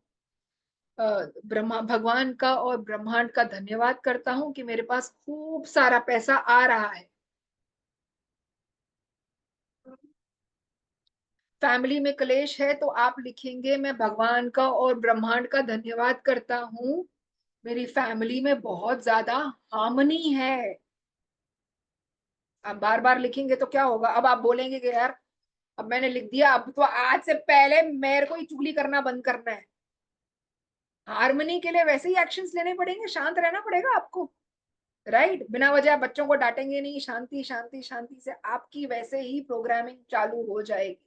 भगवान का और ब्रह्मांड का धन्यवाद करता हूं कि मेरे पास खूब सारा पैसा आ रहा है। फैमिली में क्लेश है तो आप लिखेंगे मैं भगवान का और ब्रह्मांड का धन्यवाद करता हूं, मेरी फैमिली में बहुत ज्यादा हार्मनी है। आप बार बार लिखेंगे तो क्या होगा, अब आप बोलेंगे कि यार अब मैंने लिख दिया, अब तो आज से पहले मेरे को ही चुगली करना बंद करना है। हार्मनी के लिए वैसे ही एक्शंस लेने पड़ेंगे, शांत रहना पड़ेगा आपको, राइट। बिना वजह बच्चों को डांटेंगे नहीं, शांति शांति शांति से आपकी वैसे ही प्रोग्रामिंग चालू हो जाएगी।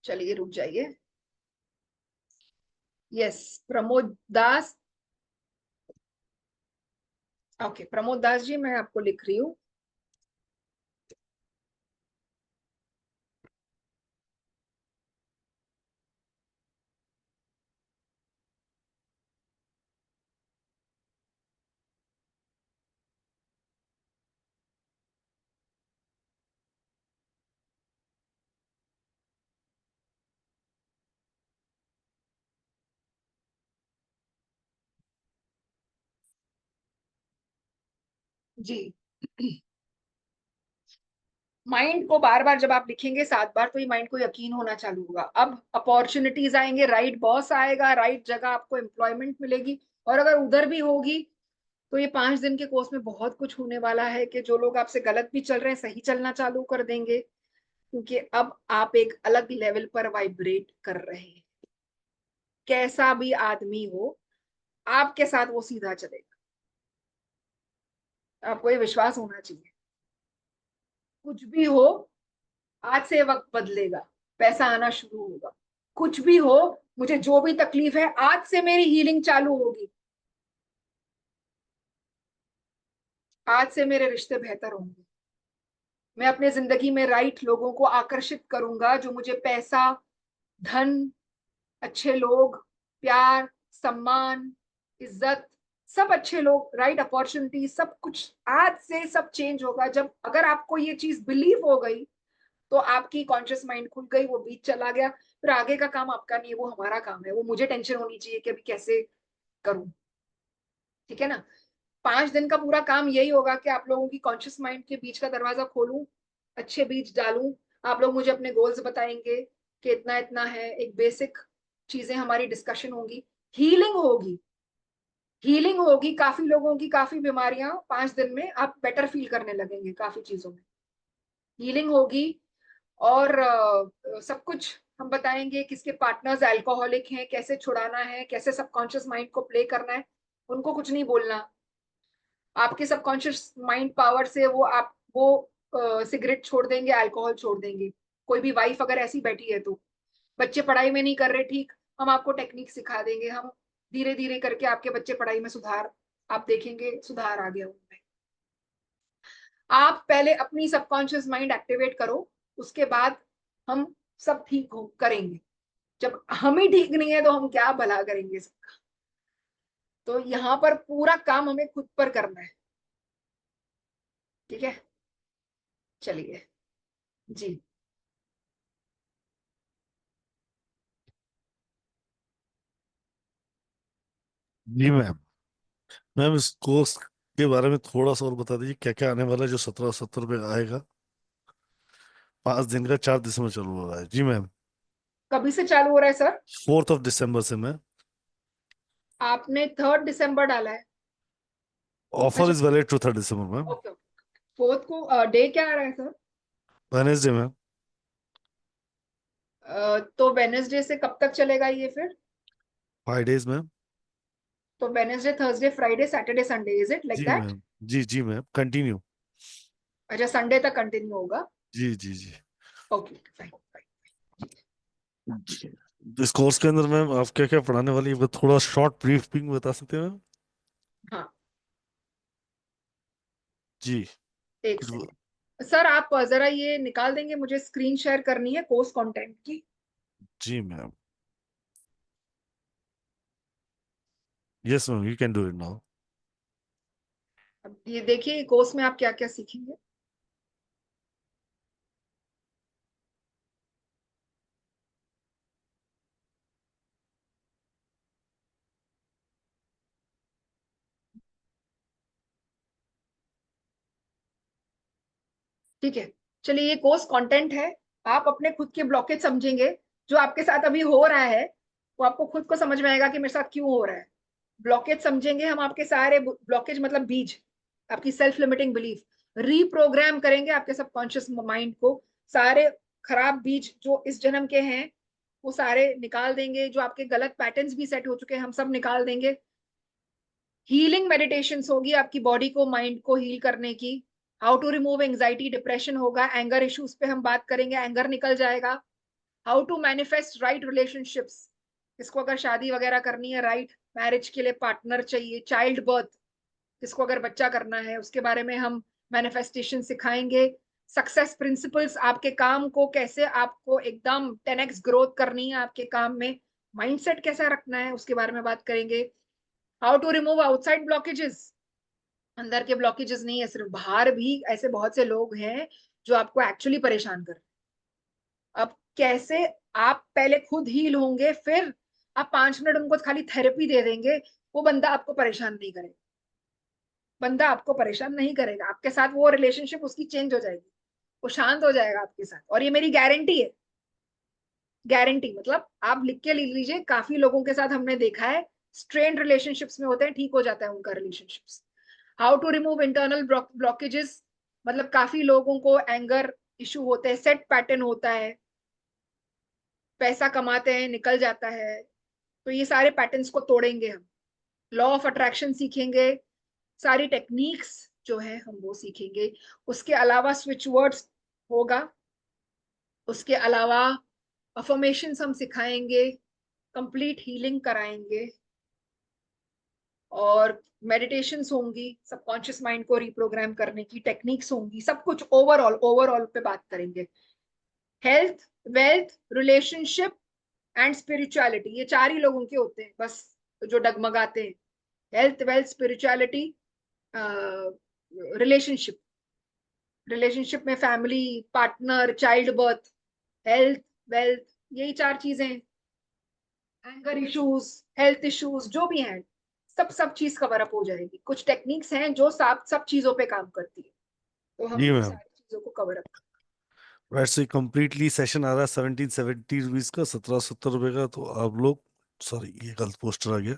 चलिए रुक जाइए। यस, प्रमोद दास, ओके प्रमोद दास जी, मैं आपको लिख रही हूँ। जी। माइंड को बार बार जब आप लिखेंगे 7 बार तो ये माइंड को यकीन होना चालू होगा। अब अपॉर्चुनिटीज आएंगे, राइट बॉस आएगा, राइट जगह आपको एम्प्लॉयमेंट मिलेगी। और अगर उधर भी होगी तो ये 5 दिन के कोर्स में बहुत कुछ होने वाला है कि जो लोग आपसे गलत भी चल रहे हैं सही चलना चालू कर देंगे, क्योंकि अब आप एक अलग लेवल पर वाइब्रेट कर रहे हैं। कैसा भी आदमी हो आपके साथ वो सीधा चलेगा, आपको ये विश्वास होना चाहिए। कुछ भी हो आज से वक्त बदलेगा, पैसा आना शुरू होगा। कुछ भी हो, मुझे जो भी तकलीफ है आज से मेरी हीलिंग चालू होगी। आज से मेरे रिश्ते बेहतर होंगे। मैं अपने जिंदगी में राइट लोगों को आकर्षित करूंगा जो मुझे पैसा, धन, अच्छे लोग, प्यार, सम्मान, इज्जत, सब अच्छे लोग, राइट अपॉर्चुनिटी, सब कुछ आज से सब चेंज होगा। जब अगर आपको ये चीज बिलीव हो गई तो आपकी कॉन्शियस माइंड खुल गई, वो बीच चला गया। फिर आगे का काम आपका नहीं है, वो हमारा काम है। वो मुझे टेंशन होनी चाहिए कि अभी कैसे करूं, ठीक है ना। 5 दिन का पूरा काम यही होगा कि आप लोगों की कॉन्शियस माइंड के बीच का दरवाजा खोलूं, अच्छे बीज डालूं। आप लोग मुझे अपने गोल्स बताएंगे कि इतना इतना है, एक बेसिक चीजें हमारी डिस्कशन होगी, हीलिंग होगी। हीलिंग होगी काफी लोगों की, काफी बीमारियां 5 दिन में आप बेटर फील करने लगेंगे, काफी चीजों में हीलिंग होगी। और सब कुछ हम बताएंगे, किसके पार्टनर्स अल्कोहलिक हैं, कैसे छुड़ाना है, कैसे सबकॉन्शियस माइंड को प्ले करना है। उनको कुछ नहीं बोलना, आपके सबकॉन्शियस माइंड पावर से वो सिगरेट छोड़ देंगे, अल्कोहल छोड़ देंगे। कोई भी वाइफ अगर ऐसी बैठी है तो बच्चे पढ़ाई में नहीं कर रहे, ठीक, हम आपको टेक्निक सिखा देंगे। हम धीरे धीरे करके आपके बच्चे पढ़ाई में सुधार, आप देखेंगे सुधार आ गया उनमें। आप पहले अपनी सबकॉन्शियस माइंड एक्टिवेट करो, उसके बाद हम सब ठीक हो करेंगे। जब हम ही ठीक नहीं है तो हम क्या भला करेंगे सबका। तो यहाँ पर पूरा काम हमें खुद पर करना है, ठीक है। चलिए जी। जी मैम। मैम इस कोर्स के बारे में थोड़ा सा और बता दीजिए, क्या क्या आने वाला है जो 1770 पे आएगा। 5 दिन का, 4 दिसंबर चालू हो रहा है। जी मैम। कभी से चालू हो रहा है सर? 4 दिसंबर से मैम। आपने 3 दिसंबर डाला है। ऑफर अच्छा, is valid to 3 December ma'am. Okay. 4 को डे क्या आ रहा है सर? Wednesday ma'am. तो वेनेसडे से कब तक चलेगा ये फिर? 5 days मैम। तो Wednesday, Thursday, Friday, Saturday, Sunday, is it like जी दैट? मैम। जी मैम, कंटिन्यू। अच्छा, संडे तक कंटिन्यू होगा। जी जी जी। Okay fine. जी। इस कोर्स के अंदर मैम आप क्या क्या पढ़ाने वाली है, थोड़ा शॉर्ट ब्रीफिंग बता सकते हैं मैम? हाँ, जी। एक कुछ सेकंड सर, आप जरा ये निकाल देंगे, मुझे स्क्रीन शेयर करनी है कोर्स कंटेंट की। जी ma'am. Yes ma'am, you can do it now. अब ये देखिए कोर्स में आप क्या क्या सीखेंगे। ठीक है, चलिए ये कोर्स कंटेंट है। आप अपने खुद के ब्लॉकेज समझेंगे, जो आपके साथ अभी हो रहा है वो आपको खुद को समझ में आएगा कि मेरे साथ क्यों हो रहा है। ब्लॉकेज समझेंगे हम, आपके सारे ब्लॉकेज मतलब बीज, आपकी सेल्फ लिमिटिंग बिलीफ रीप्रोग्राम करेंगे आपके सबकॉन्शियस माइंड को। सारे खराब बीज जो इस जन्म के हैं वो सारे निकाल देंगे, जो आपके गलत पैटर्न्स भी सेट हो चुके हैं हम सब निकाल देंगे। हीलिंग मेडिटेशंस होगी आपकी बॉडी को, माइंड को हील करने की। How to remove anxiety, depression होगा। एंगर इश्यूज पे हम बात करेंगे, एंगर निकल जाएगा। How to manifest right relationships, किसको अगर शादी वगैरह करनी है, राइट मैरिज के लिए पार्टनर चाहिए। चाइल्ड बर्थ, किसको अगर बच्चा करना है उसके बारे में हम मैनिफेस्टेशन सिखाएंगे। सक्सेस प्रिंसिपल्स, आपके काम को कैसे आपको एकदम 10x ग्रोथ करनी है आपके काम में, माइंडसेट कैसा रखना है उसके बारे में बात करेंगे। How to remove outside blockages, अंदर के ब्लॉकेजेस नहीं है सिर्फ बाहर भी ऐसे बहुत से लोग हैं जो आपको एक्चुअली परेशान कर रहे हैं। अब कैसे आप पहले खुद हील होंगे, फिर आप 5 मिनट उनको खाली थेरेपी दे देंगे, वो बंदा आपको परेशान नहीं करेगा। बंदा आपको परेशान नहीं करेगा, आपके साथ वो रिलेशनशिप उसकी चेंज हो जाएगी, वो शांत हो जाएगा आपके साथ, और ये मेरी गारंटी है। गारंटी मतलब आप लिख के ले लीजिए, काफी लोगों के साथ हमने देखा है स्ट्रेन्ड रिलेशनशिप्स में होते हैं, ठीक हो जाता है उनका relationships. How to remove internal blockages, मतलब काफी लोगों को एंगर इशू होते हैं, सेट पैटर्न होता है, पैसा कमाते हैं निकल जाता है, तो ये सारे पैटर्न्स को तोड़ेंगे हम। लॉ ऑफ अट्रैक्शन सीखेंगे, सारी टेक्निक्स जो है हम वो सीखेंगे। उसके अलावा स्विच वर्ड्स होगा, उसके अलावा अफर्मेशंस हम सिखाएंगे, कंप्लीट हीलिंग कराएंगे, और मेडिटेशंस होंगी, सबकॉन्शियस माइंड को रिप्रोग्राम करने की टेक्निक्स होंगी, सब कुछ ओवरऑल पे बात करेंगे। Health, wealth, relationship and spirituality, ये 4 ही लोगों के होते हैं बस जो डगमगाते हैं। Health, wealth, spirituality, relationship, relationship में family, partner, child birth, health, wealth, यही 4 चीजें। एंगर इश्यूज, हेल्थ इश्यूज जो भी हैं, सब चीज कवर अप हो जाएगी। कुछ टेक्निक्स हैं जो सब चीजों पे काम करती है, तो हम जी उन मैम। सारी चीजों को cover up. Right, so completely session आ रहा है 1770 रुपीज का, 1770 रुपए का। तो आप लोग, सॉरी ये गलत पोस्टर आ गया,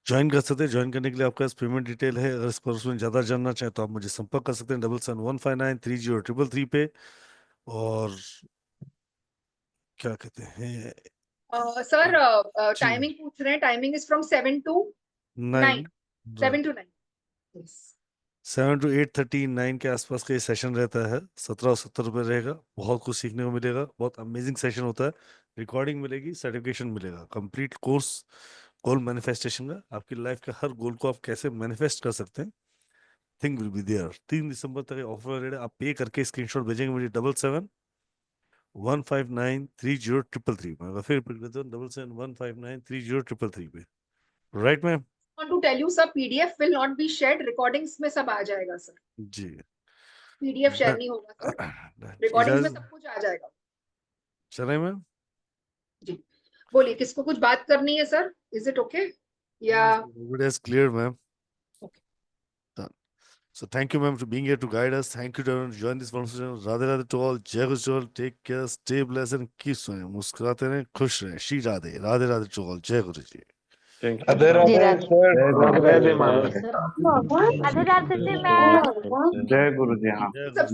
ज्वाइन कर सकते हैं। ज्वाइन करने के लिए आपका पेमेंट डिटेल है, अगर इस पर उसमें ज्यादा जानना चाहे तो आप मुझे संपर्क कर सकते हैं 7715930333 पे। और क्या कहते हैं सर जी टाइमिंग पूछ रहे हैं, timing is from 7 to 9, 7 to 9। 7 to 8:39 के आसपास का ये सेशन रहता है। 1770 रुपये रहेगा। बहुत कुछ सीखने को मिलेगा, बहुत अमेजिंग सेशन होता है। रिकॉर्डिंग मिलेगी, सर्टिफिकेशन मिलेगा, कंप्लीट कोर्स गोल मैनिफेस्टेशन का। आपकी लाइफ के हर गोल को आप कैसे मैनिफेस्ट कर सकते हैं, थिंग विल बी देयर। 3 दिसंबर तक ऑफर वैलिड है। आप पे करके स्क्रीनशॉट भेजेंगे मुझे 7715930333 मैं फिर रिपीट करता हूँ 7715930333 पे। Right ma'am? want to tell you sir, PDF will not be shared, recordings में सब आ जाएगा सर, जी PDF शेयर नहीं होगा सर, रिकॉर्डिंग्स में सब कुछ आ जाएगा। चले मैम? जी बोलिए, किसको कुछ बात करनी है सर? इज इट ओके या? Everybody is clear, ma'am. Okay. Done. So thank you, ma'am, for being here to guide us. Thank you to everyone who joined this conversation. Radhe Radhe to all. Jai Guru to all. Take care. Stay blessed and keep smiling. मुस्कुराते रहें, खुश रहें. Shri Radhe. Radhe Radhe to all. Jai Guru ji. Radhe Radhe sir, Radhe माता। Radhe Radhe ma'am. जय गुरु जी। हाँ जय गुरु। सबसे